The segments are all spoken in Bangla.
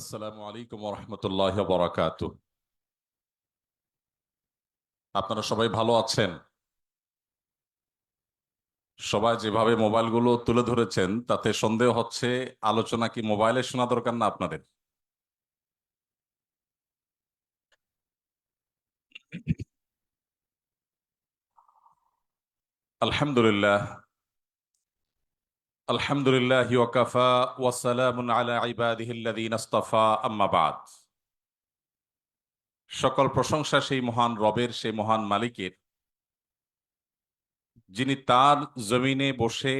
আসসালামু আলাইকুম ওয়া রাহমাতুল্লাহি ওয়া বারাকাতুহু। আপনারা সবাই ভালো আছেন? সবাই যেভাবে মোবাইলগুলো তুলে ধরেছেন তাতে সন্দেহ হচ্ছে আলোচনা কি মোবাইলে শোনা দরকার না আপনাদের? আলহামদুলিল্লাহ, আলহামদুলিল্লাহি ওয়া কাফা ওয়া সালামুন আলা ইবাদিহিল্লাযীনা ইসতাফা, আম্মা বাদ। সকল প্রশংসা সেই মহান রবের, সেই মহান মালিকের, যিনি তার জমিনে বসে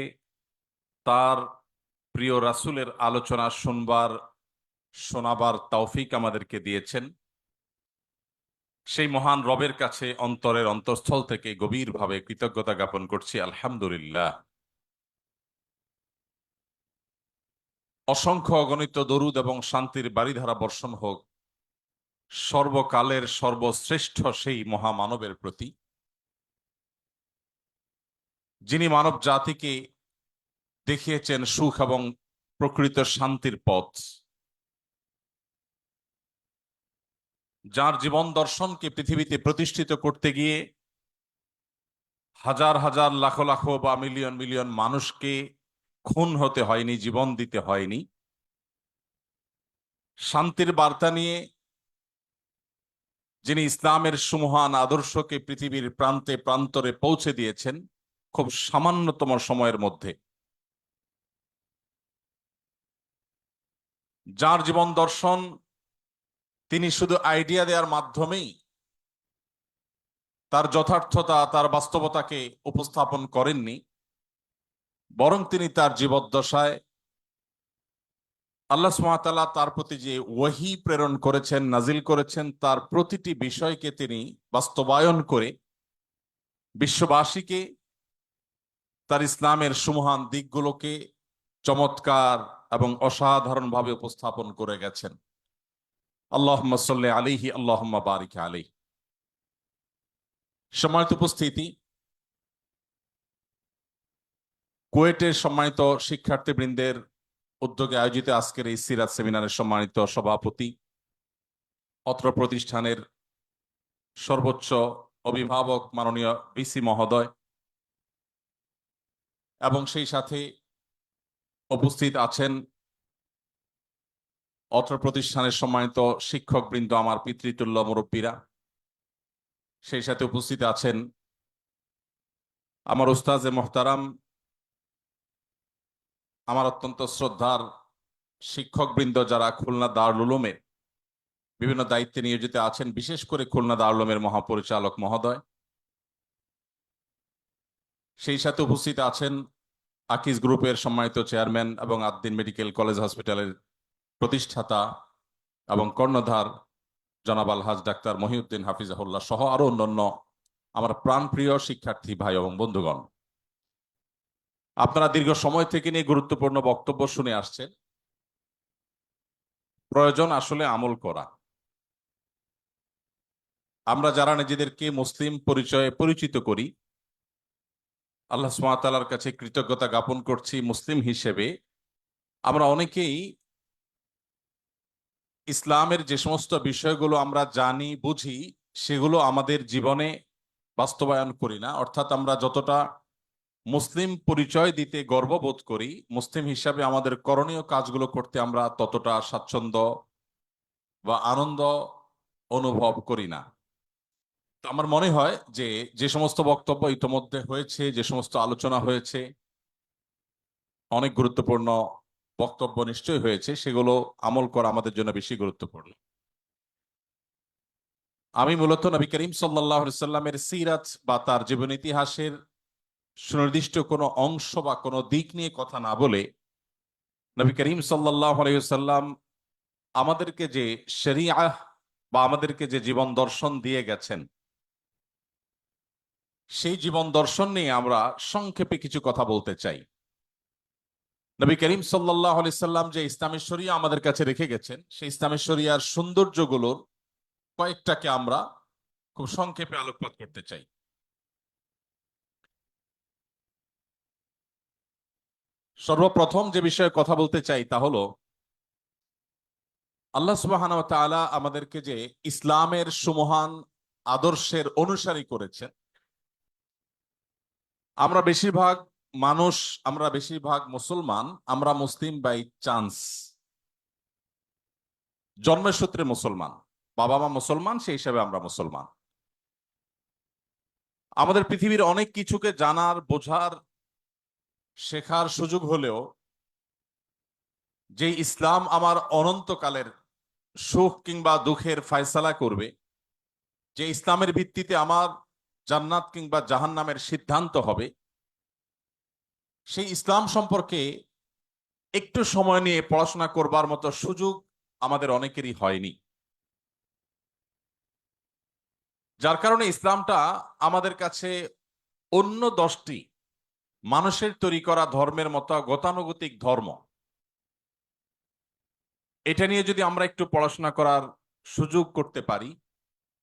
তার প্রিয় রাসূলের আলোচনা শুনবার, শোনাবার তৌফিক আমাদেরকে দিয়েছেন। সেই মহান রবের কাছে অন্তরের অন্তঃস্থল থেকে গভীরভাবে কৃতজ্ঞতা জ্ঞাপন করছি, আলহামদুলিল্লাহ। অসংখ্য অগণিত দরুদ এবং শান্তির বারিধারা বর্ষণ হোক সর্বকালের সর্বশ্রেষ্ঠ সেই মহামানবের প্রতি, যিনি মানব জাতিকে দেখিয়েছেন সুখ এবং প্রকৃত শান্তির পথ, যার জীবন দর্শনকে পৃথিবীতে প্রতিষ্ঠিত করতে গিয়ে হাজার হাজার লাখ লাখ বা মিলিয়ন মিলিয়ন মানুষকে খুন হতে হয়নি, জীবন দিতে হয়নি। শান্তির বার্তা নিয়ে যিনি ইসলামের সুমহান আদর্শকে পৃথিবীর প্রান্তে প্রান্তরে পৌঁছে দিয়েছেন খুব সামান্যতম সময়ের মধ্যে, যার জীবন দর্শন তিনি শুধু আইডিয়া দেওয়ার মাধ্যমেই তার যথার্থতা, তার বাস্তবতাকে উপস্থাপন করেননি, বরং তিনি তার জীবদ্দশায় আল্লাহ সুবহানাহু ওয়া তাআলা তার প্রতি যে ওয়াহী প্রেরণ করেছেন, নাজিল করেছেন, তার প্রতিটি বিষয়কে তিনি বাস্তবায়ন করে বিশ্ববাসীকে তার ইসলামের সুমহান দিকগুলোকে চমৎকার এবং অসাধারণভাবে উপস্থাপন করে গেছেন। আল্লাহুম্মা সাল্লি আলাইহি, আল্লাহুম্মা বারিক আলাইহি। সম্মানিত উপস্থিতি, কুয়েটের সম্মানিত শিক্ষার্থীবৃন্দের উদ্যোগে আয়োজিত আজকের এই সিরাত সেমিনারের সম্মানিত সভাপতি, অত্র প্রতিষ্ঠানের সর্বোচ্চ অভিভাবক মাননীয় ভিসি মহোদয়, এবং সেই সাথে উপস্থিত আছেন অত্র প্রতিষ্ঠানের সম্মানিত শিক্ষকবৃন্দ, আমার পিতৃতুল্য মুরব্বীরা, সেই সাথে উপস্থিত আছেন আমার উস্তাজে মোহতারাম, আমার অত্যন্ত শ্রদ্ধার শিক্ষকবৃন্দ যারা খুলনা দারুল উলুমে বিভিন্ন দায়িত্বে নিয়োজিত আছেন, বিশেষ করে খুলনা দারুল উলুমের মহাপরিচালক মহোদয়। সেই সাথে উপস্থিত আছেন আকিজ গ্রুপের সম্মানিত চেয়ারম্যান এবং আদ্দিন মেডিকেল কলেজ হসপিটালের প্রতিষ্ঠাতা এবং কর্ণধার জনাব আলহাজ ডাক্তার মহিউদ্দিন হাফিজাহুল্লাহ সহ আরো অন্যান্য আমার প্রাণপ্রিয় শিক্ষার্থী ভাই এবং বন্ধুগণ। আপনারা দীর্ঘ সময় থেকে নিয়ে গুরুত্বপূর্ণ বক্তব্য শুনে আসছেন। প্রয়োজন আসলে আমল করা। আমরা যারা নিজেদেরকে মুসলিম পরিচয়ে পরিচিত করি, আল্লাহ সুবহানাহু ওয়া তাআলার কাছে কৃতজ্ঞতা জ্ঞাপন করছি, মুসলিম হিসেবে আমরা অনেকেই ইসলামের যে সমস্ত বিষয়গুলো আমরা জানি বুঝি সেগুলো আমাদের জীবনে বাস্তবায়ন করি না। অর্থাৎ আমরা যতটা মুসলিম পরিচয় দিতে গর্ববোধ করি, মুসলিম হিসাবে আমাদের করণীয় কাজগুলো করতে আমরা ততটা স্বাচ্ছন্দ্য বা আনন্দ অনুভব করি না। তো আমার মনে হয় যে যে সমস্ত বক্তব্য ইতোমধ্যে হয়েছে, যে সমস্ত আলোচনা হয়েছে, অনেক গুরুত্বপূর্ণ বক্তব্য নিশ্চয়ই হয়েছে, সেগুলো আমল করা আমাদের জন্য বেশি গুরুত্বপূর্ণ। আমি মূলত নবী করিম সাল্লাল্লাহু আলাইহি সাল্লামের সিরাত বা তার জীবন ইতিহাসের সুনির্দিষ্ট কোনো অংশ বা কোনো দিক নিয়ে কথা না বলে, নবী করিম সাল্লাল্লাহু আলাইহি সাল্লাম আমাদেরকে যে শরিয়াহ বা আমাদেরকে যে জীবন দর্শন দিয়ে গেছেন, সেই জীবন দর্শন নিয়ে আমরা সংক্ষেপে কিছু কথা বলতে চাই। নবী করিম সাল্লাল্লাহু আলাইহি সাল্লাম যে ইসলামী শরিয়া আমাদের কাছে রেখে গেছেন, সেই ইসলামী শরিয়ার সৌন্দর্যগুলোর কয়েকটাকে আমরা খুব সংক্ষেপে আলোকপাত করতে চাই। সর্বপ্রথম যে বিষয়ে কথা বলতে চাই তা হলো আল্লাহ সুবহানাহু ওয়া তাআলা আমাদেরকে যে ইসলামের সুমহান আদর্শের অনুসারী করেছেন, আমরা বেশিরভাগ মানুষ, আমরা বেশিরভাগ মুসলমান, আমরা মুসলিম বাই চান্স, জন্মের সূত্রে মুসলমান, বাবা মা মুসলমান, সেই হিসাবে আমরা মুসলমান। আমাদের পৃথিবীর অনেক কিছুকে জানার, বোঝার, শেখার সুযোগ হলেও যে ইসলাম আমার অনন্তকালের সুখ কিংবা দুঃখের ফয়সালা করবে, যে ইসলামের ভিত্তিতে আমার জান্নাত কিংবা জাহান্নামের সিদ্ধান্ত হবে, সেই ইসলাম সম্পর্কে একটু সময় নিয়ে পড়াশোনা করবার মতো সুযোগ আমাদের অনেকেরই হয়নি। যার কারণে ইসলামটা আমাদের কাছে অন্য 10টি মানুষের তৈরি করা ধর্মের মতো গতানুগতিক ধর্ম। এটা নিয়ে যদি আমরা একটু পড়াশোনা করার সুযোগ করতে পারি,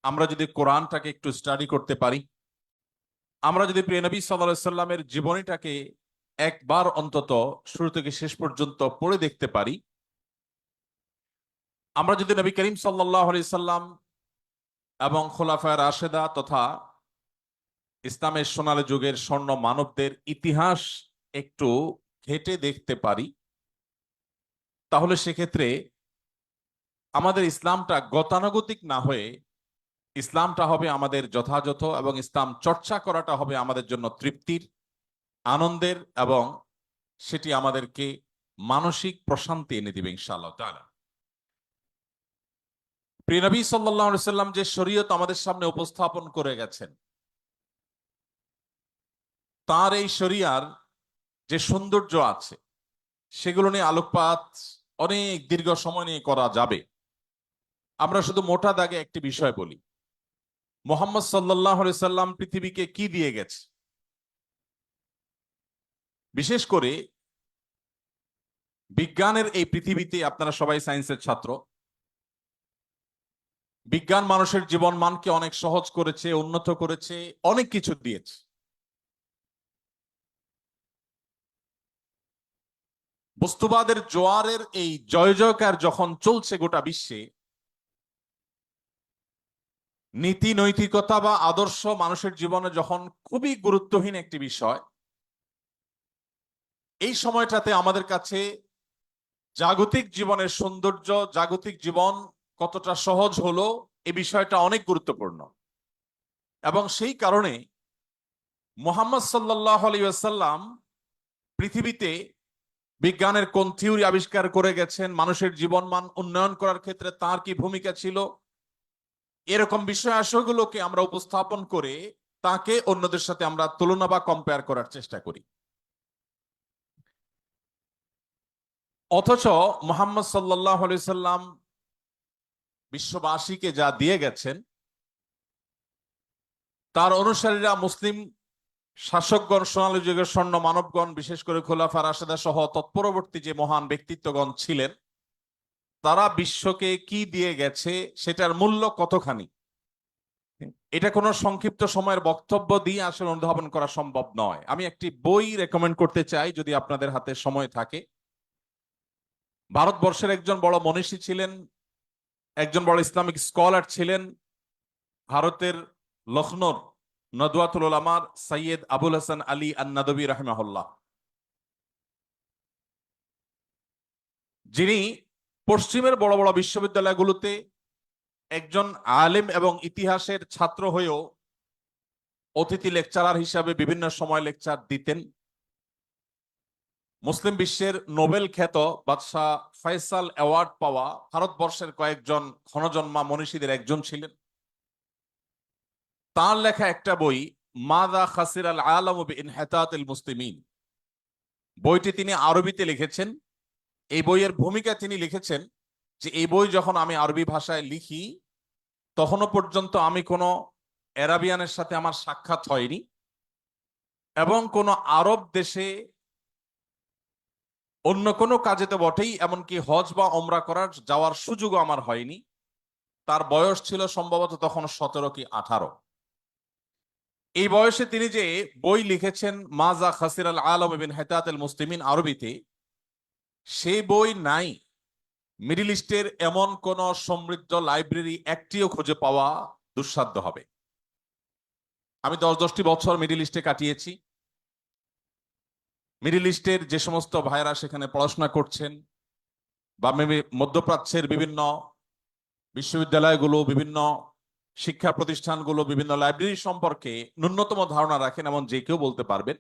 আমরা যদি কোরআনটাকে একটু স্টাডি করতে পারি, আমরা যদি প্রিয় নবী সাল্লাল্লাহু আলাইহি সাল্লামের জীবনীটাকে একবার অন্তত শুরু থেকে শেষ পর্যন্ত পড়ে দেখতে পারি, আমরা যদি নবী করিম সাল্লাল্লাহু আলাইহি সাল্লাম এবং খোলাফায়ে রাশেদা তথা ইসলামের সোনালী যুগের স্বর্ণ মানবদের ইতিহাস একটু ঘেঁটে দেখতে পারি, তাহলে সেক্ষেত্রে আমাদের ইসলামটা গতানুগতিক না হয়ে ইসলামটা হবে আমাদের যথাযথ, এবং ইসলাম চর্চা করাটা হবে আমাদের জন্য তৃপ্তির, আনন্দের, এবং সেটি আমাদেরকে মানসিক প্রশান্তি এনে দিবে ইনশাআল্লাহ তাআলা। প্রিয় নবী সাল্লাল্লাহু আলাইহি সাল্লাম যে শরীয়ত আমাদের সামনে উপস্থাপন করে গেছেন, তার এই শরিয়ার যে সৌন্দর্য আছে সেগুলো নিয়ে আলোকপাত অনেক দীর্ঘ সময় নিয়ে করা যাবে। আমরা শুধু মোটা দাগে একটি বিষয় বলি, মুহাম্মদ সাল্লাল্লাহু আলাইহি সাল্লাম পৃথিবীকে কি দিয়ে গেছে। বিশেষ করে বিজ্ঞানের এই পৃথিবীতে, আপনারা সবাই সায়েন্সের ছাত্র, বিজ্ঞান মানুষের জীবন মানকে অনেক সহজ করেছে, উন্নত করেছে, অনেক কিছু দিয়েছে। বস্তুবাদের জোয়ারের এই জয় জয়কার যখন চলছে গোটা বিশ্বে, নীতি নৈতিকতা বা আদর্শ মানুষের জীবনে যখন খুবই গুরুত্বহীন একটি বিষয়, এই সময়টাতে আমাদের কাছে জাগতিক জীবনের সৌন্দর্য, জাগতিক জীবন কতটা সহজ হলো, এই বিষয়টা অনেক গুরুত্বপূর্ণ। এবং সেই কারণে মুহাম্মদ সাল্লাল্লাহু আলাইহি ওয়াসাল্লাম পৃথিবীতে বিজ্ঞানের কোন থিওরি আবিষ্কার করে গেছেন, মানুষের জীবনমান উন্নয়ন করার ক্ষেত্রে তার কি ভূমিকা ছিল, এরকম বিষয় আশয়গুলোকে আমরা উপস্থাপন করে তাকে অন্যদের সাথে আমরা তুলনা বা কম্পেয়ার করার চেষ্টা করি। অথচ মুহাম্মদ সাল্লাল্লাহু আলাইহি সাল্লাম বিশ্ববাসীকে যা দিয়ে গেছেন, তার অনুসারীরা, মুসলিম শাসকগণ, সোনালী যুগের স্বর্ণ মানবগণ, বিশেষ করে খোলাফা রাশেদা সহ তৎপরবর্তী যে মহান ব্যক্তিত্বগণ ছিলেন, তারা বিশ্বকে কি দিয়ে গেছে সেটার মূল্য কতখানি, এটা কোনো সংক্ষিপ্ত সময়ের বক্তব্য দিয়ে আসলে অনুধাবন করা সম্ভব নয়। আমি একটি বই রেকমেন্ড করতে চাই, যদি আপনাদের হাতে সময় থাকে। ভারতবর্ষের একজন বড় মনীষী ছিলেন, একজন বড় ইসলামিক স্কলার ছিলেন, ভারতের লখনৌর নদওয়াতুল উলামার সৈয়দ আবুল হাসান আলী আন-নাদবী রাহিমাহুল্লাহ, যিনি পশ্চিমের বড় বড় বিশ্ববিদ্যালয়গুলোতে একজন আলেম এবং ইতিহাসের ছাত্র হয়েও অতিথি লেকচারার হিসাবে বিভিন্ন সময় লেকচার দিতেন। মুসলিম বিশ্বের নোবেল খ্যাত বাদশাহ ফয়সাল অ্যাওয়ার্ড পাওয়া ভারতবর্ষের কয়েকজন ক্ষণজন্মা মনীষীদের একজন ছিলেন। তার লেখা একটা বই, মাযা খাসিরাল আলামু বিইনহিতাতিল মুসলিমিন, বইটি তিনি আরবিতে লিখেছেন। এই বইয়ের ভূমিকা তিনি লিখেছেন যে এই বই যখন আমি আরবি ভাষায় লিখি, তখনও পর্যন্ত আমি কোনো আরাবিয়ানের সাথে আমার সাক্ষাৎ হয়নি, এবং কোনো আরব দেশে অন্য কোনো কাজে তো বটেই, এমনকি হজ বা ওমরা করার যাওয়ার সুযোগও আমার হয়নি। তার বয়স ছিল সম্ভবত তখন 17 কি 18। এই বয়সে তিনি যে বই লিখেছেন মাযা খাসিরাল আলাম বিইনহিতাতিল মুসলিমিন আরবিতে, সেই বই নাই মিডল ইস্টের এমন কোন সমৃদ্ধ লাইব্রেরি একটিও খুঁজে পাওয়া দুঃসাধ্য হবে। আমি 10-10টি বছর মিডল ইস্টে কাটিয়েছি। মিডল ইস্টের যে সমস্ত ভাইরা সেখানে পড়াশোনা করছেন, বা মধ্যপ্রাচ্যের বিভিন্ন বিশ্ববিদ্যালয়গুলো, বিভিন্ন শিক্ষা প্রতিষ্ঠানগুলো, বিভিন্ন লাইব্রেরি সম্পর্কে ন্যূনতম ধারণা রাখেন এমন যে কেউ বলতে পারবেন।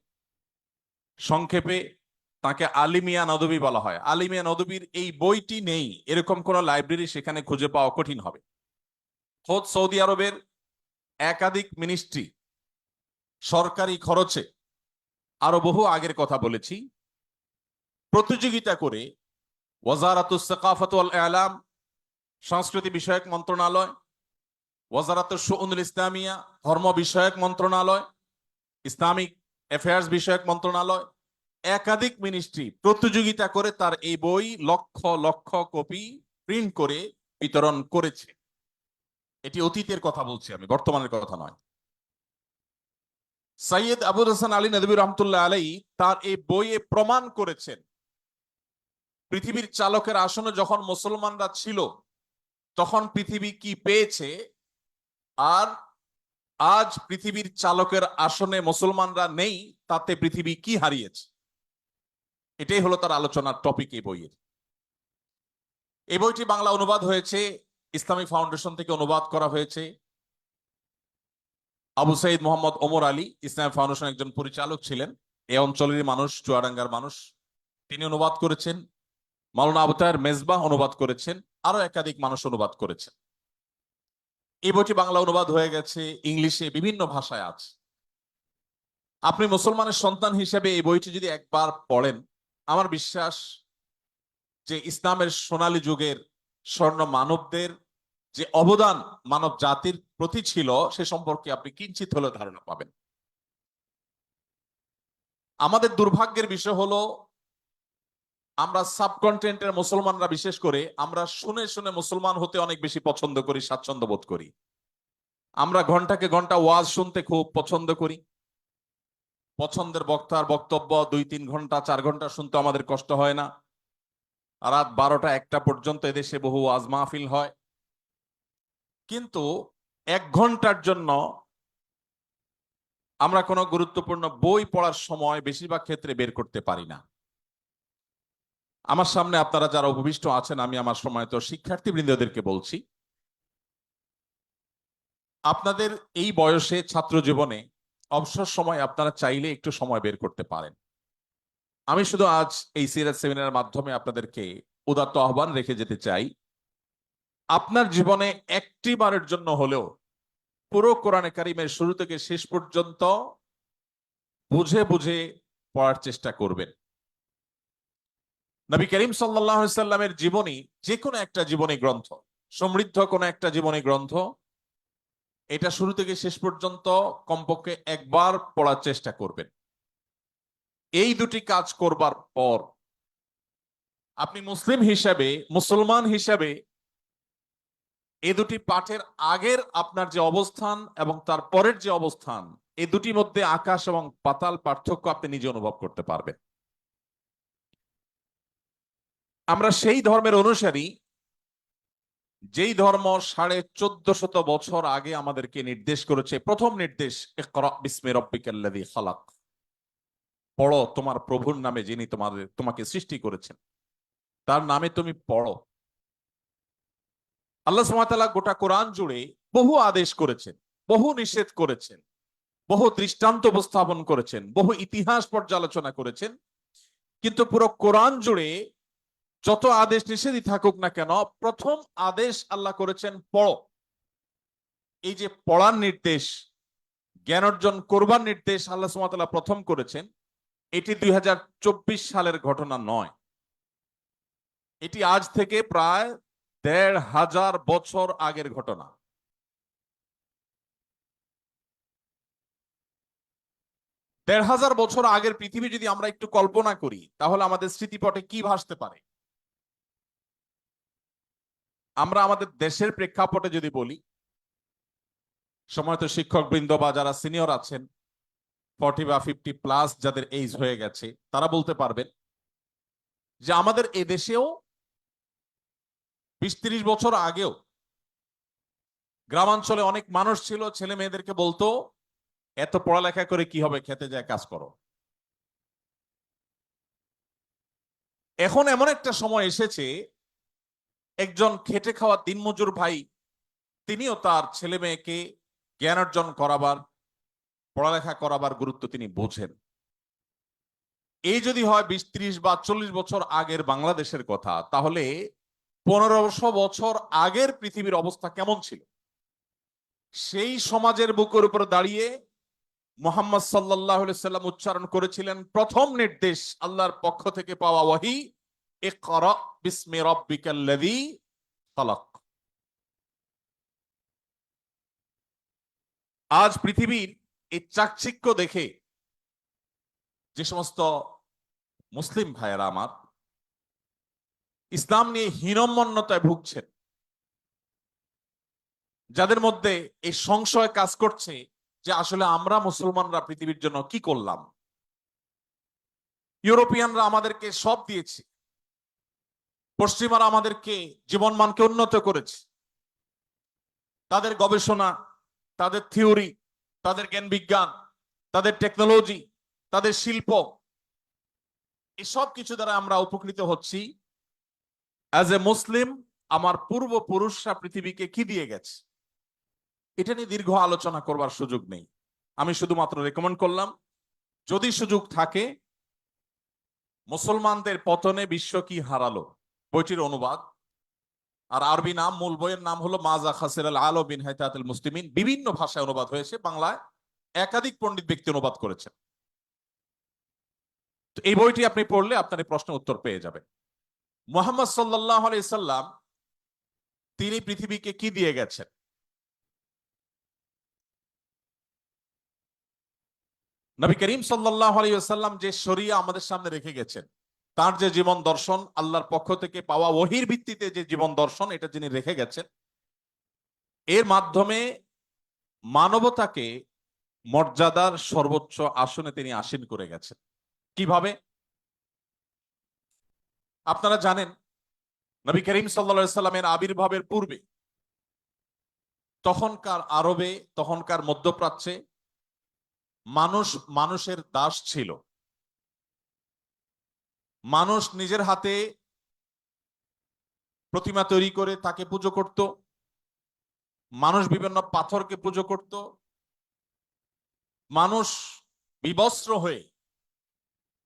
সংক্ষেপে তাকে আলিমিয়া নদবী বলা হয়। আলিমিয়া নদবীর এই বইটি নেই এরকম কোন লাইব্রেরি সেখানে খুঁজে পাওয়া কঠিন হবে। খোদ সৌদি আরবের একাধিক মিনিস্ট্রি সরকারি খরচে, আরো বহু আগের কথা বলেছি, প্রতিযোগিতা করে ওয়াজারাতুস সাকাফাত ওয়াল ইআলাম, সংস্কৃতি বিষয়ক মন্ত্রণালয়, ওয়াজারাতুশ শুউনুল ইসলামিয়া, ধর্ম বিষয়ক মন্ত্রণালয়, ইসলামিক অ্যাফেয়ার্স বিষয়ক মন্ত্রণালয়, একাধিক মিনিস্ট্রি প্রতিযোগিতা করে তার এই বই লক্ষ লক্ষ কপি প্রিন্ট করে বিতরণ করেছে। এটি অতীতের কথা বলছি আমি, বর্তমানের কথা নয়। সৈয়দ আবুল হাসান আলী নদভী রহমতুল্লাহ আলাইহি তার এই বইয়ে প্রমাণ করেছেন পৃথিবীর চালকের আসনে যখন মুসলমানরা ছিল তখন পৃথিবী কি পেয়েছে, আর আজ পৃথিবীর চালকের আসনে মুসলমানরা নেই তাতে পৃথিবী কি হারিয়েছে। এটাই হলো তার আলোচনার টপিক এই বইয়ের। এই বইটি বাংলা অনুবাদ হয়েছে, ইসলামিক ফাউন্ডেশন থেকে অনুবাদ করা হয়েছে। আবু সাইদ মোহাম্মদ ওমর আলী ইসলামিক ফাউন্ডেশন একজন পরিচালক ছিলেন, এই অঞ্চলের মানুষ, চুয়াডাঙ্গার মানুষ, তিনি অনুবাদ করেছেন। মাওলানা আবু তাহের মেজবাহ অনুবাদ করেছেন, আরো একাধিক মানুষ অনুবাদ করেছেন। এই বইটি বাংলা অনুবাদ হয়ে গেছে, ইংলিশে, বিভিন্ন ভাষায় আছে। আপনি মুসলমানের সন্তান হিসেবে এই বইটি যদি একবার পড়েন, আমার বিশ্বাস যে ইসলামের সোনালী যুগের স্বর্ণ মানবদের যে অবদান মানব জাতির প্রতি ছিল সে সম্পর্কে আপনি কিঞ্চিত হলেও ধারণা পাবেন। আমাদের দুর্ভাগ্যের বিষয় হলো আমরা সাবকন্টিনেন্টের মুসলমানরা, বিশেষ করে আমরা শুনে শুনে মুসলমান হতে অনেক বেশি পছন্দ করি, স্বাচ্ছন্দ্য বোধ করি। আমরা ঘন্টাকে ঘন্টা ওয়াজ শুনতে খুব পছন্দ করি। পছন্দের বক্তার বক্তব্য 2-3 ঘন্টা 4 ঘন্টা শুনতে আমাদের কষ্ট হয় না। রাত 12টা-1টা পর্যন্ত এদেশে বহু ওয়াজ মাহফিল হয়, কিন্তু 1 ঘন্টার জন্য আমরা কোনো গুরুত্বপূর্ণ বই পড়ার সময় বেশিরভাগ ক্ষেত্রে বের করতে পারি না। আমার সামনে আপনারা যারা উপবিষ্ট আছেন, আমি আমার সময় তো শিক্ষার্থীবৃন্দদেরকে বলছি, আপনাদের এই বয়সে ছাত্র জীবনে অবসর সময় আপনারা চাইলে একটু সময় বের করতে পারেন। আমি শুধু আজ এই সিরাত সেমিনারের মাধ্যমে আপনাদেরকে উদাত্ত আহ্বান রেখে যেতে চাই, আপনার জীবনে একটি বারের জন্য হলেও পুরো কোরআনে কারিমের শুরু থেকে শেষ পর্যন্ত বুঝে বুঝে পড়ার চেষ্টা করবেন। নবী করিম সাল্লাল্লাহু আলাইহি সাল্লামের জীবনী, যে কোনো একটা জীবনী গ্রন্থ, সমৃদ্ধ কোনো একটা জীবনী গ্রন্থ, এটা শুরু থেকে শেষ পর্যন্ত কমপক্ষে একবার পড়ার চেষ্টা করবেন। এই দুটি কাজ করবার পর আপনি মুসলিম হিসাবে, মুসলমান হিসাবে এই দুটি পাঠের আগের আপনার যে অবস্থান এবং তার পরের যে অবস্থান, এই দুটির মধ্যে আকাশ এবং পাতাল পার্থক্য আপনি নিজে অনুভব করতে পারবেন। আমরা সেই ধর্মের অনুসারী যেই ধর্ম 1450 বছর আগে আমাদেরকে নির্দেশ করেছে, প্রথম নির্দেশ, ইকরা বিসমি রাব্বিকাল্লাযী খালাক, পড়ো তোমার প্রভুর নামে যিনি তোমাকে সৃষ্টি করেছেন, তার নামে তুমি পড়ো। আল্লাহ সুবহানাহু ওয়া তাআলা গোটা কোরআন জুড়ে বহু আদেশ করেছেন, বহু নিষেধ করেছেন, বহু দৃষ্টান্ত উপস্থাপন করেছেন, বহু ইতিহাস পর্যালোচনা করেছেন, কিন্তু পুরো কোরআন জুড়ে যত আদেশ নিষেধই থাকুক না কেন, প্রথম আদেশ আল্লাহ করেছেন পড়ো। এই যে পড়ার নির্দেশ, জ্ঞান অর্জন করবার নির্দেশ আল্লাহ সুবহানাহু ওয়া তাআলা প্রথম করেছেন, এটি 2024 সালের ঘটনা নয়। এটি আজ থেকে প্রায় 1500 বছর আগের ঘটনা। 1500 বছর আগের পৃথিবী যদি আমরা একটু কল্পনা করি, তাহলে আমাদের স্মৃতিপটে কি ভাসতে পারে? আমরা আমাদের দেশের প্রেক্ষাপটে যদি বলি, সময়ত শিক্ষক বৃন্দ বা যারা সিনিয়র আছেন, 40 বা 50 প্লাস যাদের এইজ হয়ে গেছে, তারা বলতে পারবেন যে আমাদের এদেশেও 20-30 বছর আগেও গ্রামাঞ্চলে অনেক মানুষ ছিল, ছেলে মেয়েদেরকে বলতো এত পড়ালেখা করে কি হবে, খেতে যায় কাজ করো। এখন এমন একটা সময় এসেছে, একজন খেটে খাওয়া দিনমজুর ভাই তিনিও তার ছেলে মেয়েকে জ্ঞান অর্জন করাবার, পড়ালেখা করাবার গুরুত্ব তিনি বোঝেন। এই যদি হয় 20-30 বা 40 বছর আগের বাংলাদেশের কথা, তাহলে 1500 বছর আগের পৃথিবীর অবস্থা কেমন ছিল? সেই সমাজের বুকের উপর দাঁড়িয়ে মুহাম্মদ সাল্লাল্লাহু আলাইহি সাল্লাম উচ্চারণ করেছিলেন প্রথম নির্দেশ আল্লাহর পক্ষ থেকে পাওয়া ওয়াহি, ইকরা বিসমি রাব্বিকাল্লাযী খালাক। আজ পৃথিবীর এই চাকচিক্য দেখে যে সমস্ত মুসলিম ভাইয়েরা আমার ইসলাম নিয়ে হীনম্মন্যতায় ভুগছেন, যাদের মধ্যে এই সংশয় কাজ করছে যে আসলে আমরা মুসলমানরা পৃথিবীর জন্য কি করলাম। ইউরোপিয়ানরা আমাদেরকে সব দিয়েছে, পশ্চিমারা আমাদেরকে জীবনমানকে উন্নত করেছে, তাদের গবেষণা, তাদের থিওরি, তাদের জ্ঞান বিজ্ঞান, তাদের টেকনোলজি, তাদের শিল্প, এসব কিছু দ্বারা আমরা উপকৃত হচ্ছি। অ্যাজ এ মুসলিম আমার পূর্বপুরুষরা পৃথিবীকে কি দিয়ে গেছে, এটা নিয়ে দীর্ঘ আলোচনা করবার সুযোগ নেই। আমি শুধুমাত্র রেকমেন্ড করলাম, যদি সুযোগ থাকে, মুসলমানদের পতনে বিশ্ব কি হারালো বইটির অনুবাদ, আর আরবি নাম, মূল বইয়ের নাম হলো মাজা খাসিরাল আলো বিন হাইতাতুল মুসলিমিন। বিভিন্ন ভাষায় অনুবাদ হয়েছে, বাংলায় একাধিক পণ্ডিত ব্যক্তি অনুবাদ করেছেন। তো এই বইটি আপনি পড়লে আপনার এই প্রশ্নের উত্তর পেয়ে যাবেন। মুহাম্মদ সাল্লাল্লাহু আলাইহি সাল্লাম তিনি পৃথিবীকে কি দিয়ে গেছেন? নবী করিম সাল্লাল্লাহু আলাইহি ওয়াসাল্লাম যে শরিয়া আমাদের সামনে রেখে গেছেন, তার যে জীবন দর্শন, আল্লাহর পক্ষ থেকে পাওয়া ওহীর ভিত্তিতে যে জীবন দর্শন, এটা যিনি রেখে গেছেন, এর মাধ্যমে মানবতাকে মর্যাদার সর্বোচ্চ আসনে তিনি আসীন করে গেছেন। কিভাবে? আপনারা জানেন, নবী করিম সাল্লাল্লাহু আলাইহি সাল্লামের আবির্ভাবের পূর্বে তখনকার আরবে, তখনকার মধ্যপ্রাচ্যে মানুষ মানুষের দাস ছিল। মানুষ নিজের হাতে প্রতিমা তৈরি করে তাকে পুজো করত, মানুষ বিভিন্ন পাথরকে পুজো করত, মানুষ বিবস্ত্র হয়ে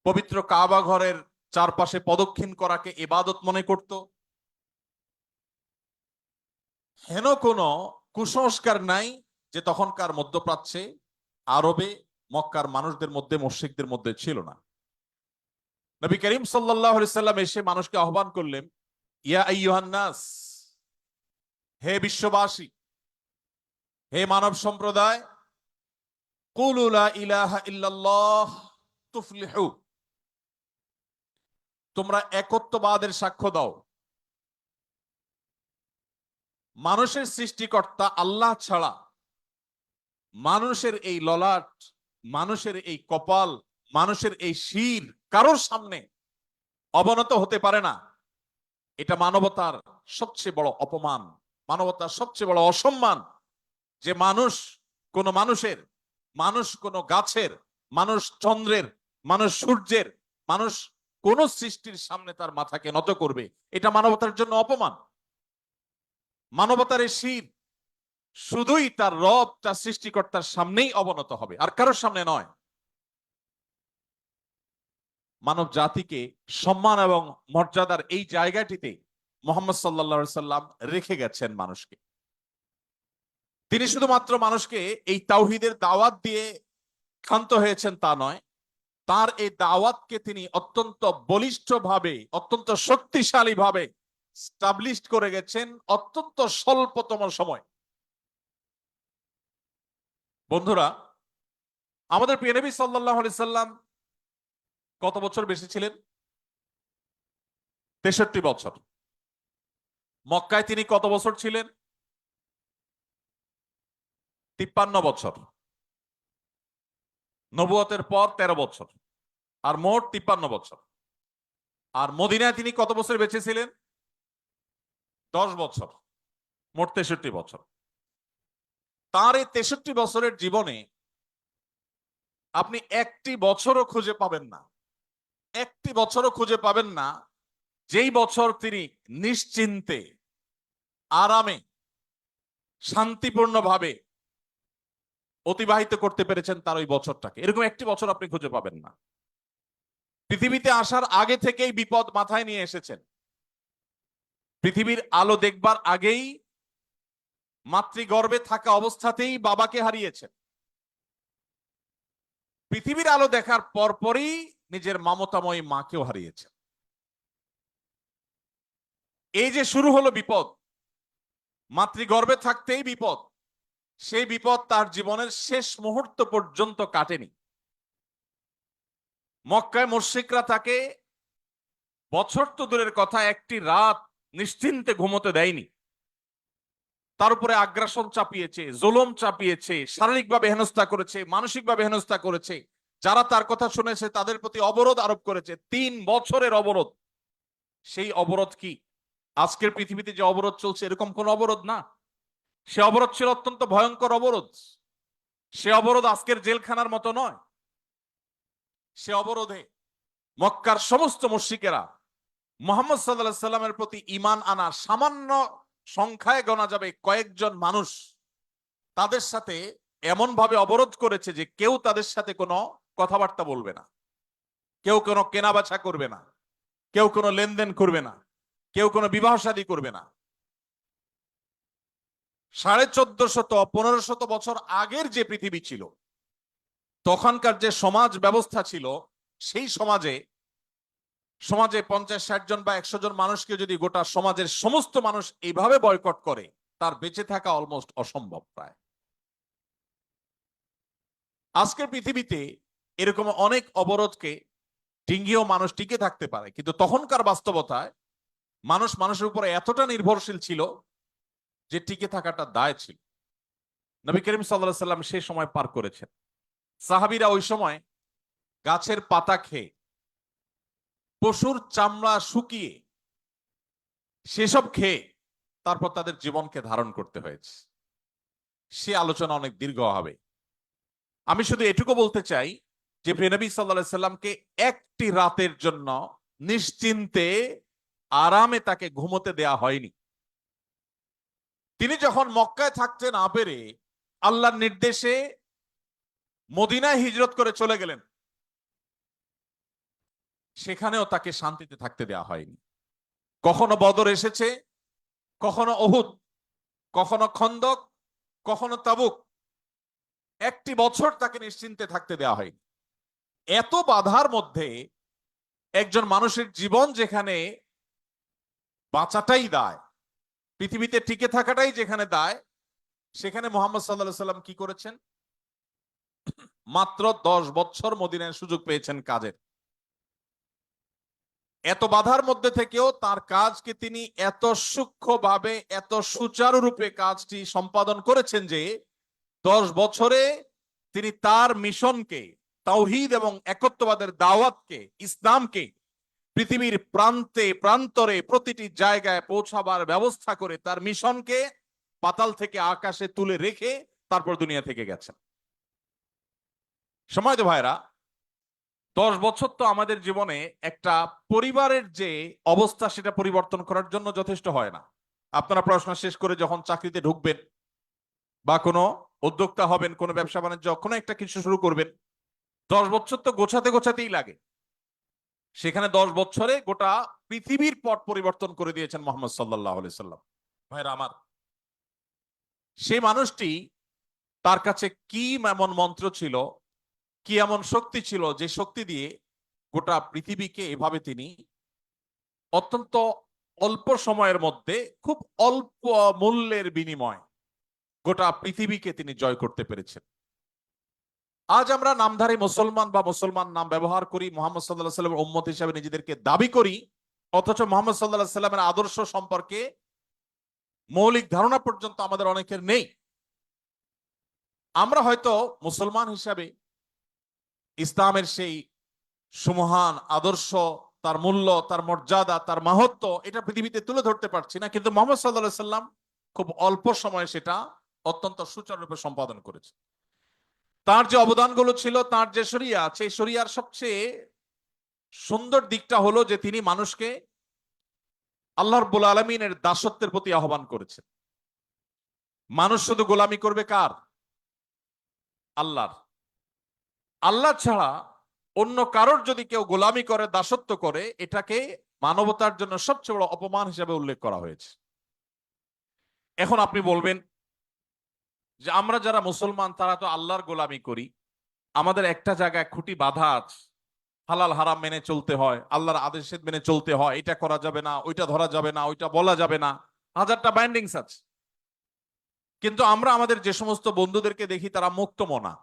পবিত্র কাবা ঘরের চারপাশে প্রদক্ষিণ করাকে ইবাদত মনে করত। হেন কোনো কুসংস্কার নাই যে তখনকার মধ্যপ্রাচ্যে, আরবে, মক্কার মানুষদের মধ্যে, মুশরিকদের মধ্যে ছিল না। নবী করিম সাল্লাল্লাহু আলাইহি সাল্লাম এসে মানুষকে আহ্বান করলেন, ইয়া আইয়ুহান নাস, হে বিশ্ববাসী, হে মানব সম্প্রদায়, কুলু লা ইলাহা ইল্লাল্লাহ তুফলিহু, তোমরা একত্ববাদের সাক্ষ্য দাও। মানুষের সৃষ্টিকর্তা আল্লাহ ছাড়া মানুষের এই ললাট, মানুষের এই কপাল, মানুষের এই শির কারোর সামনে অবনত হতে পারে না। এটা মানবতার সবচেয়ে বড় অপমান, মানবতার সবচেয়ে বড় অসম্মান, যে মানুষ কোন মানুষের, মানুষ কোন গাছের, মানুষ চন্দ্রের, মানুষ সূর্যের, মানুষ কোন সৃষ্টির সামনে তার মাথাকে নত করবে। এটা মানবতার জন্য অপমান। মানবতার এই শির শুধুই তার রব, তার সৃষ্টিকর্তার সামনেই অবনত হবে, আর কারোর সামনে নয়। মানব জাতিকে সম্মান এবং মর্যাদার এই জায়গাটিতে মুহাম্মদ সাল্লাল্লাহু আলাইহি সাল্লাম রেখে গেছেন মানুষকে। তিনি শুধুমাত্র মানুষকে এই তাওহীদের দাওয়াত দিয়ে ক্ষান্ত হয়েছেন তা নয়, তার এই দাওয়াতকে তিনি অত্যন্ত বলিষ্ঠভাবে, অত্যন্ত শক্তিশালীভাবে স্টাবলিশ করে গেছেন অত্যন্ত স্বল্পতম সময়। বন্ধুরা, আমাদের প্রিয় নবী সাল্লাল্লাহু আলাইহি সাল্লাম কত বছর বেঁচে ছিলেন? 63 বছর। মক্কায় তিনি কত বছর ছিলেন? 53 বছর। নবুয়তের পর 13 বছর, আর মোট 53 বছর। আর মদিনায় তিনি কত বছর বেঁচে ছিলেন? 10 বছর, মোট 63 বছর। তার এই 63 বছরের জীবনে আপনি একটি বছরও খুঁজে পাবেন না, একটি বছরও খুঁজে পাবেন না যেই বছর তিনি নিশ্চিন্তে, আরামে, শান্তিপূর্ণভাবে অতিবাহিত করতে পেরেছেন তার ওই বছরটাকে। এরকম একটি বছর আপনি খুঁজে পাবেন না। পৃথিবীতে আসার আগে থেকেই বিপদ মাথায় নিয়ে এসেছেন। পৃথিবীর আলো দেখবার আগেই, মাতৃগর্ভে থাকা অবস্থাতেই বাবাকে হারিয়েছেন। পৃথিবীর আলো দেখার পরপরই নিজের মমতাময়ী মাকেও হারিয়েছেন। এই যে শুরু হলো বিপদ, মাতৃগর্ভে থাকতেই বিপদ, সেই বিপদ তার জীবনের শেষ মুহূর্ত পর্যন্ত কাটেনি। মক্কায় মুশরিকরা তাকে বছর তো দূরের কথা, একটি রাত নিশ্চিন্তে ঘুমোতে দেয়নি। তার উপরে আগ্রাসন চাপিয়েছে, জুলুম চাপিয়েছে, শারীরিকভাবে হেনস্থা করেছে, মানসিকভাবে হেনস্থা করেছে। যারা তার কথা শুনেছে তাদের প্রতি অবরোধ আরোপ করেছে, 3 বছরের অবরোধ। সেই অবরোধ কি আজকের পৃথিবীতে যে অবরোধ চলছে এরকম কোন অবরোধ না। সে অবরোধ ছিল অত্যন্ত ভয়ঙ্কর অবরোধ। সে অবরোধ আজকের জেলখানার মতো নয়। সে অবরোধে মক্কার সমস্ত মুশরিকেরা মুহাম্মদ সাল্লাল্লাহু আলাইহি সাল্লামের প্রতি ঈমান আনা সামান্য সংখ্যায় গোনা যাবে কয়েকজন মানুষ, তাদের সাথে এমন ভাবে অবরোধ করেছে যে কেউ তাদের সাথে কোনো কথাবার্তা বলবে না, কেউ কোনো কেনাবেচা করবে না, কেউ কোনো লেনদেন করবে না, কেউ কোনো বিবাহ শাদী করবে না। 1450-1500 বছর আগের যে পৃথিবী ছিল, তখনকার যে সমাজ ব্যবস্থা ছিল, সেই সমাজে 50-60 জন বা 100 জন মানুষকে যদি গোটা সমাজের সমস্ত মানুষ এইভাবে বয়কট করে, তার বেঁচে থাকা অলমোস্ট অসম্ভব প্রায়। আজকের পৃথিবীতে এরকম অনেক অবরোধকে ডিঙ্গিয়েও মানুষ টিকে থাকতে পারে, কিন্তু তখনকার বাস্তবতায় মানুষ মানুষের উপরে এতটা নির্ভরশীল ছিল যে টিকে থাকাটা দায় ছিল। নবী করিম সাল্লাল্লাহু আলাইহি সাল্লাম সেই সময় পার করেছেন। সাহাবীরা ওই সময় গাছের পাতা খেয়ে, পশুর চামড়া শুকিয়ে, সেসব খেয়ে তারপর তাদের জীবনকে ধারণ করতে হয়েছে। সে আলোচনা অনেক দীর্ঘ হবে। আমি শুধু এটুকু বলতে চাই যে প্রিয় নবী সাল্লাল্লাহু আলাইহি সাল্লামকে একটি রাতের জন্য নিশ্চিন্তে, আরামে তাকে ঘুমোতে দেয়া হয়নি। তিনি যখন মক্কায় থাকতে না পেরে আল্লাহর নির্দেশে মদিনায় হিজরত করে চলে গেলেন, সেখানেও তাকে শান্তিতে থাকতে দেয়া হয়নি। কখনো বদর এসেছে, কখনো উহুদ, কখনো খন্দক, কখনো তাবুক। একটি বছর তাকে নিশ্চিন্তে থাকতে দেয়া হয়নি। এত বাধার মধ্যে একজন মানুষের জীবন যেখানে বাঁচাটাই দায়, পৃথিবীতে টিকে থাকাটাই যেখানে দায়, সেখানে মুহাম্মদ সাল্লাল্লাহু আলাইহি সাল্লাম কি করেছেন? মাত্র 10 বছর মদিনায় সুযোগ পেয়েছেন কাজের। এত বাধার মধ্যে থেকেও তার কাজকে তিনি এত সূক্ষ্মভাবে, এত সুচারুরূপে কাজটি সম্পাদন করেছেন যে 10 বছরে তিনি তার মিশনকে, তাওহীদ এবং একত্ববাদের দাওয়াতকে, ইসলামকে পৃথিবীর প্রান্তে প্রান্তরে প্রতিটি জায়গায় পৌঁছাবার ব্যবস্থা করে তার মিশনকে পাতাল থেকে আকাশে তুলে রেখে তারপর দুনিয়া থেকে গেছেন। সময় তো ভাইরা, 10 বছর তো আমাদের জীবনে একটা পরিবারের যে অবস্থা সেটা পরিবর্তন করার জন্য যথেষ্ট হয় না। আপনারা পড়াশোনা শেষ করে যখন চাকরিতে ঢুকবেন বা কোনো উদ্যোক্তা হবেন, কোনো ব্যবসা বাণিজ্য, কোনো একটা কিছু শুরু করবেন, 10 বছর তো গোছাতে গোছাতেই লাগে। সেখানে 10 বছরে গোটা পৃথিবীর পট পরিবর্তন করে দিয়েছেন মোহাম্মদ সাল্লাল্লাহু আলাইহি সাল্লাম। ভাইরা আমার, সেই মানুষটি, তার কাছে কি এমন মন্ত্র ছিল, কি এমন শক্তি ছিল যে শক্তি দিয়ে গোটা পৃথিবীকে এভাবে তিনি অত্যন্ত অল্প সময়ের মধ্যে, খুব অল্প মূল্যের বিনিময় গোটা পৃথিবীকে তিনি জয় করতে পেরেছেন। আজ আমরা নামধারী মুসলমান বা মুসলমান নাম ব্যবহার করি, মুহাম্মদ সাল্লাল্লাহু আলাইহি সাল্লামের উম্মত হিসেবে নিজেদেরকে দাবি করি, অথচ মুহাম্মদ সাল্লাল্লাহু আলাইহি সাল্লামের আদর্শ সম্পর্কে মৌলিক ধারণা পর্যন্ত আমাদের অনেকের নেই। আমরা হয়তো মুসলমান হিসাবে ইসলামের সেই সুমহান আদর্শ তার মূল্য, তার মর্যাদা, তার মাহাত্ম্য এটা পৃথিবীতে তুলে ধরতে পারছি না, কিন্তু মোহাম্মদ সাল্লাল্লাহু আলাইহি সাল্লাম খুব অল্প সময়ে সেটা অত্যন্ত সুচারুরূপে সম্পাদন করেছে। তার যে অবদানগুলো ছিল, তার যে শরিয়া আছে, এই শরিয়ার সবচেয়ে সুন্দর দিকটা হলো যে তিনি মানুষকে আল্লাহ রাব্বুল আলামিনের দাসত্বের প্রতি আহ্বান করেছেন। মানুষ শুধু গোলামি করবে কার? আল্লাহর। আল্লাহ ছাড়া অন্য কারোর যদি কেউ গোলামি করে, দাসত্ব করে, এটাকে মানবতার জন্য সবচেয়ে বড় অপমান হিসেবে উল্লেখ করা হয়েছে। এখন আপনি বলবেন যে আমরা যারা মুসলমান তারা তো আল্লাহর গোলামি করি, আমাদের একটা জায়গায় খুঁটি বাঁধা আছে, হালাল হারাম মেনে চলতে হয়, আল্লাহর আদেশ মেনে চলতে হয়, এটা করা যাবে না, ওইটা ধরা যাবে না, ওইটা বলা যাবে না, হাজারটা বাইন্ডিংস আছে। কিন্তু আমরা আমাদের যে সমস্ত বন্ধুদেরকে দেখি তারা মুক্তমনা,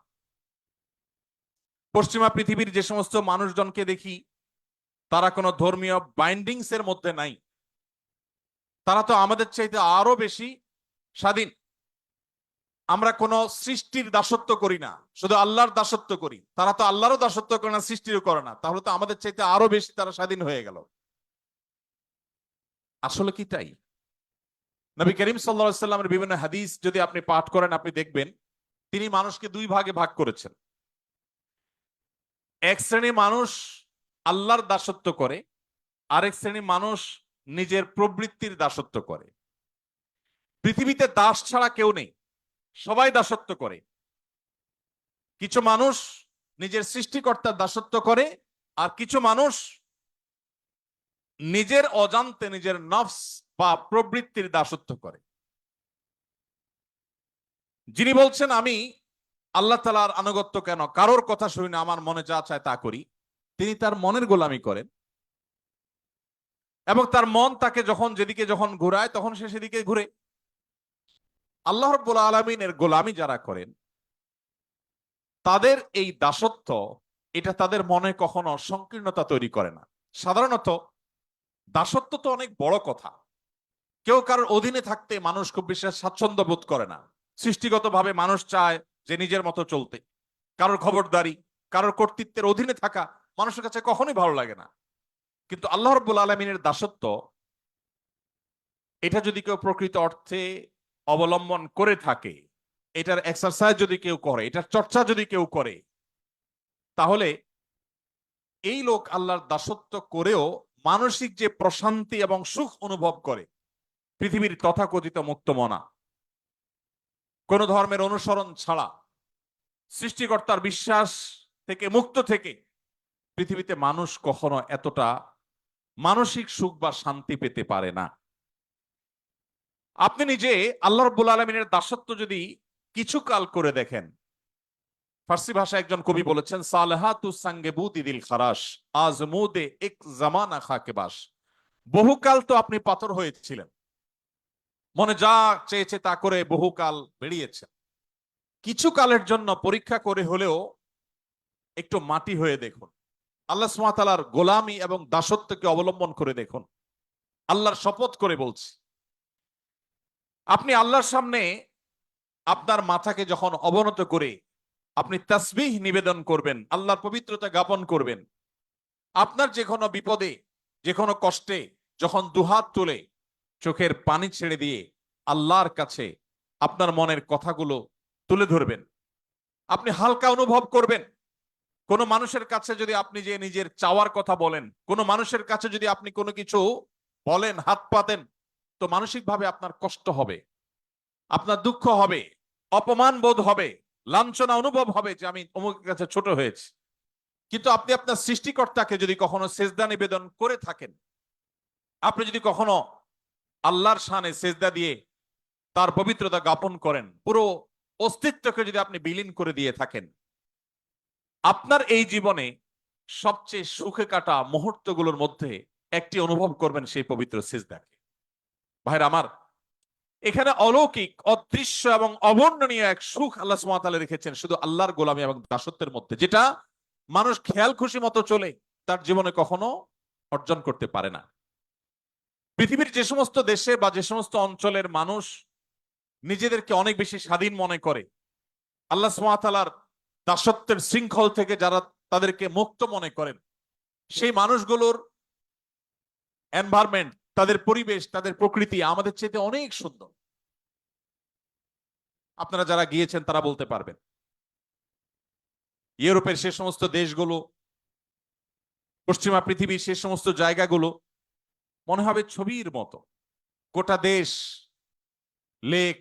পশ্চিমা পৃথিবীর যে সমস্ত মানুষজনকে দেখি তারা কোনো ধর্মীয় বাইন্ডিংস এর মধ্যে নাই, তারা তো আমাদের চাইতে আরো বেশি স্বাধীন। আমরা কোন সৃষ্টির দাসত্ব করি না, শুধু আল্লাহর দাসত্ব করি। তারা তো আল্লাহরও দাসত্ব করে না, সৃষ্টিরও করে না, তাহলে তো আমাদের চাইতে আরো বেশি তারা স্বাধীন হয়ে গেল। আসলে কি তাই? নবী করিম সাল্লাল্লাহু আলাইহি সাল্লামের বিভিন্ন হাদিস যদি আপনি পাঠ করেন, আপনি দেখবেন তিনি মানুষকে দুই ভাগে ভাগ করেছেন। এক শ্রেণী মানুষ আল্লাহর দাসত্ব করে, আরেক শ্রেণী মানুষ নিজের প্রবৃত্তির দাসত্ব করে। পৃথিবীতে দাস ছাড়া কেউ নেই, সবাই দাসত্ব করে। কিছু মানুষ নিজের সৃষ্টিকর্তার দাসত্ব করে, আর কিছু মানুষ নিজের অজান্তে নিজের নফস বা প্রবৃত্তির দাসত্ব করে। যিনি বলছেন আমি আল্লাহ তাআলার আনুগত্য কেন, কারোর কথা শুনি না, আমার মনে যা চায় তা করি, তিনি তার মনের গোলামি করেন এবং তার মন তাকে যখন যেদিকে যখন ঘুরায় তখন সে সেদিকে ঘুরে। আল্লাহ রাব্বুল আলামিনের গোলামি যারা করেন তাদের এই দাসত্ব, এটা তাদের মনে কখনো সংকীর্ণতা তৈরি করে না। সাধারণত দাসত্ব তো অনেক বড় কথা, কেউ কারোর অধীনে থাকতে মানুষ খুব বিশেষ স্বাচ্ছন্দ্য বোধ করে না। সৃষ্টিগতভাবে মানুষ চায় যে নিজের মতো চলতে, কারোর খবরদারি, কারোর কর্তৃত্বের অধীনে থাকা মানুষের কাছে কখনোই ভালো লাগে না। কিন্তু আল্লাহ রাব্বুল আলামিনের দাসত্ব, এটা যদি কেউ প্রকৃত অর্থে অবলম্বন করে থাকে, এটার এক্সারসাইজ যদি কেউ করে, এটার চর্চা যদি কেউ করে, তাহলে এই লোক আল্লাহর দাসত্ব করেও মানসিক যে প্রশান্তি এবং সুখ অনুভব করে, পৃথিবীর তথাকথিত মুক্তমনা, কোন ধর্মের অনুসরণ ছাড়া, সৃষ্টিকর্তার বিশ্বাস থেকে মুক্ত থেকে পৃথিবীতে মানুষ কখনো এতটা মানসিক সুখ বা শান্তি পেতে পারে না। আপনি নিজে আল্লাহ রাব্বুল আলামিনের দাসত্ব যদি কিছু কাল করে দেখেন, ফার্সি ভাষায় একজন কবি বলেছেন, সালেহাতু সঙ্গে বুদি দিল খারাস আজমুদে এক জামানা খাকে বাস। বহুকাল তো আপনি পাথর হয়েছিলেন, মনে যা চেয়েছে তা করে বহুকাল বেরিয়েছেন, কিছু কালের জন্য পরীক্ষা করে হলেও একটু মাটি হয়ে দেখুন, আল্লাহ সুবহানাহু ওয়া তাআলার গোলামি এবং দাসত্বকে অবলম্বন করে দেখুন। আল্লাহর শপথ করে বলছি, আপনি আল্লাহর সামনে আপনার মাথাকে যখন অবনত করে আপনি তাসবিহ নিবেদন করবেন, আল্লাহর পবিত্রতা জ্ঞাপন করবেন, আপনার যে কোনো বিপদে, যে কোনো কষ্টে যখন দুহাত তুলে চোখের পানি ছেড়ে দিয়ে আল্লাহর কাছে আপনার মনের কথাগুলো তুলে ধরবেন, আপনি হালকা অনুভব করবেন। কোনো মানুষের কাছে যদি আপনি যে নিজের চাওয়ার কথা বলেন, কোনো মানুষের কাছে যদি আপনি কোনো কিছু বলেন, হাত পাতেন, তো মানসিকভাবে আপনার কষ্ট হবে, আপনার দুঃখ হবে, অপমান বোধ হবে, লাঞ্ছনা অনুভব হবে যে আমি অমুকের কাছে ছোট হয়েছি। কিন্তু আপনি আপনার সৃষ্টিকর্তাকে যদি কখনো সেজদা নিবেদন করে থাকেন, আপনি যদি কখনো আল্লাহর শানে সেজদা দিয়ে তার পবিত্রতা জ্ঞাপন করেন, পুরো অস্তিত্বকে যদি আপনি বিলীন করে দিয়ে থাকেন, আপনার এই জীবনে সবচেয়ে সুখে কাটা মুহূর্তগুলোর মধ্যে একটি অনুভব করবেন সেই পবিত্র সিজদাকে। ভাইরা আমার, এখানে অলৌকিক, অদৃশ্য এবং অবর্ণনীয় এক সুখ আল্লাহ সুবহানাহু ওয়া তাআলা রেখেছেন শুধু আল্লাহর গোলামি এবং দাসত্বের মধ্যে, যেটা মানুষ খেয়াল খুশি মতো চলে তার জীবনে কখনো অর্জন করতে পারে না। পৃথিবীর যে সমস্ত দেশে বা যে সমস্ত অঞ্চলের মানুষ নিজেদেরকে অনেক বেশি স্বাধীন মনে করে, আল্লাহ সুবহানাহু ওয়া তাআলার দাসত্বের শৃঙ্খল থেকে যারা তাদেরকে মুক্ত মনে করেন, সেই মানুষগুলোর এনভায়রনমেন্ট, তাদের পরিবেশ, তাদের প্রকৃতি আমাদের চেয়ে অনেক সুন্দর। আপনারা যারা গিয়েছেন তারা বলতে পারবেন। ইউরোপের সে সমস্ত দেশগুলো, পশ্চিমা পৃথিবীর সে সমস্ত জায়গাগুলো মনে হবে ছবির মতো। গোটা দেশ লেক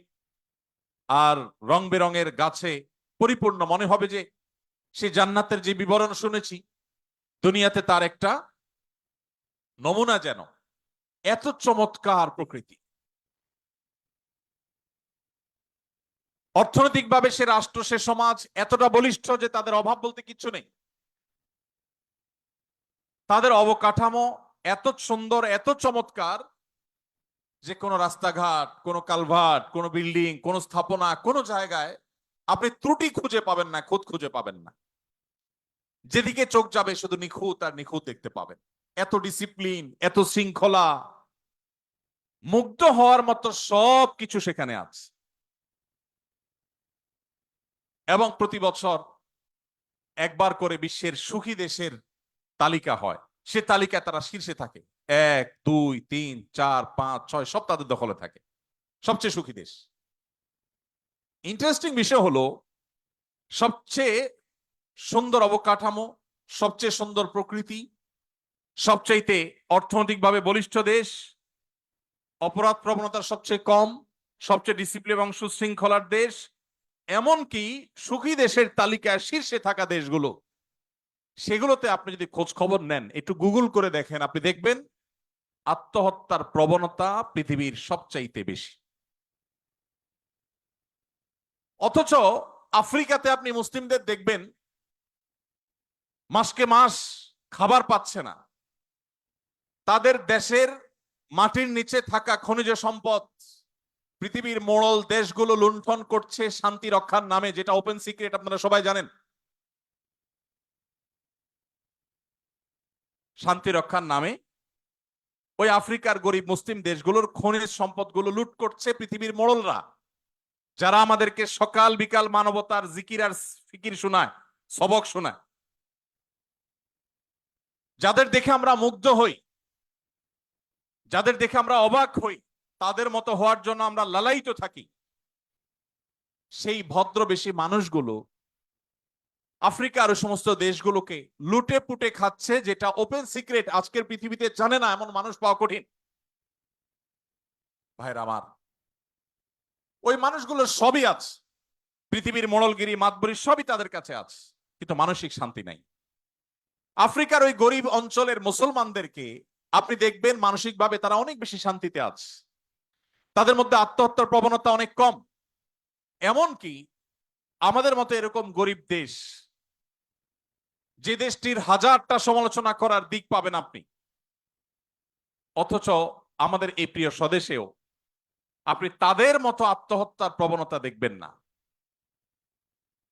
আর রং বেরঙের গাছে পরিপূর্ণ, মনে হবে যে সে জান্নাতের যে বিবরণ শুনেছি দুনিয়াতে তার একটা নমুনা যেন। এত চমৎকার প্রকৃতি। অর্থনৈতিকভাবে সে রাষ্ট্র, সে সমাজ এতটা বলিষ্ঠ যে তাদের অভাব বলতে কিচ্ছু নেই। তাদের অবকাঠামো এত সুন্দর, এত চমৎকার যে কোনো রাস্তাঘাট, কোনো কালভার্ট, কোনো বিল্ডিং, কোনো স্থাপনা, কোনো জায়গায় আপনি ত্রুটি খুঁজে পাবেন না, খুঁত খুঁজে পাবেন না। যেদিকে চোখ যাবে শুধু নিখুঁত আর নিখুঁত দেখতে পাবেন। এত ডিসিপ্লিন, এত শৃঙ্খলা, মুগ্ধ হওয়ার মতো সব কিছু সেখানে আছে। এবং প্রতি বছর একবার করে বিশ্বের সুখী দেশের তালিকা হয়, সে তালিকায় তারা শীর্ষে থাকে। 1, 2, 3, 4, 5, 6 সব তাদের দখলে থাকে, সবচেয়ে সুখী দেশ। ইন্টারেস্টিং বিষয় হলো সবচেয়ে সুন্দর অবকাঠামো, সবচেয়ে সুন্দর প্রকৃতি, সবচাইতে অর্থনৈতিকভাবে বলিষ্ঠ দেশ, অপরাধ প্রবণতা সবচেয়ে কম, সবচেয়ে ডিসিপ্লিন এবং সুশৃঙ্খলার দেশ, এমনকি সুখী দেশের তালিকায় শীর্ষে থাকা দেশগুলো, সেগুলোতে আপনি যদি খোঁজ খবর নেন, একটু গুগল করে দেখেন, আপনি দেখবেন আত্মহত্যার প্রবণতা পৃথিবীর সবচাইতে বেশি। অথচ আফ্রিকাতে আপনি মুসলিমদের দেখবেন মাসকে মাস খাবার পাচ্ছে না। তাদের দেশের মাটির নিচে থাকা খনিজ সম্পদ পৃথিবীর মোড়ল দেশগুলো লুণ্ঠন করছে শান্তি রক্ষার নামে, যেটা ওপেন সিক্রেট, আপনারা সবাই জানেন। শান্তি রক্ষার নামে ওই আফ্রিকার গরিব মুসলিম দেশগুলোর খনিজ সম্পদগুলো লুট করছে পৃথিবীর মোড়লরা, যারা আমাদেরকে সকাল বিকাল মানবতার জিকির আর ফিকির শোনায়, সবক শোনায়, যাদের দেখে আমরা মুগ্ধ হই, যাদের দেখে আমরা অবাক হই, তাদের মতো হওয়ার জন্য আমরা লালায়িত থাকি। সেই ভদ্রবেশী মানুষগুলো আফ্রিকার ওই সমস্ত দেশগুলোকে লুটে পুটে খাচ্ছে, যেটা ওপেন সিক্রেট, আজকের পৃথিবীতে জানে না এমন মানুষ পাওয়া কঠিন। ভাইরা আমার, ওই মানুষগুলো সবই আছে, পৃথিবীর মোড়লগিরি মাতবরি সবই তাদের কাছে আছে, কিন্তু মানসিক শান্তি নাই। আফ্রিকার ওই গরিব অঞ্চলের মুসলমানদেরকে আপনি দেখবেন মানসিকভাবে তারা অনেক বেশি শান্তিতে আছে, তাদের মধ্যে আত্মহত্যার প্রবণতা অনেক কম। এমনকি আমাদের মতো এরকম গরিব দেশ, যে দেশটির হাজারটা সমালোচনা করার দিক পাবেন আপনি, অথচ আমাদের এই প্রিয় স্বদেশেও আপনি তাদের মতো আত্মহত্যার প্রবণতা দেখবেন না।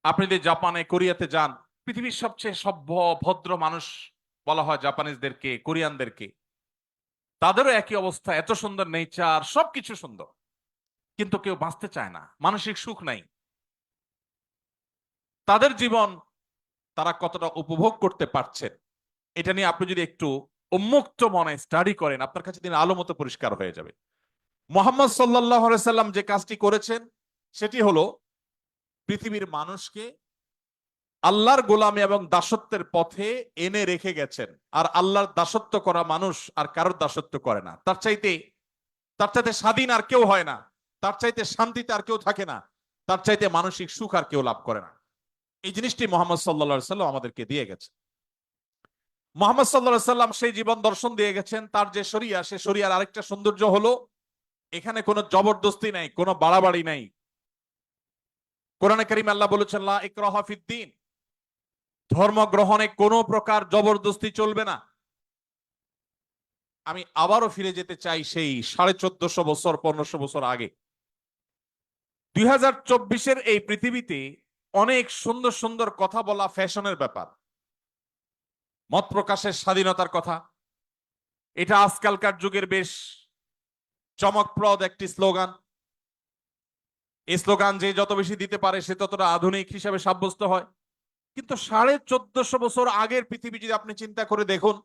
আপনি যদি জাপানে, কোরিয়াতে যান, পৃথিবীর সবচেয়ে সভ্য ভদ্র মানুষ বলা হয় জাপানিজদেরকে, কোরিয়ানদেরকে, তাদেরও একই অবস্থা, এত সুন্দর নেচার, সবকিছু সুন্দর, কিন্তু কেউ বাঁচতে চায় না, মানসিক সুখ নাই। তাদের জীবন তারা কতটা উপভোগ করতে পারছেন, এটা নিয়ে আপনি যদি একটু উন্মুক্ত মনে স্টাডি করেন, আপনার কাছে দিন আলো মতো পরিষ্কার হয়ে যাবে। মুহাম্মদ সাল্লাল্লাহু আলাইহি সাল্লাম যে কাজটি করেছেন সেটি হলো পৃথিবীর মানুষকে আল্লাহর গোলামি এবং দাসত্বের পথে এনে রেখে গেছেন। আর আল্লাহর দাসত্ব করা মানুষ আর কারোর দাসত্ব করে না। তার চাইতে স্বাধীন আর কেউ হয় না, তার চাইতে শান্তিতে আর কেউ থাকে না, তার চাইতে মানসিক সুখ আর কেউ লাভ করে না। এই জিনিসটি মুহাম্মদ সাল্লাল্লাহু আলাইহি সাল্লাম আমাদেরকে দিয়ে গেছেন। মুহাম্মদ সাল্লাল্লাহু আলাইহি সাল্লাম সেই জীবন দর্শন দিয়ে গেছেন। তার যে শরিয়া, সে শরিয়ার আরেকটা সৌন্দর্য হলো এখানে কোনো জবরদস্তি নাই, কোনো বাড়াবাড়ি নাই। কোরআনে কারীমে আল্লাহ বলেছেন লা ইকরাহা ফিদ্দীন, ধর্ম গ্রহণে কোনো প্রকার জবরদস্তি চলবে না। আমি আবারও ফিরে যেতে চাই সেই 1450 বছর, 1500 বছর আগে। 2024-এর এই পৃথিবীতে অনেক সুন্দর সুন্দর কথা বলা ফ্যাশনের ব্যাপার, মত প্রকাশের স্বাধীনতার কথা, এটা আজকালকার যুগের বেশ চমকপ্রদ একটি স্লোগান। এই স্লোগান যে যত বেশি দিতে পারে সে ততটা আধুনিক হিসাবে সাব্যস্ত হয়। কিন্তু 1450 বছর আগের পৃথিবী যদি আপনি চিন্তা করে দেখুন,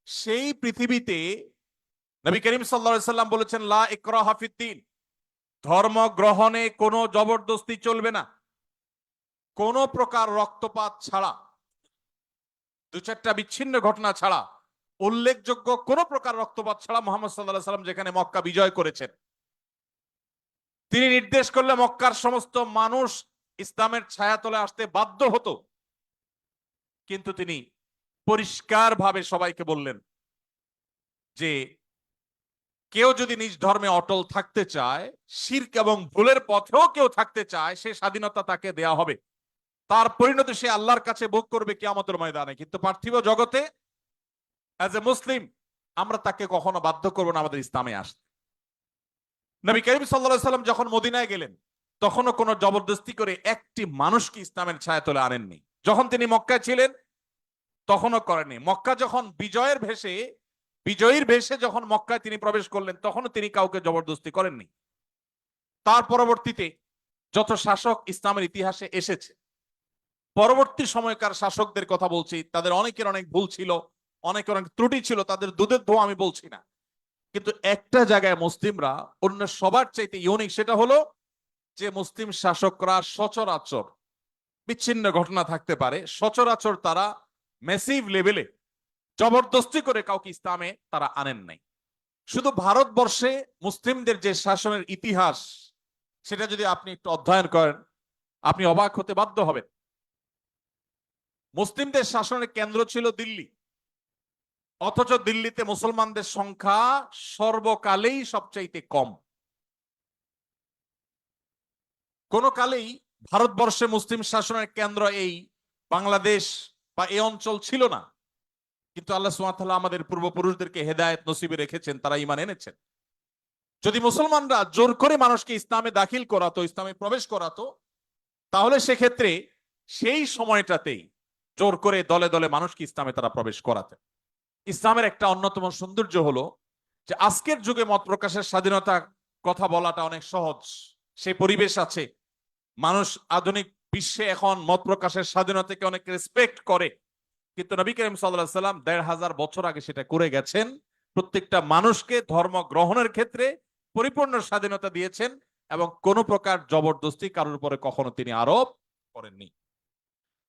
সেই পৃথিবীতে নবী করিম সাল্লাল্লাহু আলাইহি সাল্লাম বলেছেন, লা ইকরাহা ফিদ্দীন, ধর্ম গ্রহণে কোনো জবরদস্তি চলবে না, কোন প্রকার রক্তপাত ছাড়া, দু চারটা বিচ্ছিন্ন ঘটনা ছাড়া, উল্লেখযোগ্য কোন প্রকার রক্তপাত ছাড়া মুহাম্মদ সাল্লাল্লাহু আলাইহি সাল্লাম যেখানে মক্কা বিজয় করেছেন, তিনি নির্দেশ করলে মক্কার সমস্ত মানুষ ইসলামের ছায়াতলে আসতে বাধ্য হতো। কিন্তু তিনি পরিষ্কারভাবে সবাইকে বললেন যে কেউ যদি নিজ ধর্মে অটল থাকতে চায়, শিরক এবং ভুলের পথেও কেউ থাকতে চায়, সে স্বাধীনতা তাকে দেয়া হবে, তার পরিণতি সে আল্লাহর কাছে ভোগ করবে কিয়ামতের ময়দানে। কিন্তু পার্থিব জগতে অ্যাজ এ মুসলিম আমরা তাকে কখনো বাধ্য করব না আমাদের ইসলামে আসতে। নবী করিম সাল্লাল্লাহু আলাইহি সাল্লাম যখন মদিনায় গেলেন, তখনও কোনো জবরদস্তি করে একটি মানুষকে ইসলামের ছায়াতলে আনেননি। যখন তিনি মক্কায় ছিলেন তখনও করেননি। মক্কা যখন বিজয়ীর ভেষে যখন মক্কায় তিনি প্রবেশ করলেন, তখনও তিনি কাউকে জবরদস্তি করেননি। তার পরবর্তীতে যত শাসক ইসলামের ইতিহাসে এসেছে, পরবর্তী সময়কার শাসকদের কথা বলছি, তাদের অনেকের অনেক ভুল ছিল, অনেকের অনেক ত্রুটি ছিল, তাদের দুধের ধোয়া আমি বলছি না। কিন্তু একটা জায়গায় মুসলিমরা অন্য সবার চাইতে ইউনিক, সেটা হলো যে মুসলিম শাসকরা সচরাচর, বিচ্ছিন্ন ঘটনা থাকতে পারে, সচরাচর তারা ম্যাসিভ লেভেলে জবরদস্তি করে কাউকে ইসলামে তারা আনেন নাই। শুধু ভারতবর্ষে মুসলিমদের যে শাসনের ইতিহাস, সেটা যদি আপনি একটু অধ্যয়ন করেন, আপনি অবাক হতে বাধ্য হবেন। মুসলিমদের শাসনের কেন্দ্র ছিল দিল্লি, অথচ দিল্লিতে মুসলমানদের সংখ্যা সর্বকালেই সবচাইতে কম। কোন কালেই ভারতবর্ষে মুসলিম শাসনের কেন্দ্র এই বাংলাদেশ বা এই অঞ্চল ছিল না। কিন্তু আল্লাহ সুবহানাহু ওয়া তাআলা আমাদের পূর্বপুরুষদেরকে হেদায়েত নসিবে রেখেছেন, তারা ঈমান এনেছেন। যদি মুসলমানরা জোর করে মানুষকে ইসলামে দাখিল করাতো, ইসলামে প্রবেশ করাতো, তাহলে সেক্ষেত্রে সেই সময়টাতেই জোর করে দলে দলে মানুষকে ইসলামে তারা প্রবেশ করাতেন। ইসলামের একটা অন্যতম সৌন্দর্য হলো যে আজকের যুগে মত প্রকাশের স্বাধীনতা কথা বলাটা অনেক সহজ, সেই পরিবেশ আছে। মানুষ আধুনিক বিশ্বে এখন মত প্রকাশের স্বাধীনতাকে অনেক রেসপেক্ট করে, কিন্তু নবী করিম সাল্লাল্লাহু আলাইহি সাল্লাম ১৫০০ বছর আগে সেটা করে গেছেন। প্রত্যেকটা মানুষকে ধর্ম গ্রহণের ক্ষেত্রে পরিপূর্ণ স্বাধীনতা দিয়েছেন এবং কোন প্রকার জবরদস্তি কারোর উপরে কখনো তিনি আরোপ করেননি।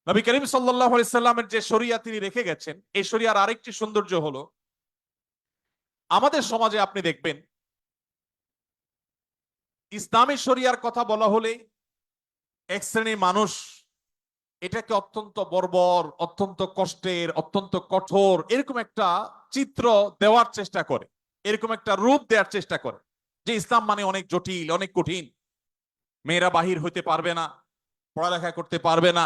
নবী করিম সাল্লাল্লাহু আলাইহি সাল্লামের যে শরিয়া তিনি রেখে গেছেন, এই শরিয়ার আরেকটি সৌন্দর্য হলো আমাদের সমাজে আপনি দেখবেন ইসলামী শরিয়ার কথা বলা হলে এক শ্রেণীর মানুষ এটাকে অত্যন্ত বর্বর, অত্যন্ত কষ্টের, অত্যন্ত কঠোর এরকম একটা চিত্র দেওয়ার চেষ্টা করে, এরকম একটা রূপ দেওয়ার চেষ্টা করে যে ইসলাম মানে অনেক জটিল, অনেক কঠিন, মেয়েরা বাহির হইতে পারবে না, পড়ালেখা করতে পারবে না,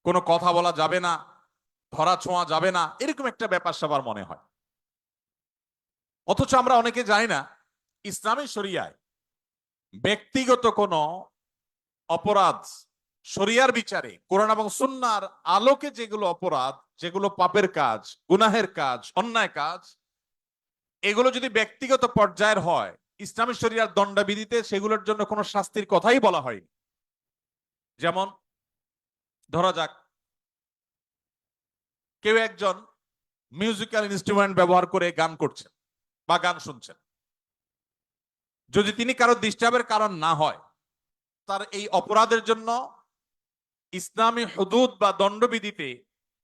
কোনো কথা বলা যাবে না, ধরা ছোঁয়া যাবে না, এরকম একটা ব্যাপার সবার মনে হয়। অথচ আমরা অনেকে জানি না ইসলামী শরিয়ায় ব্যক্তিগত কোনো অপরাধ শরিয়ার বিচারে কোরআন এবং সুন্নাহর আলোকে যেগুলো অপরাধ, যেগুলো পাপের কাজ, গুনাহের কাজ, অন্যায় কাজ, এগুলো যদি ব্যক্তিগত পর্যায়ের হয়, ইসলামী শরিয়ার দণ্ডবিধিতে সেগুলোর জন্য কোনো শাস্তির কথাই বলা হয়নি। যেমন ধরা যাক কেউ একজন মিউজিক্যাল ইনস্ট্রুমেন্ট ব্যবহার করে গান করছেন বা গান শুনছেন, যদি তিনি কারো ডিস্টার্বের কারণ না হয়, তার এই অপরাধের জন্য ইসলামী হুদুদ বা দণ্ডবিধিতে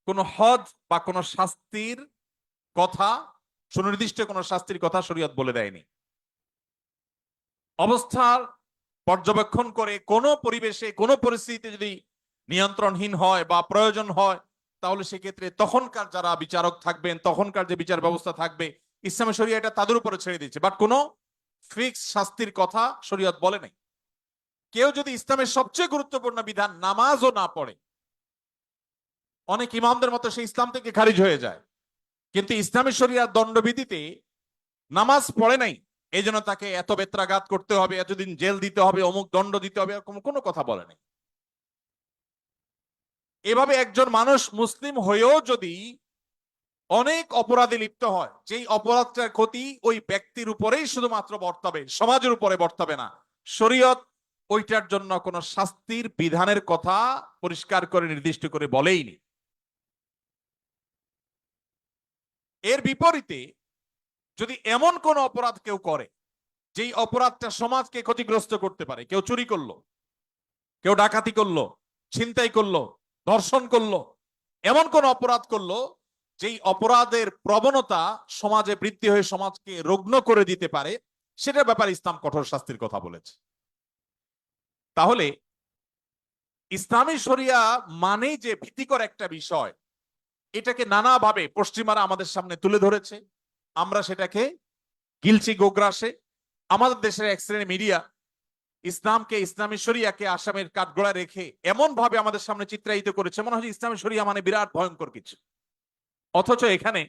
কোনো হদ বা কোনো শাস্তির কথা, সুনির্দিষ্ট কোনো শাস্তির কথা শরীয়ত বলে দেয়নি। অবস্থার পর্যবেক্ষণ করে কোনো পরিবেশে কোনো পরিস্থিতিতে যদি নিয়ন্ত্রণহীন হয় বা প্রয়োজন হয়, তাহলে সেক্ষেত্রে তখনকার যারা বিচারক থাকবেন, তখনকার যে বিচার ব্যবস্থা থাকবে, ইসলামী শরিয়া এটা তাদের উপরে ছেড়ে দিচ্ছে, বাট কোনো ফিক্স শাস্তির কথা শরীয়ত বলে নাই। কেউ যদি ইসলামের সবচেয়ে গুরুত্বপূর্ণ বিধান নামাজও না পড়ে, অনেক ইমামদের মতো সে ইসলাম থেকে খারিজ হয়ে যায়, কিন্তু ইসলামী শরিয়ার দণ্ডবিধিতে নামাজ পড়ে নাই এই জন্য তাকে এত বেত্রাঘাত করতে হবে, এতদিন জেল দিতে হবে, অমুক দণ্ড দিতে হবে, এরকম কোনো কথা বলে নাই। এভাবে একজন মানুষ মুসলিম হয়েও যদি অনেক অপরাধে লিপ্ত হয়, যেই অপরাধটার ক্ষতি ওই ব্যক্তির উপরেই শুধুমাত্র বর্তাবে, সমাজের উপরে বর্তাবে না, শরীয়ত ওইটার জন্য কোনো শাস্তির বিধানের কথা পরিষ্কার করে নির্দিষ্ট করে বলেইনি। এর বিপরীতে যদি এমন কোন অপরাধ কেউ করে যেই অপরাধটা সমাজকে ক্ষতিগ্রস্ত করতে পারে, কেউ চুরি করলো, কেউ ডাকাতি করলো, ছিনতাই করলো, ধর্ষণ করলো, এমন কোন অপরাধ করলো যেই অপরাধের প্রবণতা সমাজে বৃদ্ধি হয়ে সমাজকে রুগ্ন করে দিতে পারে, সেটার ব্যাপারে ইসলাম কঠোর শাস্তির কথা বলেছে। তাহলে ইসলামী শরিয়া মানেই যে ভীতিকর একটা বিষয়, এটাকে নানাভাবে পশ্চিমারা আমাদের সামনে তুলে ধরেছে। আমরা সেটাকে গিলছি গোগ্রাসে। আমাদের দেশের এক শ্রেণীর মিডিয়া ইসলামকে, ইসলামী শরিয়াকে আসামের কাঠগড়ায় রেখে এমন ভাবে আমাদের সামনে চিত্রায়িত করেছে মনে হয় ইসলামী শরিয়া মানে বিরাট ভয়ঙ্কর কিছু। অথচ এখানে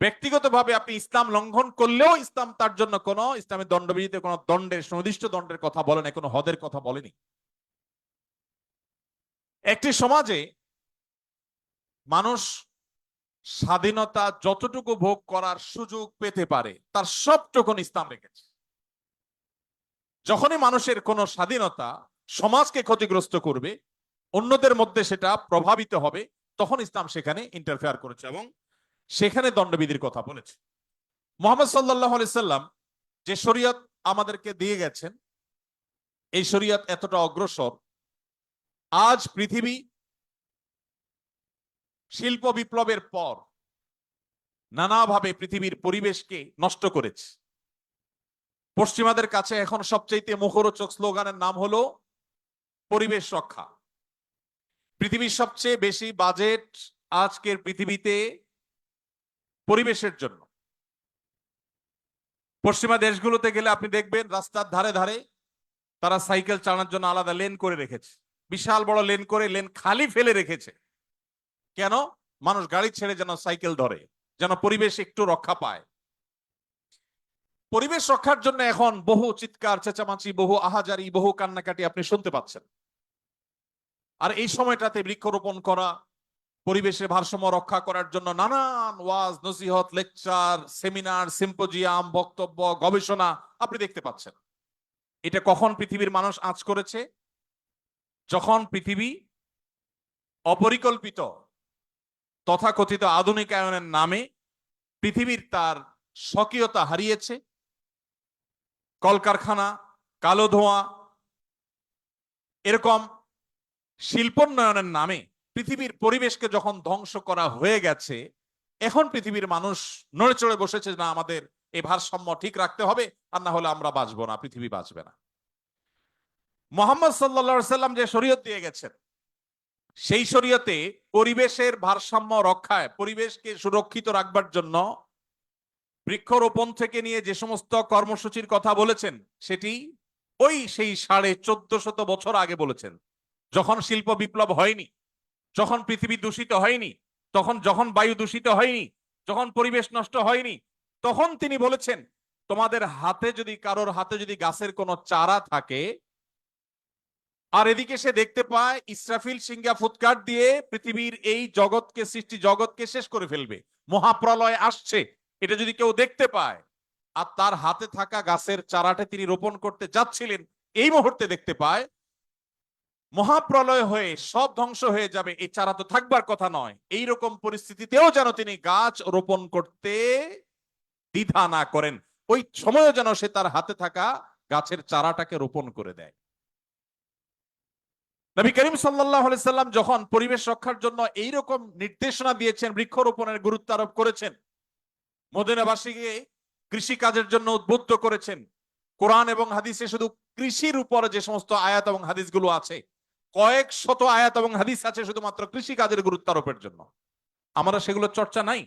ব্যক্তিগতভাবে আপনি ইসলাম লঙ্ঘন করলেও ইসলাম তার জন্য কোনো ইসলামের দণ্ডবিধিতে কোনো দণ্ডের, সুনির্দিষ্ট দণ্ডের কথা বলে না, কোনো হদের কথা বলেনি। একটি সমাজে মানুষ স্বাধীনতা যতটুকু ভোগ করার সুযোগ পেতে পারে তার সবটুকুন ইসলাম রেখেছে। যখনই মানুষের কোনো স্বাধীনতা সমাজকে ক্ষতিগ্রস্ত করবে, অন্যদের মধ্যে সেটা প্রভাবিত হবে, তখন ইসলাম সেখানে ইন্টারফেয়ার করেছে এবং সেখানে দণ্ডবিধির কথা বলেছে। মুহাম্মদ সাল্লাল্লাহু আলাইহি সাল্লাম যে শরীয়ত আমাদেরকে দিয়ে গেছেন, এই শরীয়ত এতটা অগ্রসর, আজ পৃথিবী শিল্প বিপ্লবের পর নানাভাবে পৃথিবীর পরিবেশকে নষ্ট করেছে। পশ্চিমাদের কাছে এখন সবচেয়ে মুখরোচক স্লোগানের নাম হলো পরিবেশ রক্ষা। পৃথিবীর সবচেয়ে বেশি বাজেট আজকের পৃথিবীতে পরিবেশের জন্য। পশ্চিমা দেশগুলোতে গেলে আপনি দেখবেন রাস্তার ধারে ধারে তারা সাইকেল চালানোর জন্য আলাদা লেন করে রেখেছে, বিশাল বড় লেন করে, লেন খালি ফেলে রেখেছে। কেন? মানুষ গাড়ি ছেড়ে যেন সাইকেল ধরে, যেন পরিবেশ একটু রক্ষা পায়। পরিবেশ রক্ষার জন্য এখন বহু চিৎকার চেঁচামাচি, বহু আহাজারি, বহু কান্নাকাটি আপনি শুনতে পাচ্ছেন। আর এই সময়টাতে বৃক্ষরোপণ করা, পরিবেশের ভারসাম্য রক্ষা করার জন্য নানান ওয়াজ, নসিহত, লেকচার, সেমিনার, সিম্পোজিয়াম, বক্তব্য, গবেষণা আপনি দেখতে পাচ্ছেন। এটা কখন পৃথিবীর মানুষ আঁচ করেছে? যখন পৃথিবী অপরিকল্পিত তথাকথিত আধুনিকায়নের নামে পৃথিবীর তার স্বকীয়তা হারিয়েছে। কলকারখানা, কালো ধোঁয়া, এরকম শিল্পোন্নয়নের নামে পৃথিবীর পরিবেশকে যখন ধ্বংস করা হয়ে গেছে, এখন পৃথিবীর মানুষ নড়ে চড়ে বসেছে, না আমাদের এই ভারসাম্য ঠিক রাখতে হবে, আর না হলে আমরা বাঁচবো না, পৃথিবী বাঁচবে না। মুহাম্মদ সাল্লাল্লাহু আলাইহি সাল্লাম যে শরীয়ত দিয়ে গেছেন, সেই শরীয়তে পরিবেশের ভারসাম্য রক্ষায়, পরিবেশকে সুরক্ষিত রাখবার জন্য বৃক্ষরোপণ থেকে নিয়ে যে সমস্ত কর্মসূচির কথা বলেছেন, সেটি ওই সেই 1450 বছর আগে বলেছেন, যখন শিল্প বিপ্লব হয়নি, যখন পৃথিবী দূষিত হয়নি, যখন বায়ু দূষিত হয়নি, যখন পরিবেশ নষ্ট হয়নি, তখন তিনি বলেছেন তোমাদের হাতে যদি, কারোর হাতে যদি গাছের কোনো চারা থাকে, আর এদিকে সে দেখতে পায় ইসরাফিল সিংহা ফুৎকার দিয়ে পৃথিবীর এই জগৎকে, সৃষ্টি জগৎকে শেষ করে ফেলবে, মহাপ্রলয় আসছে, এটা যদি কেউ দেখতে পায়, আর তার হাতে থাকা গাছের চারাটা তিনি রোপণ করতে যাচ্ছিলেন, এই মুহূর্তে দেখতে পায় মহাপ্রলয় হয়ে সব ধ্বংস হয়ে যাবে, এই চারা তো থাকবার কথা নয়, এইরকম পরিস্থিতিতেও যেন তিনি গাছ রোপণ করতে দ্বিধা না করেন, ওই সময়ও যেন সে তার হাতে থাকা গাছের চারাটাকে রোপণ করে দেয়। নবী করিম সাল্লাল্লাহু আলাইহি সাল্লাম যখন পরিবেশ রক্ষার জন্য এইরকম নির্দেশনা দিয়েছেন, বৃক্ষরোপণের গুরুত্ব আরোপ করেছেন, মদিনাবাসীকে কৃষি কাজের জন্য উদ্বুদ্ধ করেছেন, কোরআন এবং হাদিসে শুধু কৃষির উপরে যে সমস্ত আয়াত এবং হাদিসগুলো আছে, কয়েক শত আয়াত এবং হাদিস আছে শুধুমাত্র কৃষি কাজের গুরুত্ব আরোপের জন্য, আমরা সেগুলো চর্চা নাই।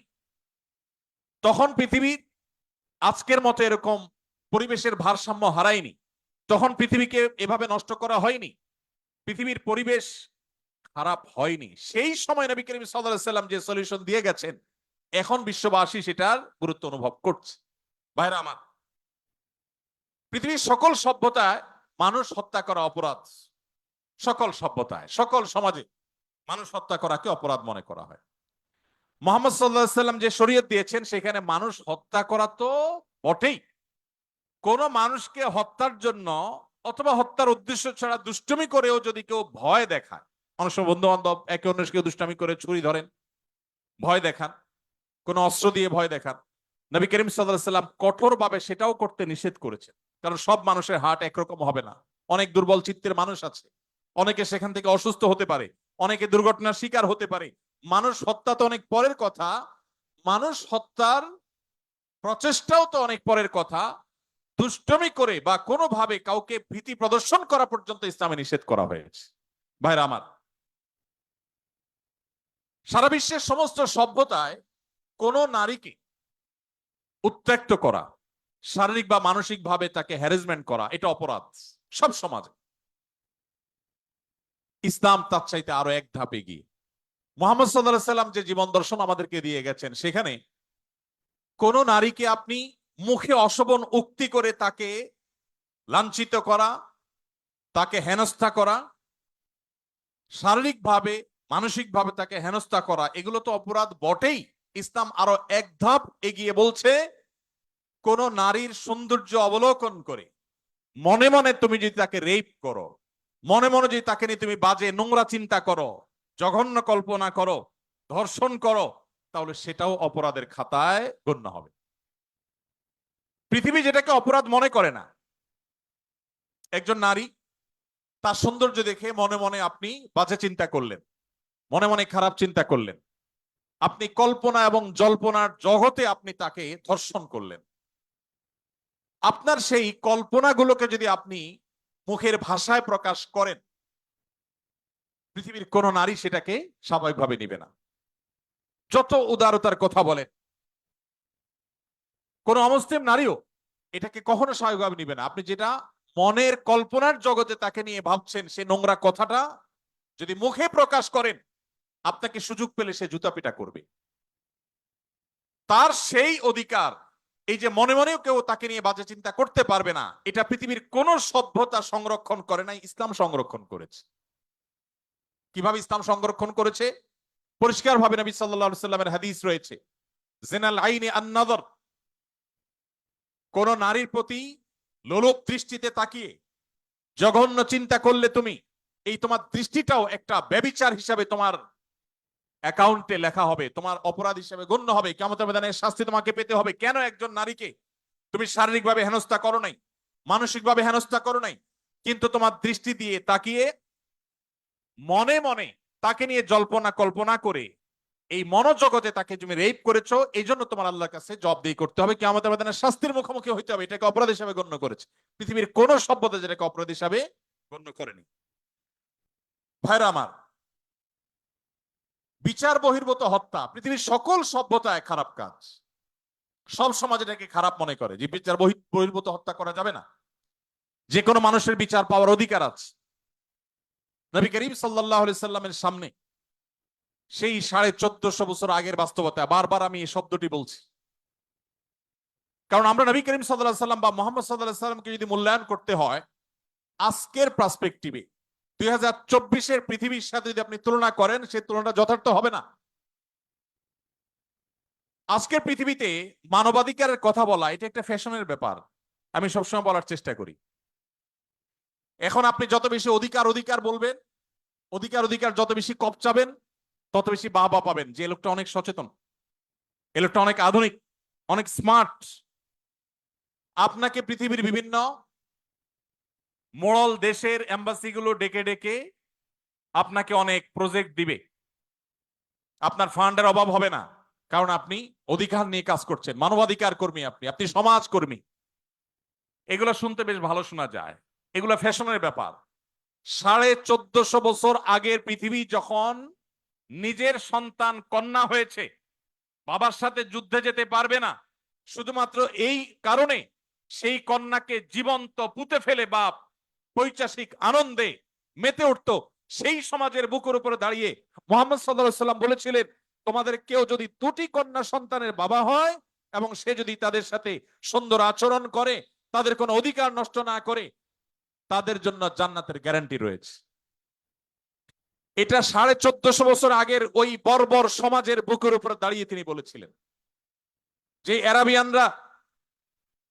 তখন পৃথিবী আজকের মতো এরকম পরিবেশের ভারসাম্য হারায়নি, তখন পৃথিবীকে এভাবে নষ্ট করা হয়নি, পৃথিবীর পরিবেশ খারাপ হয়নি। সেই সময় নবী করিম সাল্লাল্লাহু আলাইহি সাল্লাম যে সলিউশন দিয়ে গেছেন, এখন বিশ্ববাসী সেটার গুরুত্ব অনুভব করছে। ভাইরা আমার, পৃথিবীর সকল সভ্যতায় মানুষ হত্যা করা অপরাধ, সকল সভ্যতায়, সকল সমাজে মানুষ হত্যা করাকে অপরাধ মনে করা হয়। মুহাম্মদ সাল্লাল্লাহু আলাইহি সাল্লাম যে শরীয়ত দিয়েছেন, সেখানে মানুষ হত্যা করা তো বটেই, কোন মানুষকে হত্যার জন্য অথবা হত্যার উদ্দেশ্য ছাড়া দুষ্টুমি করেও যদি কেউ ভয় দেখায়, অনেক সময় বন্ধু বান্ধব একে অন্যকে দুষ্টামি করে ছুরি ধরেন, ভয় দেখান, কোন অস্ত্র দিয়ে ভয় দেখান, নবী করিম সাল্লাল্লাহু আলাইহি সাল্লাম কঠোরভাবে সেটাও করতে নিষেধ করেছেন, কারণ সব মানুষের হার্ট একরকম হবে না। অনেক দুর্বল চিত্তের মানুষ আছে, অনেকে সেখান থেকে অসুস্থ হতে পারে, অনেকে দুর্ঘটনার শিকার হতে পারে। মানুষ হত্যা তো অনেক পরের কথা, মানুষ হত্যার প্রচেষ্টাও তো অনেক পরের কথা। দুষ্টমি করে বা কোনোভাবে কাউকে ভীতি প্রদর্শন করা পর্যন্ত ইসলামে নিষেধ করা হয়েছে। ভাইরা আমার, সারা বিশ্বের সমস্ত সভ্যতায় কোন নারীকে উত্ত্যক্ত করা, শারীরিক বা মানসিক ভাবে তাকে হ্যারাসমেন্ট করা, এটা অপরাধ সব সমাজে। ইসলাম তার চাইতে আরো এক ধাপ এগিয়ে। মুহাম্মদ সাল্লাল্লাহু আলাইহি সাল্লাম যে জীবন দর্শন আমাদেরকে দিয়ে গেছেন, সেখানে কোন নারীকে আপনি মুখে অশোভন উক্তি করে তাকে লাঞ্ছিত করা, তাকে হেনস্থা করা, শারীরিকভাবে মানসিকভাবে তাকে হেনস্থা করা, এগুলো তো অপরাধ বটেই। ইসলাম আরো এক ধাপ এগিয়ে বলছে, কোন নারীর সৌন্দর্য অবলোকন করে মনে মনে তুমি যদি তাকে রেপ করো, মনে মনে যদি তাকে নিয়ে তুমি বাজে নোংরা চিন্তা করো, জঘন্য কল্পনা করো, ধর্ষণ করো, তাহলে সেটাও অপরাধের খাতায় গণ্য হবে। পৃথিবী যেটাকে অপরাধ মনে করে না, একজন নারী তার সৌন্দর্য দেখে মনে মনে আপনি বাজে চিন্তা করলেন, মনে মনে খারাপ চিন্তা করলেন, আপনি কল্পনা এবং জল্পনার জগতে আপনি তাকে ধর্ষণ করলেন। আপনার সেই কল্পনাগুলোকে যদি আপনি মুখের ভাষায় প্রকাশ করেন, পৃথিবীর কোন নারী সেটাকে স্বাভাবিকভাবে নিবে না। যত উদারতার কথা বলেন, কোন অমুসলিম নারীও এটাকে কখনো স্বাভাবিকভাবে নিবে না। আপনি যেটা মনের কল্পনার জগতে তাকে নিয়ে ভাবছেন, সে নোংরা কথাটা যদি মুখে প্রকাশ করেন, আপনাকে সুযোগ পেলে সে জুতা পিটা করবে। তার সেই অধিকার, এই যে মনে মনেও কেউ তাকে নিয়ে বাজে চিন্তা করতে পারবে না, এটা পৃথিবীর কোন সভ্যতা সংরক্ষণ করে নাই, ইসলাম সংরক্ষণ করেছে। কিভাবে ইসলাম সংরক্ষণ করেছে? পরিষ্কার ভাবে নবী সাল্লাল্লাহু আলাইহি সাল্লামের হাদিস রয়েছে, জিনাল আইনি আন-নাযর, কোন নারীর প্রতি লোলুপ দৃষ্টিতে তাকিয়ে জঘন্য চিন্তা করলে তুমি, এই তোমার দৃষ্টিটাও একটা ব্যভিচার হিসাবে তোমার অ্যাকাউন্টে লেখা হবে, তোমার অপরাধ হিসেবে গণ্য হবে, কিয়ামতের ময়দানে শাস্তি তোমাকে পেতে হবে। কেন? একজন নারীকে তুমি শারীরিকভাবে হেনস্থা করো নাই, মানসিকভাবে হেনস্থা করো নাই, কিন্তু তোমার দৃষ্টি দিয়ে তাকিয়ে মনে মনে তাকে নিয়ে জল্পনা কল্পনা করে এই মনোজগতে তাকে তুমি রেপ করেছো, এই জন্য তোমার আল্লাহর কাছে জবাবদিহি করতে হবে, কিয়ামতের ময়দানে শাস্তির মুখোমুখি হইতে হবে। এটাকে অপরাধ হিসেবে গণ্য করেছে। পৃথিবীর কোন সভ্যতা যেটাকে অপরাধ হিসাবে গণ্য করেনি। ভাইরা আমার, বিচার বহির্ভূত হত্যা পৃথিবীর সকল সভ্যতায় খারাপ কাজ। সব সমাজ এটাকে খারাপ মনে করে যে বিচার বহির্ভূত হত্যা করা যাবে না। যে কোনো মানুষের বিচার পাওয়ার অধিকার আছে। নবী করিম সাল্লাল্লাহু আলাইহি সাল্লামের সামনে সেই 1450 বছর আগের বাস্তবতা, বারবার আমি এই শব্দটি বলছি, কারণ আমরা নবী করিম সাল্লাল্লাহু আলাইহি সাল্লাম বা মুহাম্মদ সাল্লাল্লাহু আলাইহি সাল্লামকে যদি মূল্যায়ন করতে হয় আজকের পার্সপেক্টিভে, 2024-এর পৃথিবীর সাথে যদি আপনি তুলনা করেন, সেই তুলনাটা যথার্থ হবে না। আজকের পৃথিবীতে মানবাধিকারের কথা বলা এটা একটা ফ্যাশনের ব্যাপার, আমি সবসময় বলার চেষ্টা করি। এখন আপনি যত বেশি অধিকার অধিকার বলবেন, অধিকার অধিকার যত বেশি কপচাবেন, তত বেশি বাহবা পাবেন যে লোকটা অনেক সচেতন, এ লোকটা অনেক আধুনিক, অনেক স্মার্ট। আপনাকে পৃথিবীর বিভিন্ন মোড়ল দেশের এম্বাসিগুলো ডেকে ডেকে আপনাকে অনেক প্রজেক্ট দিবে, আপনার ফান্ডের অভাব হবে না, কারণ আপনি অধিকার নিয়ে কাজ করছেন, মানবাধিকার কর্মী, আপনি আপনি সমাজ কর্মী। এগুলো শুনতে বেশ ভালো শোনা যায়, এগুলো ফ্যাশনের ব্যাপার। 1450 বছর আগের পৃথিবী যখন নিজের সন্তান কন্যা হয়েছে, বাবার সাথে যুদ্ধে যেতে পারবে না, শুধুমাত্র এই কারণে সেই কন্যাকে জীবন্ত পুঁতে ফেলে বাপ পৈশাসিক আনন্দে মেতে উঠত, সেই সমাজের বুকের উপরে দাঁড়িয়ে মুহাম্মদ সাল্লাল্লাহু আলাইহি সাল্লাম বলেছিলেন, তোমাদের কেউ যদি দুটি কন্যা সন্তানের বাবা হয় এবং সে যদি তাদের সাথে সুন্দর আচরণ করে, তাদের কোনো অধিকার নষ্ট না করে, তাদের জন্য জান্নাতের গ্যারান্টি রয়েছে। এটা 1450 বছর আগের ওই বর্বর সমাজের বুকের উপরে দাঁড়িয়ে তিনি বলেছিলেন। যে আরাবিয়ানরা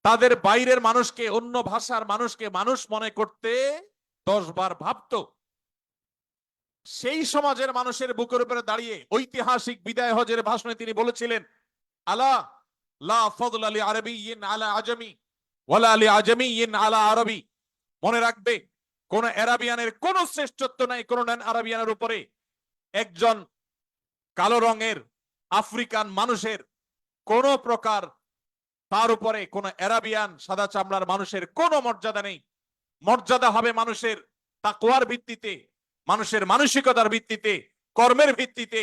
তাদের বাইরের মানুষকে, অন্য ভাষার মানুষকে মানুষ মনে করতে 10 বার ভাবতো, সেই সমাজের মানুষের বুকের উপরে দাঁড়িয়ে ঐতিহাসিক বিদায় হজের ভাষণে তিনি বলেছিলেন, আলা লা ফাদলা লি আরাবিয়্যিন আলা আজামি ওয়ালা লি আজামিয়্যিন আলা আরবি। মনে রাখবে, কোন আরাবিয়ানের কোন শ্রেষ্ঠত্ব নাই কোন নন আরাবিয়ানের উপরে। একজন কালো রঙের আফ্রিকান মানুষের কোন প্রকার তার উপরে কোন আরাবিয়ান সাদা চামড়ার মানুষের কোনো মর্যাদা নেই। মর্যাদা হবে মানুষের তাকওয়ার ভিত্তিতে, মানুষের মানসিকতার ভিত্তিতে, কর্মের ভিত্তিতে।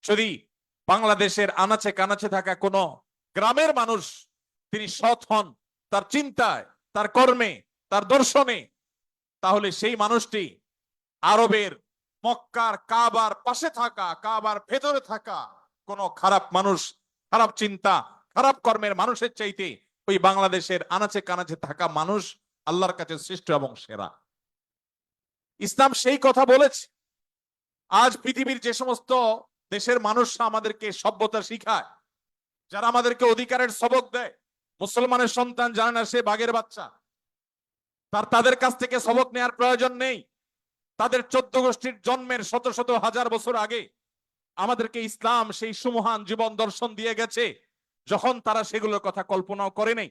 যদি বাংলাদেশের আনাচে কানাচে থাকা কোন গ্রামের মানুষ তিনি সৎ হন তার চিন্তায়, তার কর্মে, তার দর্শনে, তাহলে সেই মানুষটি আরবের মক্কার কাবার পাশে থাকা, কাবার ভেতরে থাকা কোন খারাপ মানুষ, খারাপ চিন্তা, খারাপ কর্মের মানুষের চাইতে ওই বাংলাদেশের আনাচে কানাচে থাকা মানুষ আল্লাহর কাছে শ্রেষ্ঠ এবং সেরা। ইসলাম সেই কথা বলেছে। আজ পৃথিবীর যে সমস্ত দেশের মানুষরা আমাদেরকে সভ্যতা শিখায়, যারা আমাদেরকে অধিকারের সবক দেয়, মুসলমানের সন্তান জানে না সে বাঘের বাচ্চা, তাদের কাছ থেকে সবক নেওয়ার প্রয়োজন নেই। তাদের 14 গোষ্ঠীর জন্মের শত শত হাজার বছর আগে আমাদেরকে ইসলাম সেই সুমহান জীবন দর্শন দিয়ে গেছে, যখন তারা সেগুলোর কথা কল্পনাও করে নেই।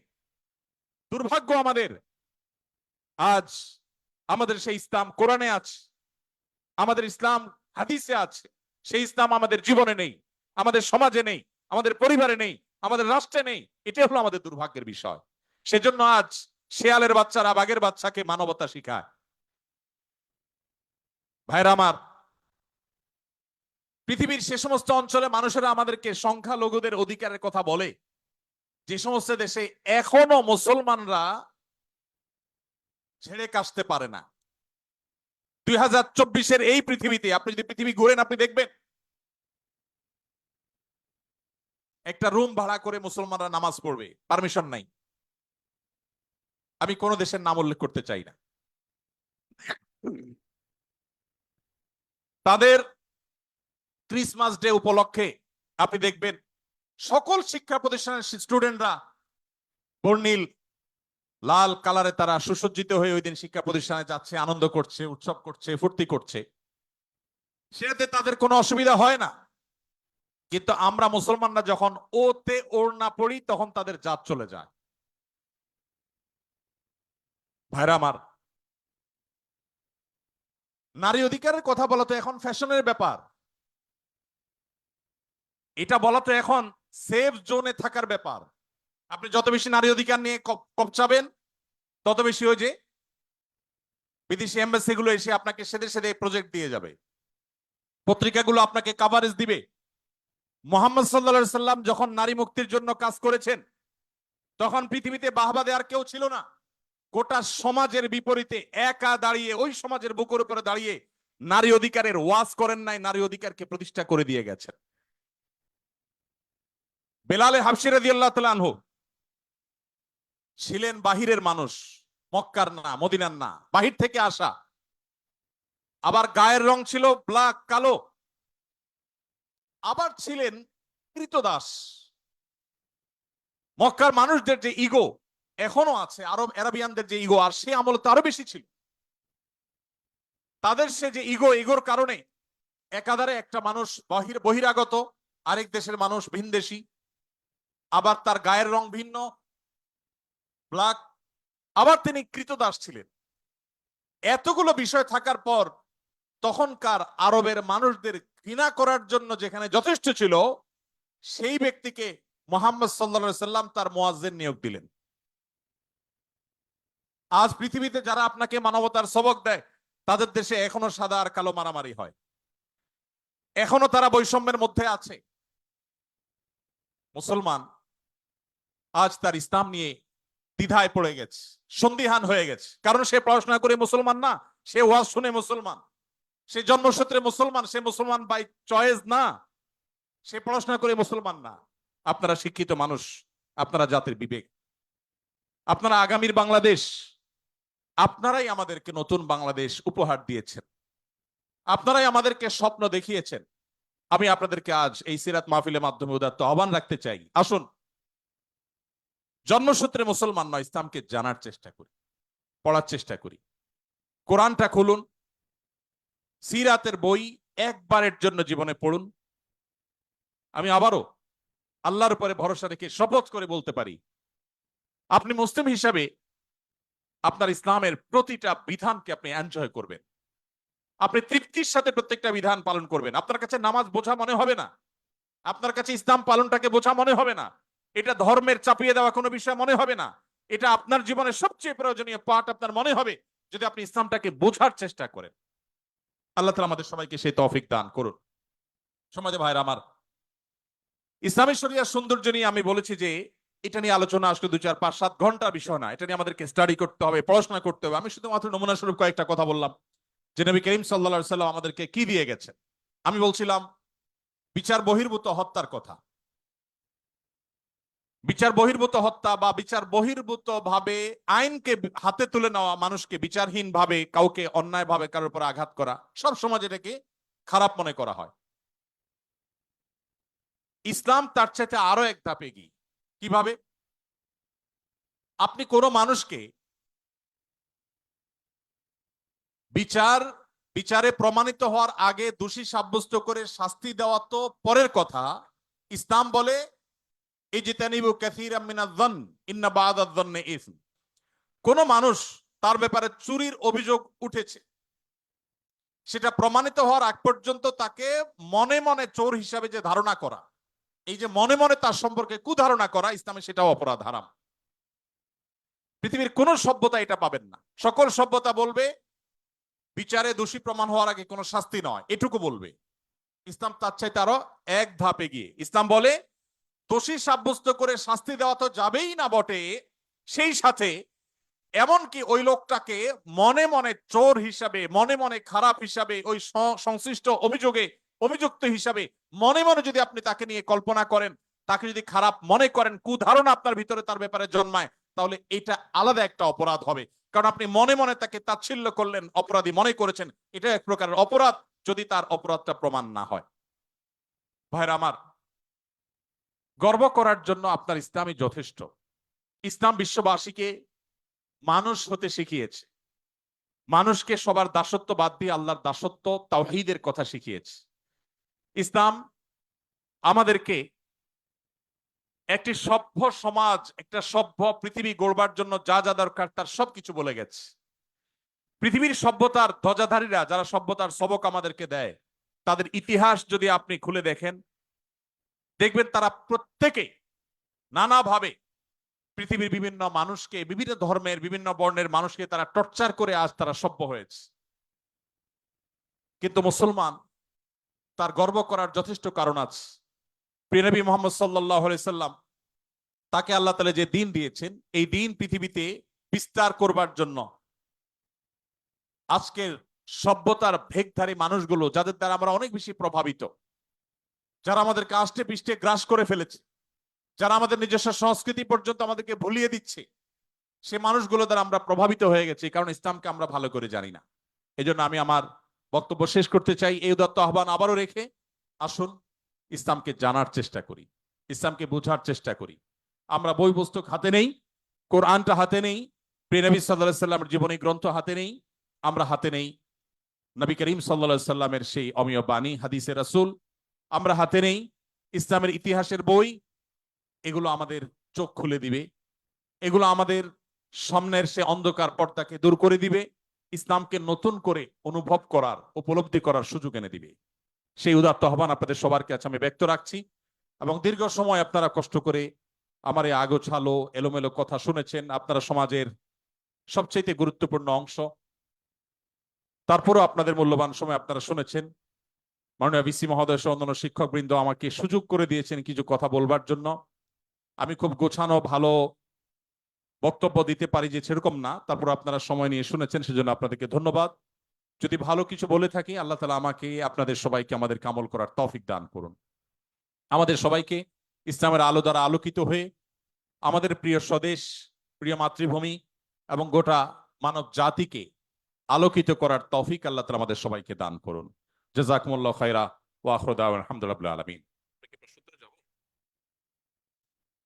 দুর্ভাগ্য আমাদের, আজ আমাদের সেই ইসলাম কোরআনে আছে, আমাদের ইসলাম হাদিসে আছে, সেই ইসলাম আমাদের জীবনে নেই, আমাদের সমাজে নেই, আমাদের পরিবারে নেই, আমাদের রাষ্ট্রে নেই। এটা হলো আমাদের দুর্ভাগ্যের বিষয়। সেজন্য আজ শেয়ালের বাচ্চারা বাঘের বাচ্চাকে মানবতা শিখায়। ভাইরা আমার, পৃথিবীর সে সমস্ত অঞ্চলে মানুষেরা আমাদেরকে সংখ্যালঘুদের অধিকারের কথা বলে, যে সমস্ত দেশে এখনো মুসলমানরা ছেড়ে কাশতে পারে না। 2024-এর এই পৃথিবীতে আপনি যদি পৃথিবী ঘুরেন, আপনি দেখবেন একটা রুম ভাড়া করে মুসলমানরা নামাজ পড়বে, পারমিশন নাই। আমি কোন দেশের নাম উল্লেখ করতে চাই না। তাদের ক্রিসমাস ডে উপলক্ষে আপনি দেখবেন সকল শিক্ষা প্রতিষ্ঠানের স্টুডেন্টরা বর্ণিল লাল কালারে তারা সুসজ্জিত হয়ে ওই দিন শিক্ষা প্রতিষ্ঠানে যাচ্ছে, আনন্দ করছে, উৎসব করছে, ফুর্তি করছে। সেটাতে তাদের কোনো অসুবিধা হয় না। কিন্তু আমরা মুসলমানরা যখন ওতে ওড়না পড়ি, তখন তাদের জাত চলে যায়। ভাইরা আমার, নারী অধিকারের কথা বলা তো এখন ফ্যাশনের ব্যাপার। এটা বলা তো এখন সেফ জোনে থাকার ব্যাপার। আপনি যত বেশি নারী অধিকার নিয়ে কপচাবেন, তত বেশি ওই যে বিদেশি এমবাসি গুলো এসে আপনাকে সেদে সেদে প্রজেক্ট দিয়ে যাবে, পত্রিকাগুলো আপনাকে কভারেজ দিবে। মুহাম্মদ সাল্লাল্লাহু আলাইহি সাল্লাম যখন নারী মুক্তির জন্য কাজ করেছেন, তখন পৃথিবীতে বাহবা দেওয়ার কেউ ছিল না। গোটা সমাজের বিপরীতে একা দাঁড়িয়ে, ওই সমাজের বুকের উপরে দাঁড়িয়ে নারী অধিকারের ওয়াজ করেন নাই, নারী অধিকারকে প্রতিষ্ঠা করে দিয়ে গেছেন। বেলালে হাবশী রাদিয়াল্লাহু তাআলা আনহু ছিলেন বাহিরের মানুষ, মক্কার না, মদিনার না, বাহির থেকে আসা। আবার গায়ের রং ছিল ব্ল্যাক, কালো। আবার ছিলেন কৃতদাস। মক্কার মানুষদের যে ইগো এখনো আছে, আরব আরাবিয়ানদের যে ইগো, আর সে আমল তো আরো বেশি ছিল। তাদের সে যে ইগোর কারণে একাধারে একটা মানুষ বহিরাগত, আরেক দেশের মানুষ ভিনদেশী, আবার তার গায়ের রং ভিন্ন, ব্ল্যাক, আবার তিনি কৃতদাস ছিলেন। এতগুলো বিষয় থাকার পর তখনকার আরবের মানুষদের ঘৃণা করার জন্য যেখানে যথেষ্ট ছিল, সেই ব্যক্তিকে মুহাম্মদ সাল্লাল্লাহু আলাইহি সাল্লাম তার মুয়াজ্জিন নিয়োগ দিলেন। আজ পৃথিবীতে যারা আপনাকে মানবতার সবক দেয়, তাদের দেশে এখনো সাদা আর কালো মারামারি হয়, এখনো তারা বৈষম্যের মধ্যে আছে। মুসলমান আজ তার ইসলাম নিয়ে দ্বিধায় পড়ে গেছে, সন্দিহান হয়ে গেছে। কারণ সে পড়াশোনা করে মুসলমান না, সে ওয়াজ শুনে মুসলমান, সে জন্মসূত্রে মুসলমান, সে মুসলমান বাই চয়েস না, সে পড়াশোনা করে মুসলমান না। আপনারা শিক্ষিত মানুষ, আপনারা জাতির বিবেক, আপনারা আগামীর বাংলাদেশ, আপনারাই আমাদেরকে নতুন বাংলাদেশ উপহার দিয়েছেন, আপনারাই আমাদেরকে স্বপ্ন দেখিয়েছেন। আমি আপনাদেরকে আজ এই সিরাত মাহফিলের মাধ্যমে উদাত্ত আহ্বান রাখতে চাই, আসুন জন্মসূত্রে মুসলমান নয়, ইসলামকে জানার চেষ্টা করি, পড়ার চেষ্টা করি। কোরআনটা খুলুন, সিরাতের বই একবারের জন্য জীবনে পড়ুন। আমি আবারও আল্লাহর উপরে ভরসা রেখে শপথ করে বলতে পারি, আপনি মুসলিম হিসাবে আপনার ইসলামের প্রতিটা বিধানকে আপনি এনজয় করবেন, আপনি তৃপ্তির সাথে প্রত্যেকটা বিধান পালন করবেন। আপনার কাছে নামাজ বোঝা মনে হবে না, আপনার কাছে ইসলাম পালনটাকে বোঝা মনে হবে না, এটা ধর্মের চাপিয়ে দেওয়া কোনো বিষয় মনে হবে না, এটা আপনার জীবনের সবচেয়ে প্রয়োজনীয় পার্ট আপনার মনে হবে যদি আপনি ইসলামটাকে বোঝার চেষ্টা করেন। আল্লাহ তাআলা আমাদের সবাইকে সেই তৌফিক দান করুন। সমাজে ভাইরা আমার, ইসলামী শরিয়ার সৌন্দর্য নিয়ে আমি বলেছি যে এটা নিয়ে আলোচনা আসলে 2, 4, 5, 7 ঘন্টার বিষয় না, এটা নিয়ে আমাদেরকে স্টাডি করতে হবে, পড়াশোনা করতে হবে। আমি শুধুমাত্র নমুনা স্বরূপ কয়েকটা কথা বললাম যে নবী করিম সাল্লাল্লাহু আলাইহি সাল্লাম আমাদেরকে কি দিয়ে গেছেন। আমি বলছিলাম বিচার বহির্ভূত হত্যার কথা। বিচার বহির্ভূত হত্যা বা বিচার বহির্ভূত ভাবে আইনকে হাতে তুলে নেওয়া, মানুষকে বিচারহীন ভাবে কাউকে অন্যায় ভাবে কারোর উপর আঘাত করা, সব সমাজ এটাকে খারাপ মনে করা হয়। ইসলাম তার চাইতে আরো এক ধাপ এগিয়ে। কিভাবে? আপনি কোনো মানুষকে বিচারে প্রমাণিত হওয়ার আগে দোষী সাব্যস্ত করে শাস্তি দেওয়া তো পরের কথা। ইসলাম বলে ইজতানিবু কাসীরাম মিনাজ-যন্ন ইন্না বা'দায-যন্নি ইসম। কোন মানুষ তার ব্যাপারে চুরির অভিযোগ উঠেছে, সেটা প্রমাণিত হওয়ার আগ পর্যন্ত তাকে মনে মনে চোর হিসাবে যে ধারণা করা, এই যে মনে মনে তার সম্পর্কে কুধারণা করা, ইসলামে সেটাও অপরাধ, হারাম। পৃথিবীর কোন সভ্যতা এটা পাবেন না। সকল সভ্যতা বলবে বিচারে দোষী প্রমাণ হওয়ার আগে কোনো শাস্তি নয়, এটুকু বলবে। ইসলাম তার চাইতে আরো এক ধাপ এগিয়ে। ইসলাম বলে দোষী সাব্যস্ত করে শাস্তি দেওয়া তো যাবেই না বটে, সেই সাথে এমনকি ওই লোকটাকে মনে মনে চোর হিসাবে, মনে মনে খারাপ হিসাবে, ওই সংশ্লিষ্ট অভিযোগে অভিযুক্ত হিসাবে মনে মনে যদি আপনি তাকে নিয়ে কল্পনা করেন, তাকে যদি খারাপ মনে করেন, কুধারণা আপনার ভিতরে তার ব্যাপারে জন্মায়, তাহলে এটা আলাদা একটা অপরাধ হবে। কারণ আপনি মনে মনে তাকে তাচ্ছিল্য করলেন, অপরাধী মনে করেছেন, এটা এক প্রকারের অপরাধ যদি তার অপরাধটা প্রমাণ না হয়। ভাইরা আমার, গর্ব করার জন্য আপনার ইসলামই যথেষ্ট। ইসলাম বিশ্ববাসীকে মানুষ হতে শিখিয়েছে, মানুষকে সবার দাসত্ব বাদ দিয়ে আল্লাহর দাসত্ব তাওহীদের কথা শিখিয়েছে। ইসলাম আমাদেরকে একটি সভ্য সমাজ, একটা সভ্য পৃথিবী গড়বার জন্য যা যা দরকার তার সবকিছু বলে গেছে। পৃথিবীর সভ্যতার ধ্বজাধারীরা যারা সভ্যতার সবক আমাদেরকে দেয়, তাদের ইতিহাস যদি আপনি খুলে দেখেন, দেখবেন তারা প্রত্যেকে নানাভাবে পৃথিবীর বিভিন্ন মানুষকে, বিভিন্ন ধর্মের বিভিন্ন বর্ণের মানুষকে তারা টর্চার করে আজ তারা সভ্য হয়েছে। কিন্তু মুসলমান, তার গর্ব করার যথেষ্ট কারণ আছে। প্রিয় নবী মুহাম্মদ সাল্লাল্লাহু আলাইহি সাল্লাম, তাকে আল্লাহ তাআলা যে দিন দিয়েছেন, এই দিন পৃথিবীতে বিস্তার করবার জন্য আজকের সভ্যতার ভেগধারী মানুষগুলো, যাদের দ্বারা আমরা অনেক বেশি প্রভাবিত, যারা আমাদেরকে আষ্টে পৃষ্ঠে গ্রাস করে ফেলেছে, যারা আমাদের নিজস্ব সংস্কৃতি পর্যন্ত আমাদেরকে ভুলিয়ে দিচ্ছে, সে মানুষগুলো দ্বারা আমরা প্রভাবিত হয়ে গেছি, কারণ ইসলামকে আমরা ভালো করে জানি না। এই জন্য আমি আমার বক্তব্য শেষ করতে চাই এই উদাত্ত আহ্বান আবারও রেখে, আসুন ইসলামকে জানার চেষ্টা করি, ইসলামকে বোঝার চেষ্টা করি। আমরা বই পুস্তক হাতে নেই, কোরআনটা হাতে নেই, প্রিয় নবী সাল্লাল্লাহু আলাইহি সাল্লামের জীবনী গ্রন্থ হাতে নেই, আমরা হাতে নেই নবী করিম সাল্লাল্লাহু আলাইহি সাল্লামের সেই অমীয় বাণী হাদিসে রাসূল, আমরা হাতে নেই ইসলামের ইতিহাসের বই। এগুলো আমাদের চোখ খুলে দিবে, এগুলো আমাদের সামনের সে অন্ধকার পর্দাকে দূর করে দিবে, ইসলামকে নতুন করে অনুভব করার, উপলব্ধি করার সুযোগ এনে দিবে। সেই উদাত্ত আহ্বান আপনাদের সবার কাছে আমি ব্যক্ত রাখছি। এবং দীর্ঘ সময় আপনারা কষ্ট করে আমার এই আগোছালো এলোমেলো কথা শুনেছেন, আপনারা সমাজের সবচেয়ে গুরুত্বপূর্ণ অংশ, তারপরও আপনাদের মূল্যবান সময় আপনারা শুনেছেন। মাননীয় ভিসি মহোদয় সহ অন্যান্য শিক্ষকবৃন্দ আমাকে সুযোগ করে দিয়েছেন কিছু কথা বলবার জন্য। আমি খুব গোছানো ভালো বক্তব্য দিতে পারি যে সেরকম না, তারপর আপনারা সময় নিয়ে শুনেছেন, সেজন্য আপনাদেরকে ধন্যবাদ। যদি ভালো কিছু বলে থাকি, আল্লাহ তাআলা আমাকে, আপনাদের সবাইকে আমাদের আমল করার তৌফিক দান করুন। আমাদের সবাইকে ইসলামের আলো দ্বারা আলোকিত হয়ে আমাদের প্রিয় স্বদেশ, প্রিয় মাতৃভূমি এবং গোটা মানব জাতিকে আলোকিত করার তৌফিক আল্লাহ তাআলা আমাদের সবাইকে দান করুন। জাযাকুমুল্লাহু খায়রা ওয়া আখিরু দাওয়ানা আলহামদুলিল্লাহি রাব্বিল আলামিন।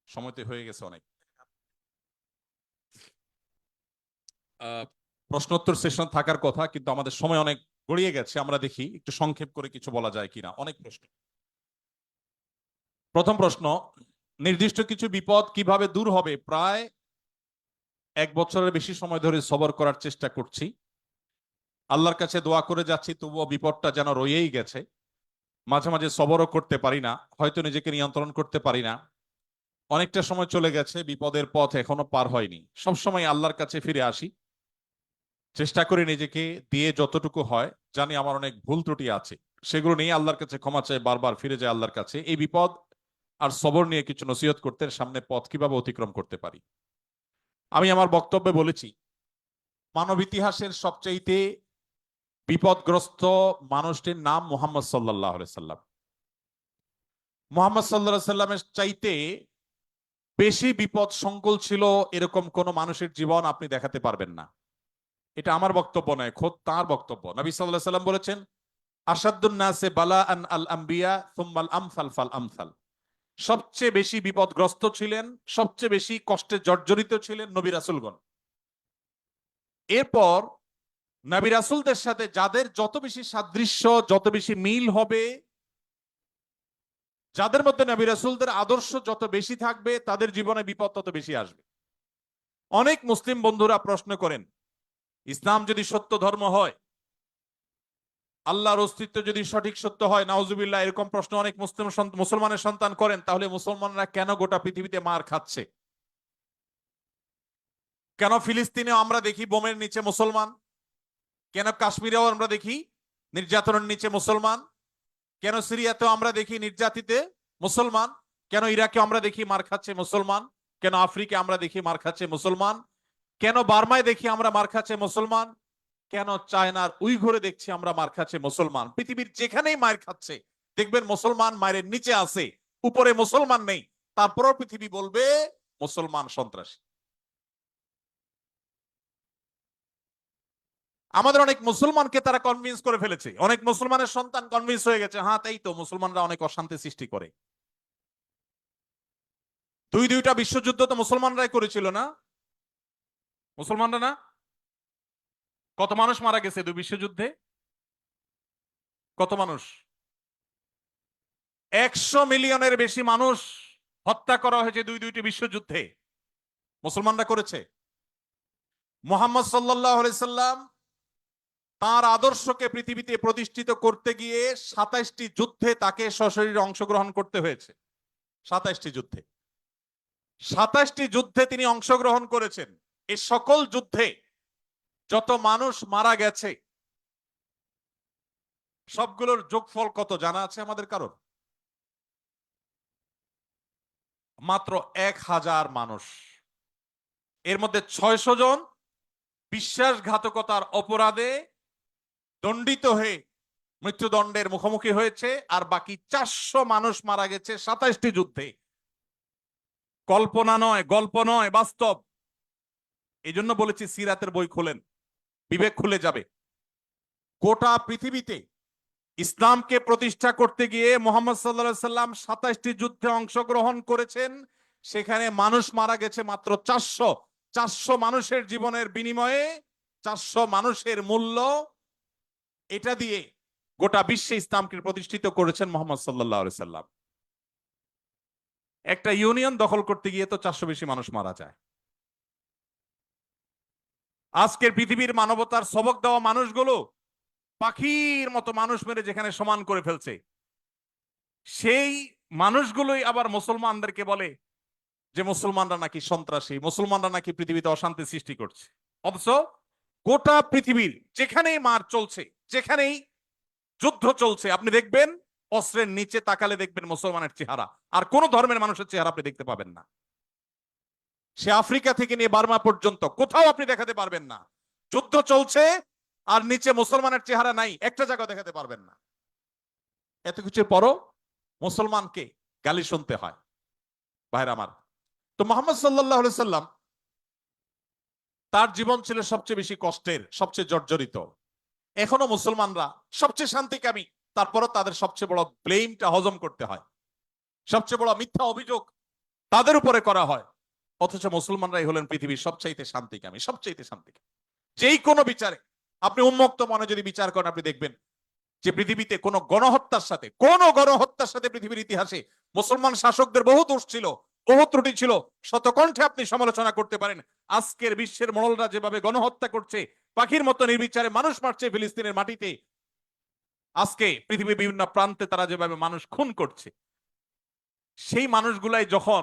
সময় তো হয়ে গেছে অনেক। প্রশ্নোত্তর সেশন থাকার কথা, কিন্তু আমাদের সময় অনেক গড়িয়ে গেছে। আমরা দেখি একটু সংক্ষেপ করে কিছু বলা যায় কিনা, অনেক প্রশ্ন। প্রথম প্রশ্ন, নির্দিষ্ট কিছু বিপদ কিভাবে দূর হবে? প্রায় 1 বছরের বেশি সময় ধরে সবর করার চেষ্টা করছি, আল্লাহর কাছে দোয়া করে যাচ্ছি, তবুও বিপদটা যেন রয়েই গেছে। মাঝে মাঝে সবরও করতে পারি না, হয়তো নিজেকে নিয়ন্ত্রণ করতে পারি না। অনেকটা সময় চলে গেছে, বিপদের পথ এখনো পার হয়নি। সবসময় আল্লাহর কাছে ফিরে আসি, চেষ্টা করি নিজেকে দিয়ে যতটুকু হয়। জানি আমার অনেক ভুল ত্রুটি আছে, সেগুলো নিয়ে আল্লাহর কাছে ক্ষমা চাই, বারবার ফিরে যায় আল্লাহর কাছে। এই বিপদ আর সবর নিয়ে কিছু নসিহত করতে, সামনে পথ কিভাবে অতিক্রম করতে পারি। আমি আমার বক্তব্যে বলেছি, মানব ইতিহাসের সবচাইতে বিপদগ্রস্ত মানুষটির নাম মুহাম্মদ সাল্লাল্লাহু আলাইহি সাল্লাম। মুহাম্মদ সাল্লাল্লাহু আলাইহি সাল্লামের চাইতে বেশি বিপদ সংকুল ছিল এরকম কোন মানুষের জীবন আপনি দেখাতে পারবেন না। এটা আমার বক্তব্য নয়, খোদ তার বক্তব্য। নবী সাল্লাল্লাহু আলাইহি সাল্লাম বলেছেন, আসাদ্দুন নাসে বালাআন আল আম্বিয়া সুম্মাল আমসাল ফাল আমসাল। সবচেয়ে বেশি বিপদগ্রস্ত ছিলেন, সবচেয়ে বেশি কষ্টে জর্জরিত ছিলেন নবী রাসূলগণ। এরপর নবী রাসূলদের সাথে যাদের যত বেশি সাদৃশ্য, যত বেশি মিল হবে, যাদের মধ্যে নবী রাসূলদের আদর্শ যত বেশি থাকবে, তাদের জীবনে বিপদ তত বেশি আসবে। অনেক মুসলিম বন্ধুরা প্রশ্ন করেন, ইসলাম যদি সত্য ধর্ম হয়, আল্লাহর অস্তিত্ব যদি সঠিক সত্য হয়, নাউজুবিল্লাহ, এরকম প্রশ্ন অনেক মুসলমানের সন্তান করেন, তাহলে মুসলমানরা কেন গোটা পৃথিবীতে মার খাচ্ছে? কেন ফিলিস্তিনে আমরা দেখি বোমের নিচে মুসলমান? কেন কাশ্মীরেও আমরা দেখি নির্যাতনের নিচে মুসলমান? কেন সিরিয়াতেও আমরা দেখি নির্যাতিতে মুসলমান? কেন ইরাকে আমরা দেখি মার খাচ্ছে মুসলমান? কেন আফ্রিকা আমরা দেখি মার খাচ্ছে মুসলমান? কেন বার্মায় দেখি আমরা মার খাচ্ছে মুসলমান? কেন চায়নার উইঘুরে দেখছি আমরা মার খাচ্ছে মুসলমান? পৃথিবীর যেখানেই মার খাচ্ছে দেখবেন মুসলমান মায়ের নিচে আছে, উপরে মুসলমান নেই। তারপরও পৃথিবী বলবে মুসলমান সন্ত্রাসী। আমাদের অনেক মুসলমানকে তারা কনভিন্স করে ফেলেছে, অনেক মুসলমানের সন্তান কনভিন্স হয়ে গেছে, হ্যাঁ তাই তো, মুসলমানরা অনেক অশান্তি সৃষ্টি করে। দুইটা বিশ্বযুদ্ধ তো মুসলমানরাই করেছিল না? মুসলমানরা না? কত মানুষ মারা গেছে দুই বিশ্বযুদ্ধে? কত মানুষ? 100 মিলিয়নের বেশি মানুষ হত্যা করা হয়েছে দুইটি বিশ্বযুদ্ধে। মুসলমানরা করেছে। মুহাম্মদ সাল্লাল্লাহু আলাইহি সাল্লাম তার আদর্শকে পৃথিবীতে প্রতিষ্ঠিত করতে গিয়ে 27টি যুদ্ধে তাকে সশরীরে অংশগ্রহণ করতে হয়েছে। 27টি যুদ্ধে, 27টি যুদ্ধে তিনি অংশগ্রহণ করেছেন। এই সকল যুদ্ধে যত মানুষ মারা গেছে, সবগুলোর যোগফল কত জানা আছে আমাদের কারোর? মাত্র 1000 মানুষ। এর মধ্যে 600 জন বিশ্বাসঘাতকতার অপরাধে দণ্ডিত হয়ে মৃত্যুদণ্ডের মুখোমুখি হয়েছে, আর বাকি 400 মানুষ মারা গেছে 27টি যুদ্ধে। কল্পনা নয়, গল্প নয়, বাস্তব। এই জন্য বলেছি সিরাতের বই খোলেন, বিবেক খুলে যাবে। গোটা পৃথিবীতে ইসলামকে প্রতিষ্ঠা করতে গিয়ে মুহাম্মদ সাল্লাল্লাহু আলাইহি সাল্লাম 27টি যুদ্ধে অংশগ্রহণ করেছেন, সেখানে মানুষ মারা গেছে মাত্র 400। 400 মানুষের জীবনের বিনিময়ে 400 মানুষের মূল্য, এটা দিয়ে গোটা বিশ্বে ইসলামকে প্রতিষ্ঠিত করেছেন মুহাম্মদ সাল্লাল্লাহু আলাইহি সাল্লাম। একটা ইউনিয়ন দখল করতে গিয়ে তো 400 বেশি মানুষ মারা যায়। আজকের পৃথিবীর মানবতার সবক দেওয়া মানুষগুলো পাখির মতো মানুষ মেরে যেখানে সমান করে ফেলছে, সেই মানুষগুলোই আবার মুসলমানদেরকে বলে যে মুসলমানরা নাকি সন্ত্রাসী, মুসলমানরা নাকি পৃথিবীতে অশান্তি সৃষ্টি করছে। অথচ গোটা পৃথিবীর যেখানেই মার চলছে, যেখানেই যুদ্ধ চলছে, আপনি দেখবেন অস্ত্রের নিচে তাকালে দেখবেন মুসলমানের চেহারা, আর কোন ধর্মের মানুষের চেহারা আপনি দেখতে পাবেন না। সে আফ্রিকা থেকে নিয়ে বার্মা পর্যন্ত কোথাও আপনি দেখাতে পারবেন না। যুদ্ধ চলছে আর নিচে মুসলমানের চেহারা নাই, একটা জায়গা দেখাতে পারবেন না। এত কিছুর পরও মুসলমানকে গালি শুনতে হয়। ভাইরা আমার, তো মুহাম্মদ সাল্লাল্লাহু আলাইহি সাল্লাম, তার জীবন ছিল সবচেয়ে বেশি কষ্টের, সবচেয়ে জর্জরিত। এখনো মুসলমানরা সবচেয়ে শান্তিকামী, তারপরও তাদের সবচেয়ে বড় ব্লেমটা হজম করতে হয়, সবচেয়ে বড় মিথ্যা অভিযোগ তাদের উপরে করা হয়। অথচ মুসলমানরাই হলেন পৃথিবীর সবচাইতে শান্তিকামী, সবচাইতে শান্তিকামী। যেই কোনো বিচারে আপনি উন্মুক্ত মনে যদি বিচার করেন, আপনি দেখবেন যে পৃথিবীতে কোন গণহত্যার সাথে পৃথিবীর ইতিহাসে মুসলমান শাসকদের বহু দোষ ছিল, বহু ত্রুটি ছিল, শতকণ্ঠে আপনি সমালোচনা করতে পারেন। আজকের বিশ্বের মোড়লরা যেভাবে গণহত্যা করছে, পাখির মতো নির্বিচারে মানুষ মারছে ফিলিস্তিনের মাটিতে, আজকে পৃথিবীর বিভিন্ন প্রান্তে তারা যেভাবে মানুষ খুন করছে, সেই মানুষগুলাই যখন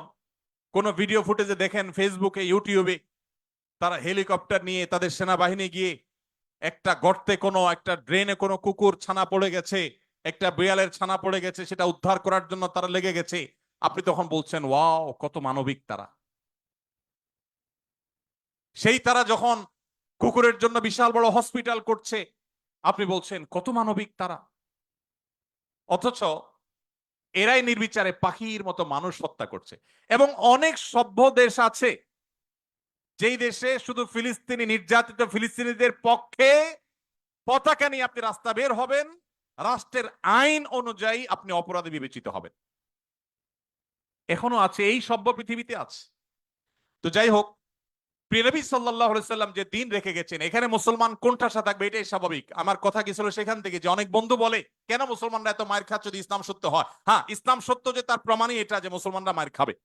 কোন ভিডিও ফুটেজে দেখেন ফেসবুকে, ইউটিউবে, তারা হেলিকপ্টার নিয়ে তাদের সেনাবাহিনী গিয়ে একটা গর্তে, কোনো একটা ড্রেনে কোনো কুকুর ছানা পড়ে গেছে, একটা বিড়ালের ছানা পড়ে গেছে, সেটা উদ্ধার করার জন্য তারা লেগে গেছে, আপনি তখন বলছেন ওয়াও, কত মানবিক তারা। সেই তারা যখন কুকুরের জন্য বিশাল বড় হসপিটাল করছে, আপনি বলছেন কত মানবিক তারা। অথচ এরাই নির্বিচারে পাখির মতো মানুষ হত্যা করছে। এবং অনেক সভ্য দেশ আছে যেই দেশে শুধু ফিলিস্তিনি নির্যাতিত ফিলিস্তিনিদের পক্ষে পতাকা নিয়ে আপনি রাস্তা বের হবেন, রাষ্ট্রের আইন অনুযায়ী আপনি অপরাধী বিবেচিত হবেন। এখনো আছে, এই সভ্য পৃথিবীতে আছে। তো যাই হোক, প্রিয় নবী সাল্লাল্লাহু আলাইহি সাল্লাম যে দিন রেখে গেছেন, এখানে মুসলমান কোন ঠাসা থাকবে, এটাই স্বাভাবিক। আমার কথা কি ছিল সেখান থেকে, যে অনেক বন্ধু বলে কেন মুসলমানরা এত মার খাচ্ছে যদি ইসলাম সত্য হয়। হ্যাঁ, ইসলাম সত্য যে তার প্রমাণই এটা যে মুসলমানরা মার খাবে।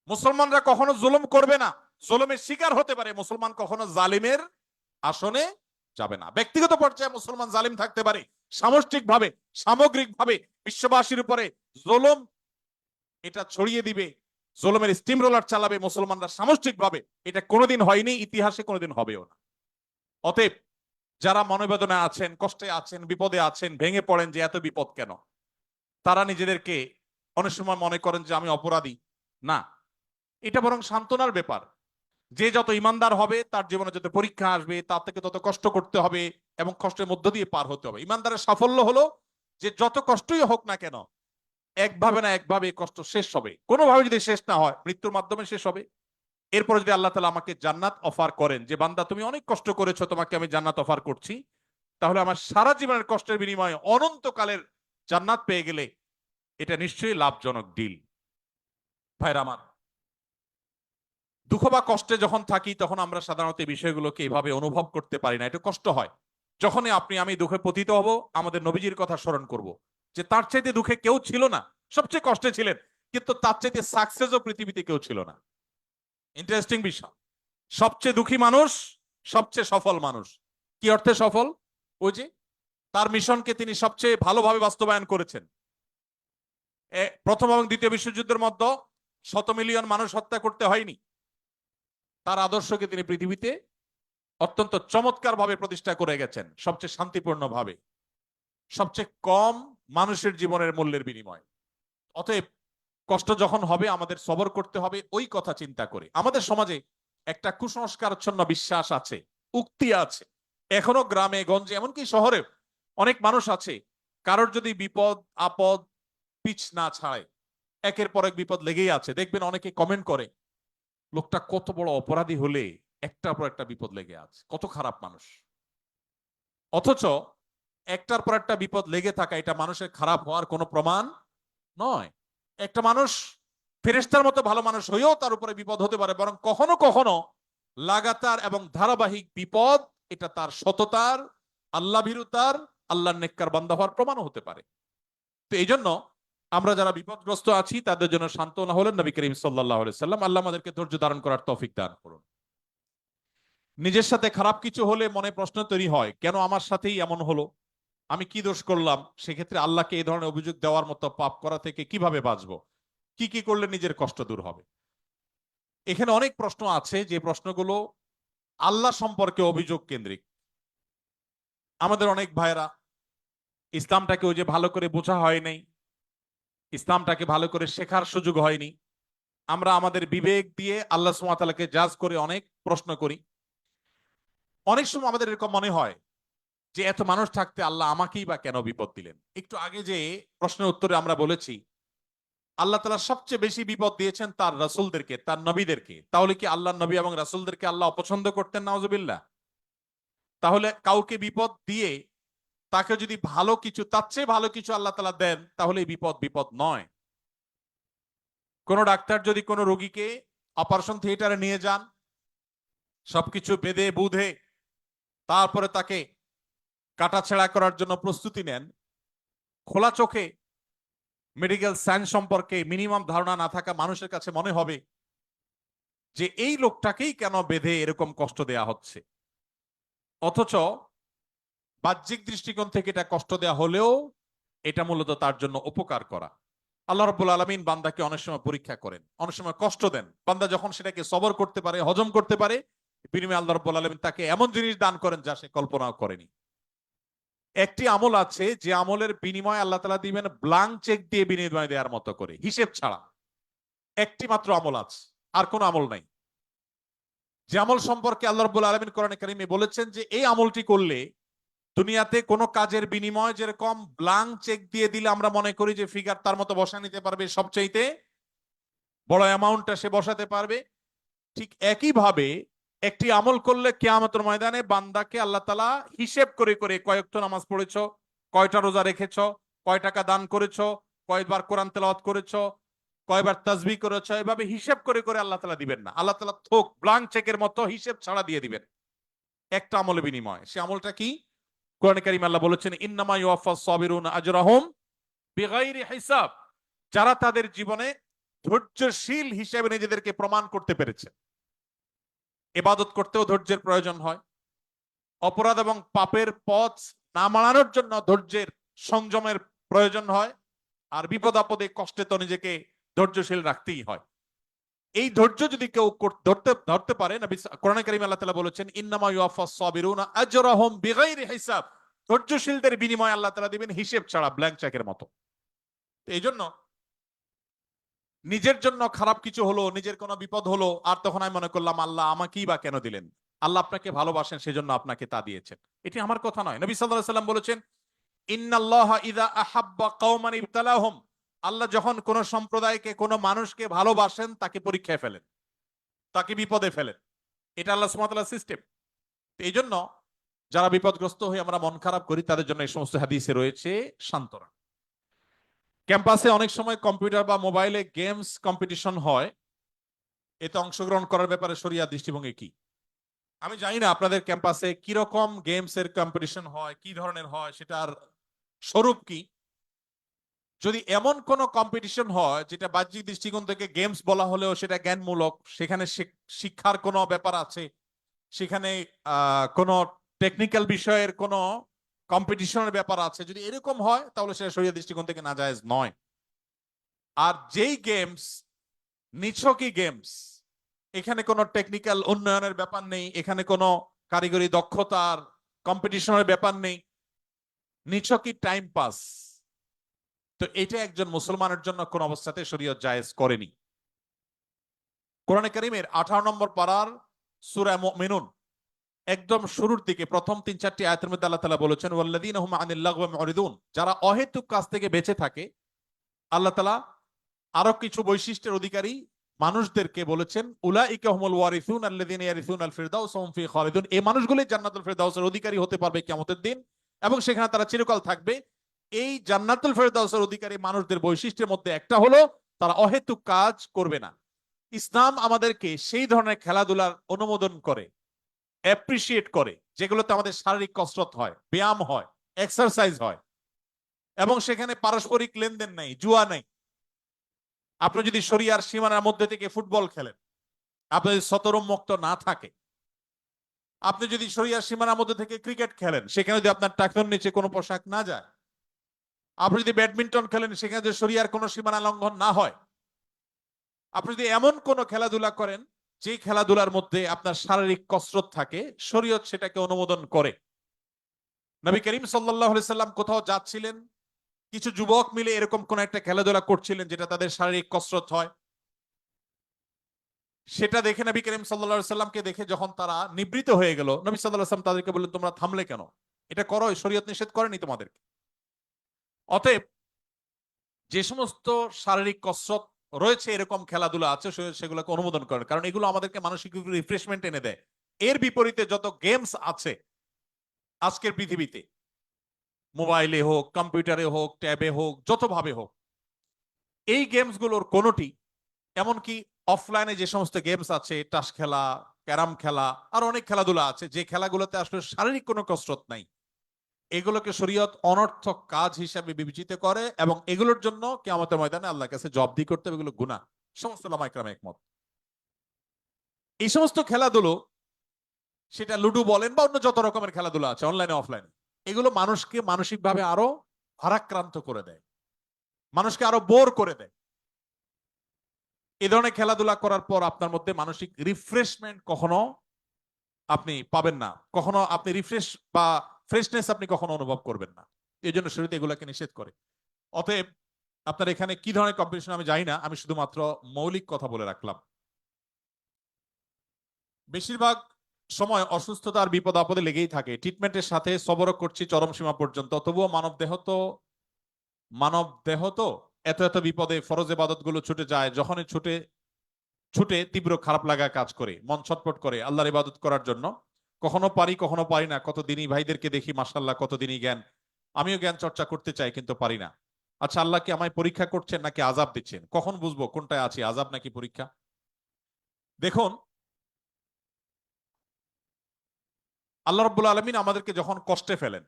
মুসলমানরা কখনো জুলুম করবে না, জুলুমের শিকার হতে পারে, মুসলমান কখনো জালিমের আসনে যাবে না। ব্যক্তিগত পর্যায়ে মুসলমান জালিম থাকতে পারে, সামষ্টিকভাবে, সামগ্রিকভাবে বিশ্ববাসীর উপরে জুলুম এটা ছড়িয়ে দিবে, জুলুমের স্টিম রোলার চালাবে মুসলমানরা সামষ্টিকভাবে, এটা কোনোদিন হয়নি, ইতিহাসে কোনোদিন হবেও না। অতএব যারা মনোবেদনা আছেন, কষ্টে আছেন, বিপদে আছেন, ভেঙে পড়েন যে এত বিপদ কেন, তারা নিজেদেরকে অনেক সময় মনে করেন যে আমি অপরাধী। না, এটা বরং সান্ত্বনার ব্যাপার। যে যত ইমানদার হবে তার জীবনে যত পরীক্ষা আসবে, তার থেকে তত কষ্ট করতে হবে এবং কষ্টের মধ্য দিয়ে পার হতে হবে। ইমানদারের সাফল্য হলো যে যত কষ্টই হোক না কেন, একভাবে না একভাবে কষ্ট শেষ হবে। কোনোভাবে যদি শেষ না হয়, মৃত্যুর মাধ্যমে শেষ হবে। এরপরে যদি আল্লাহ তাআলা আমাকে জান্নাত অফার করেন, যে বান্দা তুমি অনেক কষ্ট করেছো, তোমাকে আমি জান্নাত অফার করছি, তাহলে আমার সারা জীবনের কষ্টের বিনিময়ে অনন্তকালের জান্নাত পেয়ে গেলে এটা নিশ্চয়ই লাভজনক ডিল। ভাইরা আমার, দুঃখ বা কষ্টে যখন থাকি তখন আমরা সাধারণত এই বিষয়গুলোকে এভাবে অনুভব করতে পারি না, একটু কষ্ট হয়। যখনই আপনি আমি দুঃখে পতিত হব, আমাদের নবীজির কথা স্মরণ করব, যে তার চাইতে দুঃখে কেউ ছিল না, সবচেয়ে কষ্টে ছিলেন, কিন্তু তার চাইতে সাকসেসও পৃথিবীতে কেউ ছিল না। ইন্টারেস্টিং বিষয়, সবচেয়ে দুঃখী মানুষ সবচেয়ে সফল মানুষ। কি অর্থে সফল? ওই যে তার মিশনকে তিনি সবচেয়ে ভালোভাবে বাস্তবায়ন করেছেন। প্রথম এবং দ্বিতীয় বিশ্বযুদ্ধের মধ্যে 100 মিলিয়ন মানুষ হত্যা করতে হয়নি। তার আদর্শকে তিনি পৃথিবীতে অত্যন্ত চমৎকার ভাবে প্রতিষ্ঠা করে গেছেন, সবচেয়ে শান্তিপূর্ণ ভাবে, সবচেয়ে কম মানুষের জীবনের মূল্যের বিনিময়। অতএব কষ্ট যখন হবে আমাদের সবর করতে হবে ওই কথা চিন্তা করে। আমাদের সমাজে একটা কুসংস্কারাচ্ছন্ন বিশ্বাস আছে, উক্তি আছে, এখনো গ্রামে গঞ্জে এমনকি শহরে অনেক মানুষ আছে, কারোর যদি বিপদ আপদ পিছ না ছাড়ে, একের পর এক বিপদ লেগেই আছে। দেখবেন অনেকে কমেন্ট করে, লোকটা কত বড় অপরাধী হলে একটার পর একটা বিপদ লেগে আছে, কত খারাপ মানুষ। অথচ একটার পর একটা বিপদ লেগে থাকা এটা মানুষের খারাপ হওয়ার কোনো প্রমাণ নয়। একটা মানুষ ফেরেশতার মতো ভালো মানুষ হয়েও তার উপরে বিপদ হতে পারে, বরং কখনো কখনো লাগাতার এবং ধারাবাহিক বিপদ এটা তার সততার, আল্লাহ ভীরুতার, আল্লাহর নেককার বান্দা হওয়ার প্রমাণও হতে পারে। তো এই জন্য আমরা যারা বিপদগ্রস্ত আছি তাদের জন্য সান্ত্বনা হলেন নবী করিম সাল্লাল্লাহু আলাইহি সাল্লাম। আল্লাহ আমাদেরকে ধৈর্য ধারণ করার তৌফিক দান করুন। নিজের সাথে খারাপ কিছু হলে মনে প্রশ্ন তৈরি হয়, কেন আমার সাথেই এমন হলো, আমি কি দোষ করলাম? সেক্ষেত্রে আল্লাহকে এই ধরনের অভিযোগ দেওয়ার মতো পাপ করা থেকে কিভাবে বাঁচবো, কি কি করলে নিজের কষ্ট দূর হবে? এখানে অনেক প্রশ্ন আছে, যে প্রশ্নগুলো আল্লাহ সম্পর্কে অভিযোগ কেন্দ্রিক। আমাদের অনেক ভাইরা ইসলামটাকে ওই যে ভালো করে বোঝা হয় নাই, ইসলামটাকে ভালো করে শেখার সুযোগ হয়নি। আমরা আমাদের বিবেক দিয়ে আল্লাহ সুবহানাহু ওয়া তাআলাকে জাজ করে অনেক প্রশ্ন করি। অনেক সময় আমাদের এরকম মনে হয় যে এত মানুষ থাকতে আল্লাহ আমাকেই বা কেন বিপদ দিলেন। একটু আগে যে প্রশ্নের উত্তরে আমরা বলেছি আল্লাহ তাআলা সবচেয়ে বেশি বিপদ দিয়েছেন তার রাসূলদেরকে, তার নবীদেরকে। তাহলে কি আল্লাহর নবী এবং রাসূলদেরকে আল্লাহ অপছন্দ করতেন? নাউজুবিল্লাহ। তাহলে কাউকে বিপদ দিয়ে তাকে যদি ভালো কিছু, তার চেয়ে ভালো কিছু আল্লাহ তাআলা দেন, তাহলে এই বিপদ বিপদ নয়। কোন ডাক্তার যদি কোনো রোগীকে অপারেশন থিয়েটারে নিয়ে যান, সবকিছু বেঁধে বুঝে তারপরে তাকে কাটাছেঁড়া করার জন্য প্রস্তুতি নেন, খোলা চোখে মেডিকেল সায়েন্স সম্পর্কে মিনিমাম ধারণা না থাকা মানুষের কাছে মনে হবে যে এই লোকটাকেই কেন বেঁধে এরকম কষ্ট দেয়া হচ্ছে। অথচ বাহ্যিক দৃষ্টিকোণ থেকে এটা কষ্ট দেয়া হলেও এটা মূলত তার জন্য উপকার করা। আল্লাহ রাব্বুল আলামিন বান্দাকে অনেক সময় পরীক্ষা করেন, অনেক সময় কষ্ট দেন। বান্দা যখন সেটাকে সবর করতে পারে, হজম করতে পারে, বিনিময়ে আল্লাহ রাব্বুল আলামিন তাকে এমন জিনিস দান করেন যা সে কল্পনাও করেনি। একটি আমল আছে যে আমলের বিনিময়ে আল্লাহ তাআলা দিবেন ব্ল্যাঙ্ক চেক দিয়ে বিনিময় দেওয়ার মতো করে, হিসেব ছাড়া। একটি মাত্র আমল আছে, আর কোনো আমল নাই। যে আমল সম্পর্কে আল্লাহ রাব্বুল আলামিন কোরআনে কারিমে বলেছেন যে এই আমলটি করলে দুনিয়াতে কোনো কাজের বিনিময় যেরকম ব্ল্যাঙ্ক চেক দিয়ে দিলে আমরা মনে করি যে ফিগার তার মতো বসা নিতে পারবে, সবচাইতে বড় অ্যামাউন্টটা সে বসাতে পারবে, ঠিক একইভাবে একটি আমল করলে কিয়ামতের ময়দানে বান্দাকে আল্লাহ তাআলা হিসেব করে করে কয় ওয়াক্ত নামাজ পড়েছো, কয়টা রোজা রেখেছো, কয় টাকা দান করেছো, কয়বার কোরআন তেলাওয়াত করেছো, কয়বার তাসবিহ করেছো, এভাবে হিসেব করে করে আল্লাহ তাআলা দিবেন না। আল্লাহ তাআলা থোক ব্ল্যাঙ্ক চেকের মতো হিসেব ছাড়া দিয়ে দিবেন একটা আমলের বিনিময়। সে আমলটা কি? কোরআনে কারিমে আল্লাহ বলেছেন ইন্নামা ইউওয়াফাস সাবিরুনা আজরাহুম বিগাইরি হিসাব। যারা তাদের জীবনে ধৈর্যশীল হিসেবে নিজেদেরকে প্রমাণ করতে পেরেছে। ইবাদত করতেও ধৈর্যের প্রয়োজন হয়, অপরাধ এবং পাপের পথ না মানানোর জন্য ধৈর্যের সংযমের প্রয়োজন হয়, আর বিপদ আপদে কষ্টে তো নিজেকে ধৈর্যশীল রাখতেই হয়। এই ধৈর্য যদি কেউ ধরতে পারে, নবী কোরআনে কারিমে আল্লাহ তাআলা বলেছেন ইন্নামা ইউওয়াফাস সাবিরুনা আজরাহুম বিগাইরি হিসাব। ধৈর্যশীলদের বিনিময় আল্লাহ তাআলা দিবেন হিসেব ছাড়া, ব্ল্যাঙ্ক চেকের মতো। এই জন্য নিজের জন্য খারাপ কিছু হলো, নিজের কোনো বিপদ হলো, আর তখন আমি মনে করলাম আল্লাহ আমাকেই বা কেন দিলেন। আল্লাহ আপনাকে ভালোবাসেন, সেজন্য আপনাকে তা দিয়েছেন। এটি আমার কথা নয়। নবী সাল্লাল্লাহু আলাইহি সাল্লাম বলেছেন ইন্নাল্লাহা ইযা আহাব্বা কওমান ইবতালাহুম। আল্লাহ যখন কোন সম্প্রদায়কে, কোন মানুষকে ভালোবাসেন তাকে পরীক্ষায় ফেলেন, তাকে বিপদে ফেলেন। এটা আল্লাহ সুবহানাহু ওয়া তাআলার সিস্টেম। এই জন্য যারা বিপদগ্রস্ত হয়ে আমরা মন খারাপ করি তাদের জন্য এই সমস্ত হাদিসে রয়েছে সান্ত্বনা। ক্যাম্পাসে অনেক সময় কম্পিউটার বা মোবাইলে গেমস কম্পিটিশন হয়, এতে অংশগ্রহণ করার ব্যাপারে শরিয়া দৃষ্টিভঙ্গি কি? আমি জানি না আপনাদের ক্যাম্পাসে কিরকম গেমস এর কম্পিটিশন হয়, কি ধরনের হয়, সেটার স্বরূপ কি। যদি এমন কোন কম্পিটিশন হয় যেটা বাহ্যিক দৃষ্টিকোণ থেকে গেমস বলা হলেও সেটা জ্ঞানমূলক, সেখানে শিক্ষার কোনো ব্যাপার আছে, সেখানে কোনো টেকনিক্যাল বিষয়ের কোনো কম্পিটিশনের ব্যাপার আছে, যদি এরকম হয় তাহলে সেটা শরিয়া দৃষ্টিকোণ থেকে নাজায়েজ নয়। আর যেই গেমস নিছকই গেমস, এখানে কোনো টেকনিক্যাল উন্নয়নের ব্যাপার নেই, এখানে কোনো কারিগরি দক্ষতার কম্পিটিশনের ব্যাপার নেই, নিছকই টাইম পাস, তো এটা একজন মুসলমানের জন্য কোন অবস্থাতে শরীয়ত জায়েজ করেনি। কোরআনে কারীমের 18 নম্বর পারার সূরা মুমিনুন একদম শুরুর দিকে প্রথম 3-4টি আয়াতের মধ্যে আল্লাহ তাআলা বলেছেন ওয়াল্লাযীনা হুম আনিল লাগওয়ি মুরিদুন। যারা অহেতুক কাজ থেকে বেঁচে থাকে, আল্লাহ তাআলা আরো কিছু বৈশিষ্ট্যের অধিকারী মানুষদেরকে বলেছেন উলাইকা হুমুল ওয়ারিসুন আল্লাযীনা ইয়ারিসুনাল ফিরদাউস ওয়া হুম ফি খালিদুন। এই মানুষগুলো জান্নাতুল ফিরদাউসের অধিকারী হতে পারবে কিয়ামতের দিন, এবং সেখানে তারা চিরকাল থাকবে। এই জান্নাতুল ফিরদাউসের অধিকারী মানুষদের বৈশিষ্ট্যের মধ্যে একটা হলো তারা অহেতুক কাজ করবে না। ইসলাম আমাদেরকে সেই ধরনের খেলাধুলার অনুমোদন করে, অ্যাপ্রিসিয়েট করে, যেগুলোতে আমাদের শারীরিক কসরত হয়, ব্যায়াম হয়, এক্সারসাইজ হয়, এবং সেখানে পারস্পরিক লেনদেন নেই, জুয়া নেই। আপনি যদি শরিয়ার সীমানার মধ্যে থেকে ফুটবল খেলেন, আপনি যদি শতরঞ্জমুক্ত না থাকে, আপনি যদি শরিয়ার সীমানার মধ্যে থেকে ক্রিকেট খেলেন, সেখানে যদি আপনার টাকনোর নিচে কোনো পোশাক না যায়, আপনি যদি ব্যাডমিন্টন খেলেন, সেখানে যদি শরিয়ার কোনো সীমানা লঙ্ঘন না হয়, আপনি যদি এমন কোন খেলাধুলা করেন যে খেলাধুলার মধ্যে আপনার শারীরিক কসরত থাকে, শরীয়ত সেটাকে অনুমোদন করে। নবী করিম সাল্লাল্লাহু আলাইহি সাল্লাম কোথাও যাচ্ছিলেন, কিছু যুবক মিলে এরকম কোন একটা খেলাধুলা করছিলেন যেটা তাদের শারীরিক কসরত হয়, সেটা দেখে নবী করিম সাল্লাল্লাহু আলাইহি সাল্লামকে দেখে যখন তারা নিবৃত হয়ে গেল, নবী সাল্লাল্লাহু আলাইহি সাল্লাম তাদেরকে বললেন তোমরা থামলে কেন? এটা করো, শরীয়ত নিষেধ করেনি তোমাদেরকে। অতএব যে সমস্ত শারীরিক কসরত রয়েছে, এরকম খেলাধুলা আছে, সেগুলোকে অনুমোদন করেন, কারণ এগুলো আমাদেরকে মানসিক রিফ্রেশমেন্ট এনে দেয়। এর বিপরীতে যত গেমস আছে আজকের পৃথিবীতে, মোবাইলে হোক, কম্পিউটারে হোক, ট্যাবে হোক, যতভাবে হোক, এই গেমস গুলোর কোনোটি, এমনকি অফলাইনে যে সমস্ত গেমস আছে, তাস খেলা, ক্যারাম খেলা, আর অনেক খেলাধুলা আছে, যে খেলাগুলোতে আসলে শারীরিক কোনো কসরত নাই, এগুলোকে শরীয়ত অনর্থক কাজ হিসাবে বিবেচিত করে এবং এগুলোর জন্য কিয়ামতের ময়দানে আল্লাহর কাছে জবাবদিহি করতে হবে, এগুলো গুনাহ। সমস্ত উলামায়ে কেরাম একমত। এই সমস্ত খেলাধুলো, সেটা লুডো বলেন বা অন্য যত রকমের খেলাধুলা আছে অনলাইনে অফলাইনে, এগুলো মানুষকে মানসিকভাবে আরো ভারাক্রান্ত করে দেয়, মানুষকে আরো বোর করে দেয়। এই ধরনের খেলাধুলা করার পর আপনার মধ্যে মানসিক রিফ্রেশমেন্ট কখনো আপনি পাবেন না, কখনো আপনি রিফ্রেশ বা ফ্রেশনেস আপনি কখনো অনুভব করবেন না। এই জন্য শরীয়ত এগুলাকে নিষেধ করে। অতএব আপনার এখানে কি ধরনের কম্পিটিশন আমি জানি না, আমি শুধুমাত্র মৌলিক কথা বলে রাখলাম। বেশিরভাগ সময় অসুস্থতা আর বিপদ আপদে লেগেই থাকে, ট্রিটমেন্টের সাথে সবরও করছি চরম সীমা পর্যন্ত, তবুও মানব দেহ তো এত এত বিপদে ফরজ ইবাদত গুলো ছুটে যায়, যখনই ছুটে ছুটে তীব্র খারাপ লাগা কাজ করে, মন ছটফট করে আল্লাহর ইবাদত করার জন্য। কখনো পারি কখনো পারি না, কত দিনই ভাইদেরকে দেখি মাশাআল্লাহ, কত দিনই জ্ঞান, আমিও জ্ঞান চর্চা করতে চাই কিন্তু পারি না। আচ্ছা, আল্লাহ কি আমায় পরীক্ষা করছেন নাকি আযাব দিচ্ছেন? কখন বুঝবো কোনটায় আছি, আযাব নাকি পরীক্ষা? দেখুন, আল্লাহ রাব্বুল আলামিন আমাদেরকে যখন কষ্টে ফেলেন,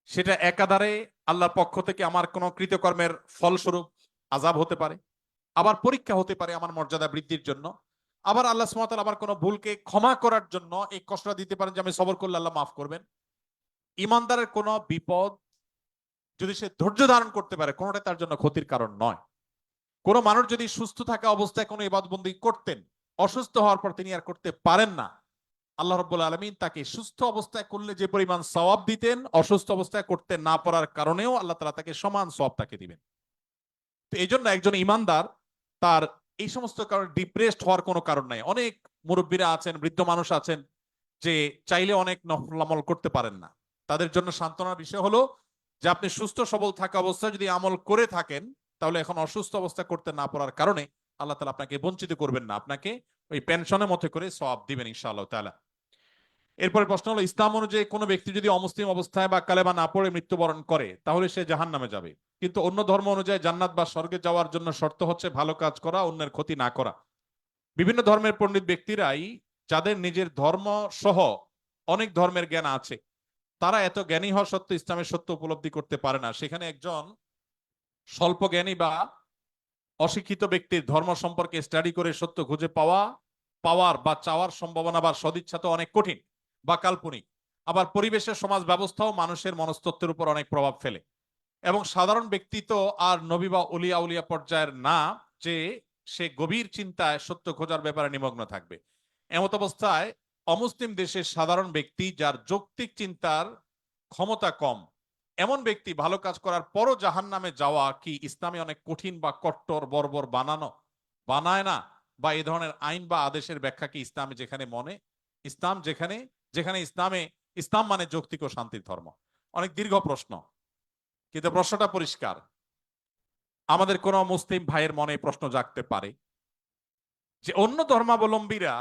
সেটা একাধারে আল্লাহর পক্ষ থেকে আমার কোন কৃতকর্মের ফলস্বরূপ আযাব হতে পারে, আবার পরীক্ষা হতে পারে আমার মর্যাদা বৃদ্ধির জন্য, আবার আল্লাহ সুবহানাহু ওয়া তাআলা আমার কোনো ভুলকে ক্ষমা করার জন্য এই কষ্টটা দিতে পারেন যে আমি সবর করলে আল্লাহ মাফ করবেন। ইমানদারের কোনো বিপদ যদি সে ধৈর্য ধারণ করতে পারে, কোনোটাই তার জন্য ক্ষতির কারণ নয়। কোন মানুষ যদি সুস্থ থাকা অবস্থায় কোনো ইবাদতবন্দি করতেন, অসুস্থ হওয়ার পর তিনি আর করতে পারেন না, আল্লাহ রাব্বুল আলামিন তাকে সুস্থ অবস্থায় করলে যে পরিমাণ সওয়াব দিতেন, অসুস্থ অবস্থায় করতে না পারার কারণেও আল্লাহ তাআলা তাকে সমান সওয়াব তাকে দিবেন। তো এই জন্য একজন ইমানদার তার এই সমস্ত কারণে ডিপ্রেসড হওয়ার কোনো কারণ নাই। অনেক মুরব্বীরা আছেন, বৃদ্ধ মানুষ আছেন, যে চাইলে অনেক নফল আমল করতে পারেন না। তাদের জন্য সান্ত্বনার বিষয় হলো যে আপনি সুস্থ সবল থাকা অবস্থায় যদি আমল করে থাকেন, তাহলে এখন অসুস্থ অবস্থা করতে না পারার কারণে আল্লাহ তাআলা আপনাকে বঞ্চিত করবেন না, আপনাকে ওই পেনশনের মধ্যে করে সওয়াব দিবেন ইনশাআল্লাহ তাআলা। এরপরে প্রশ্ন হলো, ইসলাম অনুযায়ী কোনো ব্যক্তি যদি অমুসলিম অবস্থায় বা কালেমা না পড়ে মৃত্যুবরণ করে, তাহলে সে জাহান্নামে যাবে। কিন্তু অন্য ধর্ম অনুযায়ী জান্নাত বা স্বর্গে যাওয়ার জন্য শর্ত হচ্ছে ভালো কাজ করা, অন্যের ক্ষতি না করা। বিভিন্ন ধর্মের পণ্ডিত ব্যক্তিরাই, যাদের নিজের ধর্ম সহ অনেক ধর্মের জ্ঞান আছে, তারা এত জ্ঞানী হওয়া সত্ত্বেও ইসলামের সত্য উপলব্ধি করতে পারে না। সেখানে একজন স্বল্প জ্ঞানী বা অশিক্ষিত ব্যক্তির ধর্ম সম্পর্কে স্টাডি করে সত্য খুঁজে পাওয়ার বা চাওয়ার সম্ভাবনা বা সদিচ্ছা তো অনেক কঠিন বা কাল্পনিক। আবার পরিবেশের সমাজ ব্যবস্থাও মানুষের মনস্তত্ত্বের উপর অনেক প্রভাব ফেলে, এবং সাধারণ ব্যক্তি তো আর নবী বা উলিয়া উলিয়া পর্যায়ের না যে সে গভীর চিন্তায় সত্য খোঁজার ব্যাপারে নিমগ্ন থাকবে। এমত অবস্থায় অমুসলিম দেশের সাধারণ ব্যক্তি, যার যৌক্তিক চিন্তার ক্ষমতা কম, এমন ব্যক্তি ভালো কাজ করার পরও জাহান্নামে যাওয়া কি ইসলামে অনেক কঠিন বা কট্টর বর্বর বানায় না? বা এই ধরনের আইন বা আদেশের ব্যাখ্যা কি ইসলামে যেখানে ইসলাম যেখানে যেখানে ইসলাম মানে যৌক্তিক ও শান্তির ধর্ম? অনেক দীর্ঘ প্রশ্ন, কিন্তু প্রশ্নটা পরিষ্কার। আমাদের কোন মুসলিম ভাইয়ের মনে প্রশ্ন জাগতে পারে যে অন্য ধর্মাবলম্বীরা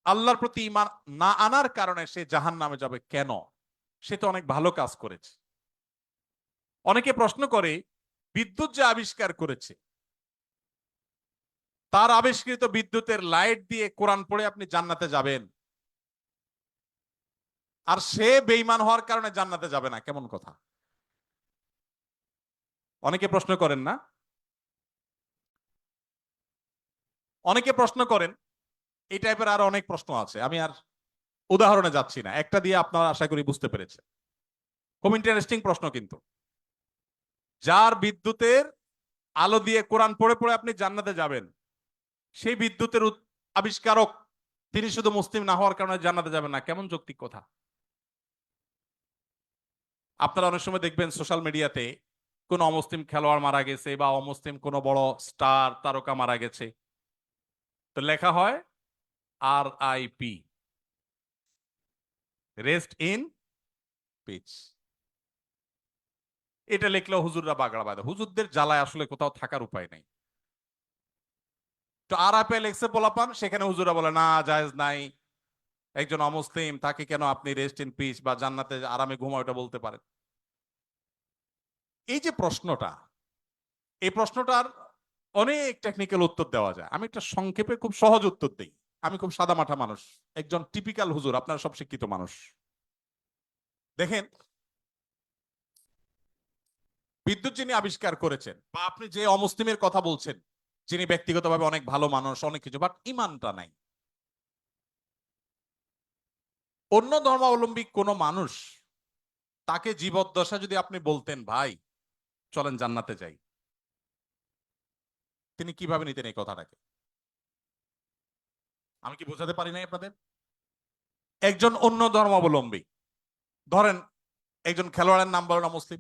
আল্লাহর প্রতি ঈমান না আনার কারণে সে জাহান্নামে যাবে কেন? সে তো অনেক ভালো কাজ করেছে। অনেকে প্রশ্ন করে, বিদ্যুৎ যে আবিষ্কার করেছে, তার আবিষ্কৃত বিদ্যুতের লাইট দিয়ে কোরআন পড়ে আপনি জান্নাতে যাবেন, আর সে বেঈমান হওয়ার কারণে জান্নাতে যাবে না, কেমন কথা? অনেকে প্রশ্ন করেন না? অনেকে প্রশ্ন করেন। এই টাইপের আরো অনেক প্রশ্ন আছে, আমি আর উদাহরণে যাচ্ছি না, একটা দিয়ে আপনারা আশা করি বুঝতে পেরেছে। খুব ইন্টারেস্টিং প্রশ্ন কিন্তু। যার বিদ্যুতের আলো দিয়ে কোরআন পড়ে পড়ে আপনি জান্নাতে যাবেন, সেই বিদ্যুতের আবিষ্কারক তিনি শুধু মুসলিম না হওয়ার কারণে জান্নাতে যাবেন না, কেমন যৌক্তিক কথা? আপনারা অনেক সময় দেখবেন সোশ্যাল মিডিয়াতে কোন অমুসলিম খেলোয়াড় মারা গেছে বা অমুসলিম কোন বড় স্টার তারকা মারা গেছে, তো লেখা হয় RIP, রেস্ট ইন পিচ। এটা লিখলেও হুজুররা বাগড়া বাঁধে, হুজুরদের জ্বালায় আসলে কোথাও থাকার উপায় নাই। তো RIP লেখছে পোলাপান, সেখানে হুজুরা বলে না, জায়েজ নাই, একজন অমুসলিম তাকে কেন আপনি রেস্ট ইন পিস বা জান্নাতে আরামে ঘুমাও এটা বলতে পারেন? এই যে প্রশ্নটা, এই প্রশ্নটার অনেক টেকনিক্যাল উত্তর দেওয়া যায়। আমি একটা সংক্ষেপে খুব সহজ উত্তর দিই। আমি খুব সাদামাটা মানুষ, একজন টিপিক্যাল হুজুর, আপনারা সব শিক্ষিত মানুষ। দেখেন, বিদ্যুৎ যিনি আবিষ্কার করেছেন, বা আপনি যে অমুসলিমের কথা বলছেন, যিনি ব্যক্তিগতভাবে অনেক ভালো মানুষ, অনেক কিছু, বাট ইমানটা নাই, অন্য ধর্মাবলম্বী কোনো মানুষ, তাকে জীবদ্দশা যদি আপনি বলতেন ভাই চলেন জান্নাতে যাই, তিনি কিভাবে নিতেন এই কথাটাকে? আমি কি বোঝাতে পারি নাই আপনাদের? একজন অন্য ধর্মাবলম্বী, ধরেন একজন খেলোয়াড়ের নাম বলো না, মুসলিম,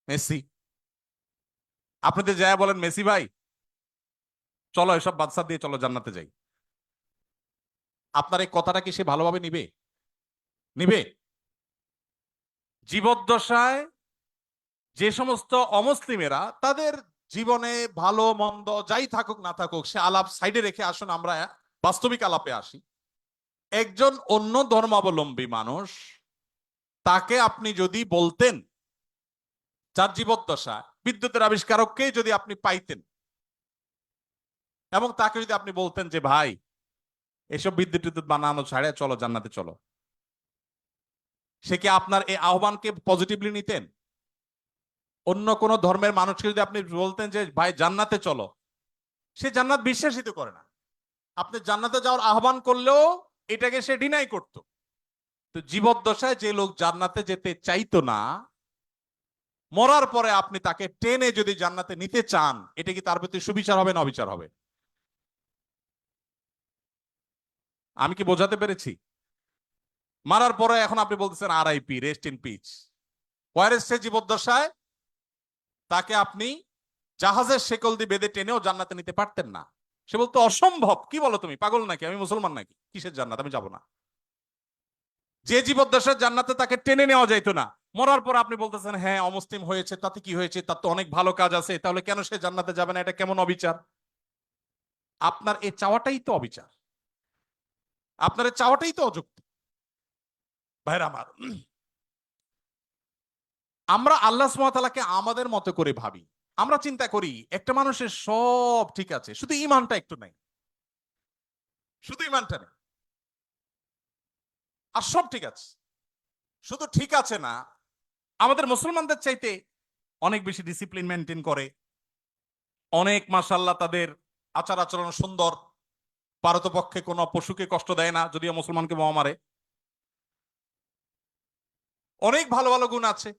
মেসি, আপনি তো যায় বলেন মেসি ভাই চলো এসব বাদশা দিয়ে চলো জান্নাতে যাই, আপনার এই কথাটা কি সে ভালোভাবে নিবে? নিবে? জীবদ্দশায় যে সমস্ত অমুসলিমেরা তাদের জীবনে ভালো মন্দ যাই থাকুক না থাকুক, সে আলাপ সাইডে রেখে আসুন আমরা বাস্তবিক আলাপে আসি। একজন অন্য ধর্মাবলম্বী মানুষ, তাকে আপনি যদি বলতেন, যার জীবদ্দশা, বিদ্যুতের আবিষ্কারককে যদি আপনি পাইতেন এবং তাকে যদি আপনি বলতেন যে ভাই এসব বিদ্যুৎ টিদ্যুৎ বানানো ছাড়ে চলো জান্নাতে চলো, সে কি আপনার এই আহ্বানকে পজিটিভলি নিতেন? অন্য কোন ধর্মের মানুষকে যদি আপনি বলতেন যে ভাই জান্নাতে চলো, সে জান্নাত বিশ্বাসিত করে না। আপনি জান্নাতে যাওয়ার আহ্বান করলেও এটাকে সে ডিনাই করত। তো জীবদ্দশায় যে লোক জান্নাতে যেতে চাইতো না, মরার পরে আপনি তাকে টেনে যদি জান্নাতে নিতে চান, এটা কি তার প্রতি সুবিচার হবে না অবিচার হবে? আমি কি বোঝাতে পেরেছি? মারার পরে এখন আপনি বলতেছেন RIP, রেস্ট ইন পিচ। ওয়ারেস সে জীবদ্দশায় তাকে আপনি জাহাজের শেকল দিয়ে বেঁধে টেনেও জান্নাতে নিতে পারতেন না। সে বলতো অসম্ভব, কি বলো তুমি, পাগল নাকি, আমি মুসলমান নাকি, কিসের জান্নাত, আমি যাব না। যে জীবদ্দশায় জান্নাতে তাকে টেনে নেওয়া যাইতো না, মরার পর আপনি বলতেছেন হ্যাঁ অমুসলিম হয়েছে তাতে কি হয়েছে, তার তো অনেক ভালো কাজ আছে, তাহলে কেন সে জান্নাতে যাবে না? এটা কেমন অবিচার? আপনার এই চাওয়াটাই তো অবিচার, আপনার এই চাওয়াটাই তো অযৌক্তিক। ভাইরা আমার, আমরা আল্লাহ সুবহানাহু ওয়া তাআলাকে আমাদের মতো করে ভাবি। আমরা চিন্তা করি একটা মানুষের সব ঠিক আছে, শুধু ইমানটা একটু নাই, শুধু ইমানটা নেই, আর সব ঠিক আছে। শুধু ঠিক আছে না, আমাদের মুসলমানদের চাইতে অনেক বেশি ডিসিপ্লিন মেনটেন করে, অনেক মাশাআল্লাহ তাদের আচার আচরণ সুন্দর, পারতপক্ষে কোনো পশুকে কষ্ট দেয় না, যদিও মুসলমানকে বোমা মারে, অনেক ভালো ভালো গুণ আছে।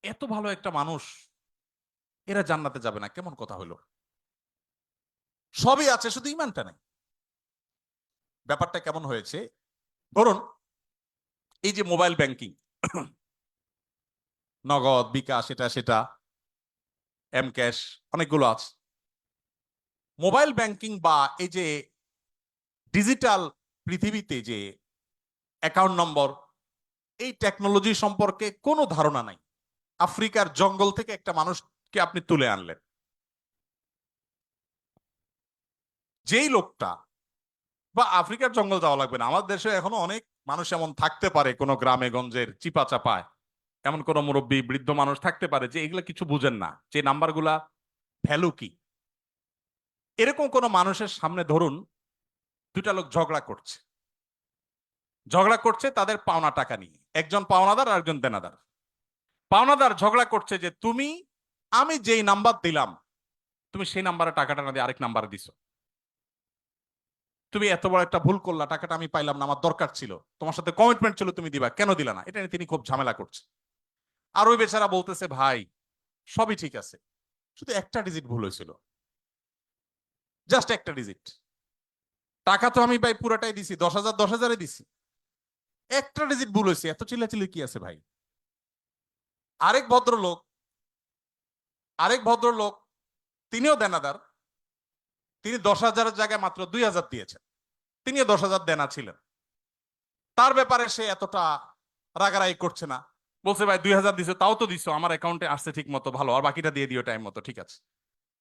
এত ভালো একটা মানুষ, এরা জান্নাতে যাবে না কেমন কথা হলো? সবই আছে শুধু ইমানটা নেই। ব্যাপারটা কেমন হয়েছে? ধরুন এই যে মোবাইল ব্যাংকিং, নগদ, বিকাশ, এটা সেটা, এম ক্যাশ, অনেকগুলো আছে। মোবাইল ব্যাংকিং বা এই যে ডিজিটাল পৃথিবীতে যে অ্যাকাউন্ট নম্বর, এই টেকনোলজি সম্পর্কে কোনো ধারণা নাই। আফ্রিকার জঙ্গল থেকে একটা মানুষকে আপনি তুলে আনলেন, যেই লোকটা, বা আফ্রিকার জঙ্গল যাওয়া লাগবে না, আমাদের দেশে এখনো অনেক মানুষ এমন থাকতে পারে, কোন গ্রামে গঞ্জের চিপা চাপায় এমন কোন মুরব্বী বৃদ্ধ মানুষ থাকতে পারে যে এগুলা কিছু বুঝেন না, যে নাম্বারগুলা ভ্যালু কি। এরকম কোন মানুষের সামনে ধরুন দুটা লোক ঝগড়া করছে, তাদের পাওনা টাকা নিয়ে, একজন পাওনাদার আর একজন দেনাদার। পাওনাদার ঝগড়া করছে যে তুমি, আমি যেই নাম্বার দিলাম তুমি সেই নাম্বারে টাকাটা না দিয়ে আরেক নাম্বারে দিছো, তুমি এত বড় একটা ভুল করলা, টাকাটা আমি পাইলাম না, আমার দরকার ছিল, তোমার সাথে কমিটমেন্ট ছিল তুমি দিবা, কেন দিলা না? এটা নিয়ে তিনি খুব ঝামেলা করছে। আর ওই বেচারা বলতেছে ভাই সবই ঠিক আছে, শুধু একটা ডিজিট ভুল হয়েছিল, জাস্ট একটা ডিজিট, টাকা তো আমি ভাই পুরাটাই দিছি, 10,000 10,000 দিছি, একটা ডিজিট ভুল হয়েছে, এত চিল্লাচিল্লি কি আছে ভাই? আরেক ভদ্রলোক, আরেক ভদ্রলোক তিনিও দেনাদার, তিনি 10,000-এর জায়গায় মাত্র 2,000 দিয়েছেন, তিনিও 10,000 দেনা ছিলেন। তার ব্যাপারে সে এতটা রাগারাগি করছে না, বলছে ভাই 2,000 দিছো, তাও তো দিছো, আমার অ্যাকাউন্টে আসছে ঠিক মতো, ভালো, আর বাকিটা দিয়ে দিও টাইম মতো, ঠিক আছে।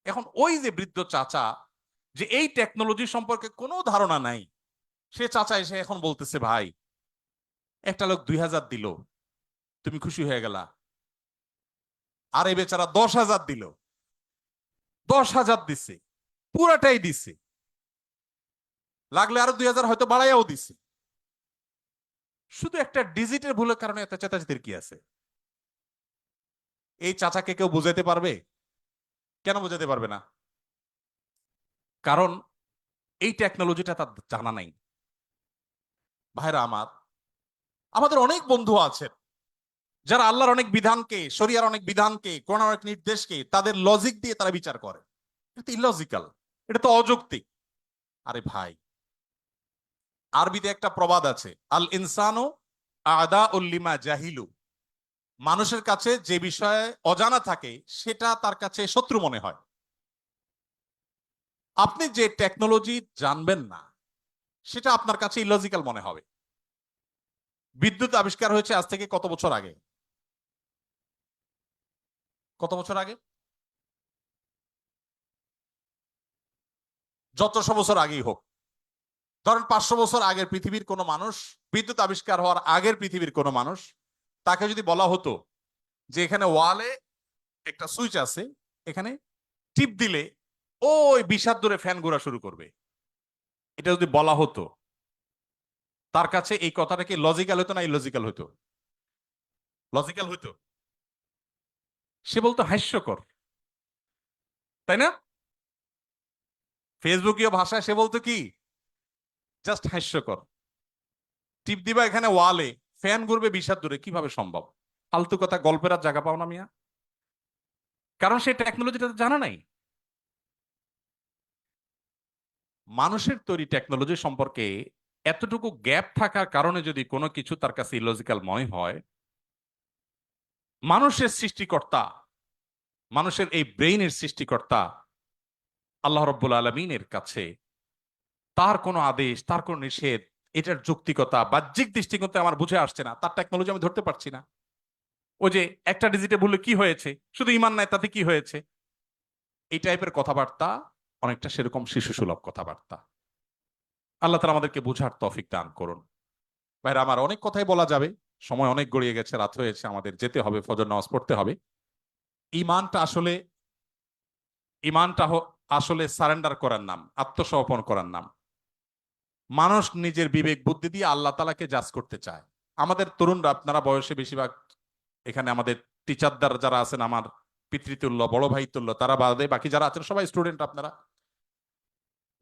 এখন ওই যে বৃদ্ধ চাচা, যে এই টেকনোলজি সম্পর্কে কোনো ধারণা নাই, সে চাচা এসে এখন বলতেছে ভাই একটা লোক 2,000 দিল, তুমি খুশি হয়ে গেলা, আর এই বেচারা 10,000 দিল, 10,000 দিছে, পুরাটাই দিছে, লাগলে আরো 2,000 হয়তো বাড়াইয়াও দিছে, শুধু একটা ডিজিটের ভুলের কারণে এত চেঁচাচেতির কি আছে? এই চাচাকে কেউ বুঝাতে পারবে? কেন বোঝাতে পারবে না? কারণ এই টেকনোলজিটা তার জানা নাই। ভাইরা আমার, আমাদের অনেক বন্ধু আছেন যারা আল্লাহর অনেক বিধানকে, শরিয়ার অনেক বিধানকে, কোরআনের অনেক নির্দেশকে তাদের লজিক দিয়ে তারা বিচার করে। এটা তো ইলজিক্যাল, এটা তো অযৌক্তিক। আরে ভাই, আরবিতে একটা প্রবাদ আছে, আল ইনসানু আদা উল্লিমা জাহিলু। মানুষের কাছে যে বিষয়ে অজানা থাকে সেটা তার কাছে শত্রু মনে হয়। আপনি যে টেকনোলজি জানবেন না সেটা আপনার কাছে ইলজিক্যাল মনে হবে। বিদ্যুৎ আবিষ্কার হয়েছে আজ থেকে কত বছর আগে? কত বছর আগে? যতশো বছর আগেই হোক, ধরেন 500 বছর আগের পৃথিবীর কোনো মানুষ, বিদ্যুৎ আবিষ্কার হওয়ার আগের পৃথিবীর কোনো মানুষ, তাকে যদি বলা হতো যে এখানে ওয়ালে একটা সুইচ আছে, এখানে টিপ দিলে ওই 20 হাত দূরে ফ্যান ঘোরা শুরু করবে, এটা যদি বলা হতো, তার কাছে এই কথাটা কি লজিক্যাল হতো না ইলজিক্যাল হতো? লজিক্যাল হতো। সে বলতো হাস্যকর, তাই না? ফেসবুকীয় ভাষায় সে বলতো কি, জাস্ট হাস্যকর। টিপ দিবা এখানে ওয়ালে, ফ্যান ঘুরবে 20 হাত দূরে, কিভাবে সম্ভব? ফালতু কথা, গল্পের আর জায়গা পাও না মিয়া। কারণ সে টেকনোলজিটা জানা নাই। মানুষের তৈরি টেকনোলজি সম্পর্কে এতটুকু গ্যাপ থাকার কারণে যদি কোনো কিছু তার কাছে ইলজিক্যাল মনে হয়, মানুষের সৃষ্টিকর্তা, মানুষের এই ব্রেইনের সৃষ্টিকর্তা আল্লাহ রাব্বুল আলামিনের কাছে তার কোনো আদেশ, তার কোনো নিষেধ, এটার যৌক্তিকতা বাহ্যিক দৃষ্টিকোণ থেকে আমার বুঝে আসছে না, তার টেকনোলজি আমি ধরতে পারছি না। ওই যে একটা ডিজিটে ভুলে কি হয়েছে, শুধু ইমান নাই তাতে কি হয়েছে, এই টাইপের কথাবার্তা অনেকটা সেরকম শিশু সুলভ কথাবার্তা। আল্লাহ তাআলা আমাদেরকে বুঝার তৌফিক দান করুন। ভাইরা আমার, অনেক কথাই বলা যাবে, সময় অনেক গড়িয়ে গেছে, রাত হয়েছে, আমাদের যেতে হবে, ফজর নামাজ পড়তে হবে। ইমানটা আসলে, আসলে সারেন্ডার করার নাম, আত্মসমর্পণ করার নাম। মানুষ নিজের বিবেক বুদ্ধি দিয়ে আল্লাহ তাআলাকে জাজ করতে চায়। আমাদের তরুণরা, আপনারা বয়সে বেশিরভাগ, এখানে আমাদের টিচারদার যারা আছেন, আমার পিতৃতুল্য, বড় ভাই তুল্য, তারা বাদে বাকি যারা আছেন সবাই স্টুডেন্ট। আপনারা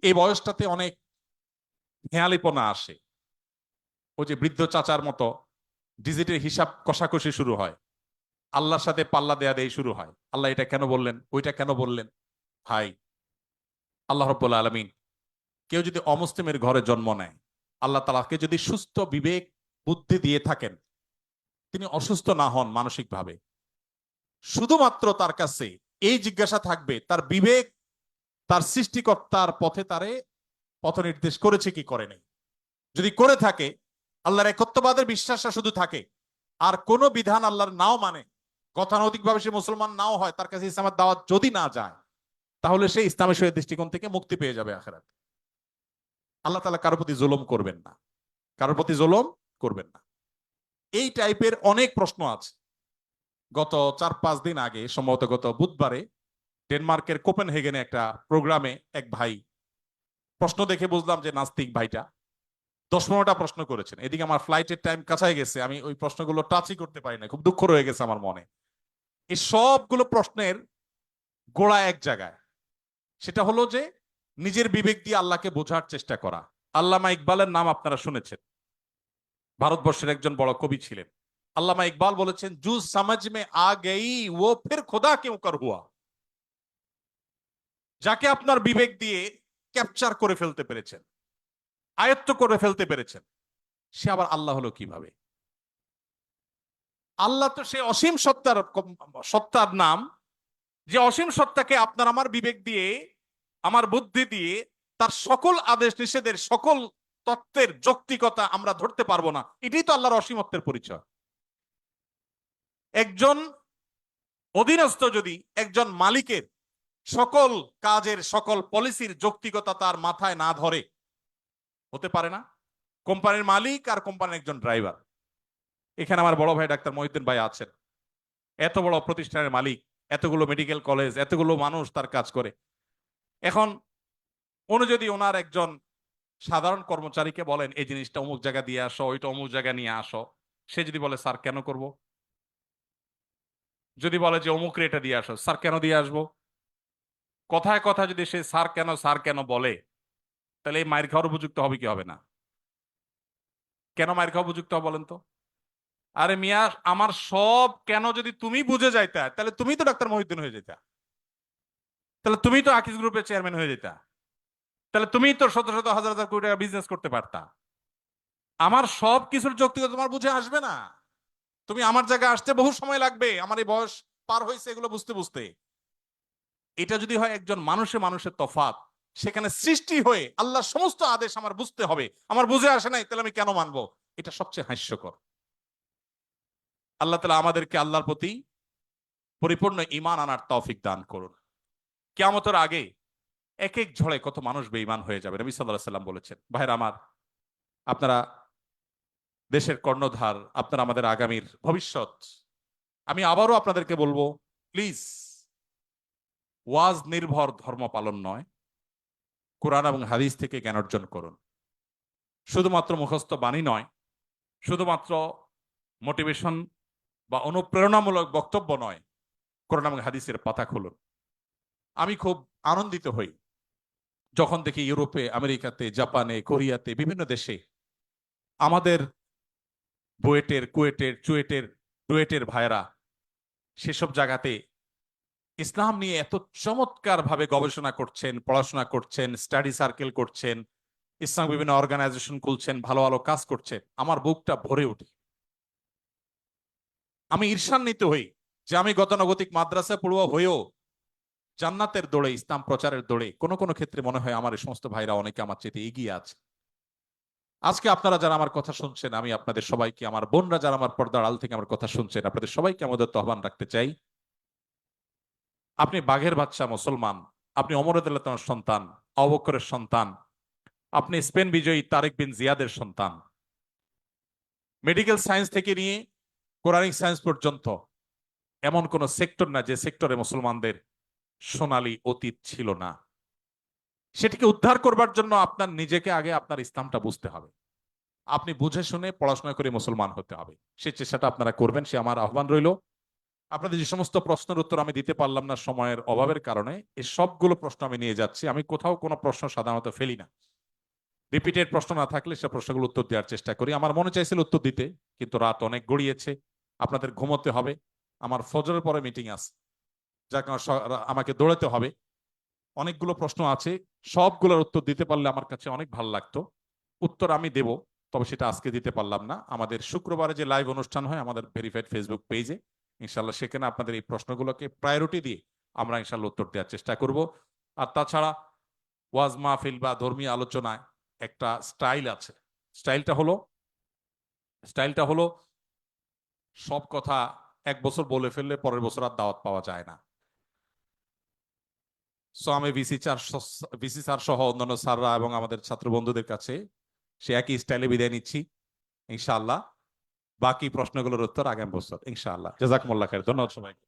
এই বয়সটাতে অনেক হেয়ালিপনা আসে। ওই যে বৃদ্ধ চাচার মতো ডিজিটের হিসাব কষাকষি শুরু হয়, আল্লাহর সাথে পাল্লা দেয়া দেয় শুরু হয়, আল্লাহ এটা কেন বললেন, ওইটা কেন বললেন। ভাই, আল্লাহ রাব্বুল আলামিন, কেউ যদি অমুসলিমের ঘরে জন্ম নেয়, আল্লাহ তাআলাকে যদি সুস্থ বিবেক বুদ্ধি দিয়ে থাকেন, তিনি অসুস্থ না হন মানসিকভাবে, শুধুমাত্র তার কাছে এই জিজ্ঞাসা থাকবে তার বিবেক তার সৃষ্টিকর্তার পথে তারে পথ নির্দেশ করেছে কি করেনি। যদি করে থাকে, আল্লাহর একত্ববাদের বিশ্বাসটা শুধু থাকে, আর কোন বিধান আল্লাহর নাও মানে, গতানৈতিকভাবে সে মুসলমান নাও হয়, তার কাছে ইসলামের দাওয়াত যদি না যায়, তাহলে সে ইসলামের সহিত দৃষ্টিকোণ থেকে মুক্তি পেয়ে যাবে আখিরাতে। আল্লাহ তাআলা কারোর প্রতি জুলুম করবেন না, কারোর প্রতি জুলুম করবেন না। এই টাইপের অনেক প্রশ্ন আছে। গত 4-5 দিন আগে, সম্ভবত গত বুধবারে, ডেনমার্কের কোপেনহেগেনে একটা প্রোগ্রামে এক ভাই, প্রশ্ন দেখে বুঝলাম যে নাস্তিক ভাইটা 10-15টা প্রশ্ন করেছেন। এদিকে আমার ফ্লাইটের টাইম কাছাই গেছে, আমি ওই প্রশ্নগুলো টাচই করতে পারি না, খুব দুঃখ রয়ে গেছে আমার মনে। এই সবগুলো প্রশ্নের গোড়া এক জায়গায়, সেটা হলো যে নিজের বিবেক দিয়ে আল্লাহকে বোঝার চেষ্টা করা। আল্লামা ইকবালের নাম আপনারা শুনেছেন, ভারতবর্ষের একজন বড় কবি ছিলেন। আল্লামা ইকবাল বলেছেন, জু সমঝ মে আ গই ও ফির খুদা কিউ কর হুয়া। যাকে আপনার বিবেক দিয়ে ক্যাপচার করে ফেলতে পেরেছেন, আয়ত্ত করে ফেলতে পেরেছেন, সে আবার আল্লাহ হলো কিভাবে? আল্লাহ তো সে অসীম সত্তার, সত্তার নাম, যে অসীম সত্তাকে আপনার আমার বিবেক দিয়ে, আমার বুদ্ধি দিয়ে তার সকল আদেশ নিষেধের সকল তত্ত্বের যৌক্তিকতা আমরা ধরতে পারবো না। এটাই তো আল্লাহর অসীমত্বের পরিচয়। একজন অধীনস্থ যদি একজন মালিকের সকল কাজের, সকল পলিসির যৌক্তিকতা তার মাথায় না ধরে, হতে পারে না। কোম্পানির মালিক আর কোম্পানির একজন ড্রাইভার, এখানে আমার বড় ভাই ডাক্তার মহিউদ্দিন ভাই আছেন, এত বড় প্রতিষ্ঠানের মালিক, এতগুলো মেডিকেল কলেজ, এতগুলো মানুষ তার কাজ করে। এখন উনি যদি ওনার একজন সাধারণ কর্মচারীকে বলেন এই জিনিসটা অমুক জায়গা দিয়ে আসো, ওইটা অমুক জায়গা নিয়ে আসো, সে যদি বলে স্যার কেন করব, যদি বলে যে অমুক রেটে দিয়ে আসো, স্যার কেন দিয়ে আসবো, কথায় কথা যদি সে স্যার কেন বলে, তাহলে এই মায়ের খাওয়ার উপযুক্ত হবে কি হবে না? কেন মায়ের খাওয়া উপযুক্ত হবে বলেন তো? আরে মিয়া, আমার সব কেন যদি তুমি বুঝে যাইতা, তাহলে তুমি তো ডাক্তার মহিউদ্দিন হয়ে যেতা, তাহলে তুমি তো আকিজ গ্রুপের চেয়ারম্যান হয়ে যেতা, তাহলে তুমি তো শত শত হাজার হাজার কোটি টাকা বিজনেস করতে পারতা। আমার সব কিছুর যৌক্তিকতা তোমার বুঝে আসবে না। তুমি আমার জায়গায় আসতে বহু সময় লাগবে, আমার এই বয়স পার হয়েছে এগুলো বুঝতে বুঝতে। এটা যদি হয় একজন মানুষে মানুষের তফাৎ, সেখানে সৃষ্টি হয়ে আল্লাহর সমস্ত আদেশ আমার বুঝতে হবে, আমার বুঝে আসে নাই, তাহলে আমি কেন মানবো? এটা সবচেয়ে হাস্যকর। আল্লাহ তাআলা আমাদেরকে আল্লাহর প্রতি পরিপূর্ণ ঈমান আনার তৌফিক দান করুন। কিয়ামতের আগে এক এক ঝড়ে কত মানুষ বেঈমান হয়ে যাবে, নবী সাল্লাল্লাহু আলাইহি সাল্লাম বলেছেন। ভাইরা আমার, আপনারা দেশের কর্ণধার, আপনারা আমাদের আগামীর ভবিষ্যৎ। আমি আবারও আপনাদেরকে বলবো, প্লিজ, ওয়াজ নির্ভর ধর্ম পালন নয়, কোরআন এবং হাদিস থেকে জ্ঞান অর্জন করুন। শুধুমাত্র মুখস্থ বাণী নয়, শুধুমাত্র মোটিভেশন বা অনুপ্রেরণামূলক বক্তব্য নয়, কোরআন এবং হাদিসের পাতা খুলুন। আমি খুব আনন্দিত হই যখন দেখি ইউরোপে, আমেরিকাতে, জাপানে, কোরিয়াতে, বিভিন্ন দেশে আমাদের বুয়েটের, কুয়েটের, চুয়েটের, ডুয়েটের ভাইয়েরা সেসব জায়গাতে ইসলাম নিয়ে এত চমৎকার ভাবে গবেষণা করছেন, পড়াশোনা করছেন, স্টাডি সার্কেল করছেন, ইসলাম বিভিন্ন অর্গানাইজেশন খুলছেন, ভালো ভালো কাজ করছেন। আমার বুকটা ভরে ওঠে, আমি ঈর্ষান্বিত হই যে আমি গতানুগতিক মাদ্রাসা পড়ুয়া হয়েও জান্নাতের দৌড়ে, ইসলাম প্রচারের দৌড়ে কোনো কোনো ক্ষেত্রে মনে হয় আমার এই সমস্ত ভাইরা অনেকে আমার চেয়ে এগিয়ে আছে। আজকে আপনারা যারা আমার কথা শুনছেন, আমি আপনাদের সবাইকে, আমার বোনরা যারা আমার পর্দার আড়াল থেকে আমার কথা শুনছেন, আপনাদের সবাইকে আমাদের আহ্বান রাখতে চাই। আপনি বাঘের বাচ্চা মুসলমান, আপনি ওমর রাদিয়াল্লাহু তাআলার সন্তান, আবু বকরের সন্তান, আপনি স্পেন বিজয়ী তারেক বিন জিয়াদের সন্তান। মেডিকেল সায়েন্স থেকে নিয়ে কোরআনিক সায়েন্স পর্যন্ত এমন কোন সেক্টর না যে সেক্টরে মুসলমানদের সোনালী অতীত ছিল না। সেটিকে উদ্ধার করবার জন্য আপনার নিজেকে আগে আপনার ইসলামটা বুঝতে হবে। আপনি বুঝে শুনে পড়াশোনা করে মুসলমান হতে হবে। সেই চেষ্টাটা আপনারা করবেন, সে আমার আহ্বান রইল। আপনাদের যে সমস্ত প্রশ্নের উত্তর আমি দিতে পারলাম না সময়ের অভাবের কারণে, এই সবগুলো প্রশ্ন আমি নিয়ে যাচ্ছি। আমি কোথাও কোনো প্রশ্ন সাধারণত ফেলি না। রিপিটেড প্রশ্ন না থাকলে সে প্রশ্নগুলো উত্তর দেওয়ার চেষ্টা করি। আমার মনে চাইছিল উত্তর দিতে, কিন্তু রাত অনেক গড়িয়েছে, আপনাদের ঘুমোতে হবে, আমার ফজরের পরে মিটিং আছে, যার কারণে আমাকে দৌড়াতে হবে। অনেকগুলো প্রশ্ন আছে, সবগুলোর উত্তর দিতে পারলে আমার কাছে অনেক ভালো লাগতো। উত্তর আমি দেব, তবে সেটা আজকে দিতে পারলাম না। আমাদের শুক্রবারে যে লাইভ অনুষ্ঠান হয় আমাদের ভেরিফাইড ফেসবুক পেজে, ইনশাল্লাহ সেখানে আপনাদের এই প্রশ্নগুলোকে প্রায়োরিটি দিয়ে আমরা ইনশাল্লাহ উত্তর দেওয়ার চেষ্টা করব। আর তাছাড়া ওয়াজ মাহফিল বা ধর্মীয় আলোচনায় একটা স্টাইল আছে। স্টাইলটা হলো স্টাইলটা হলো সব কথা এক বছর বলে ফেললে পরের বছর আর দাওয়াত পাওয়া যায় না। সো আমি ভিসি স্যার সহ অন্যান্য স্যাররা এবং আমাদের ছাত্র বন্ধুদের কাছে সে একই স্টাইলে বিদায় নিচ্ছি ইনশাআল্লাহ। বাকি প্রশ্নগুলোর উত্তর আগামী বছর ইনশাআল্লাহ। জাযাকুমুল্লাহ খাইর। ধন্যবাদ সবাইকে।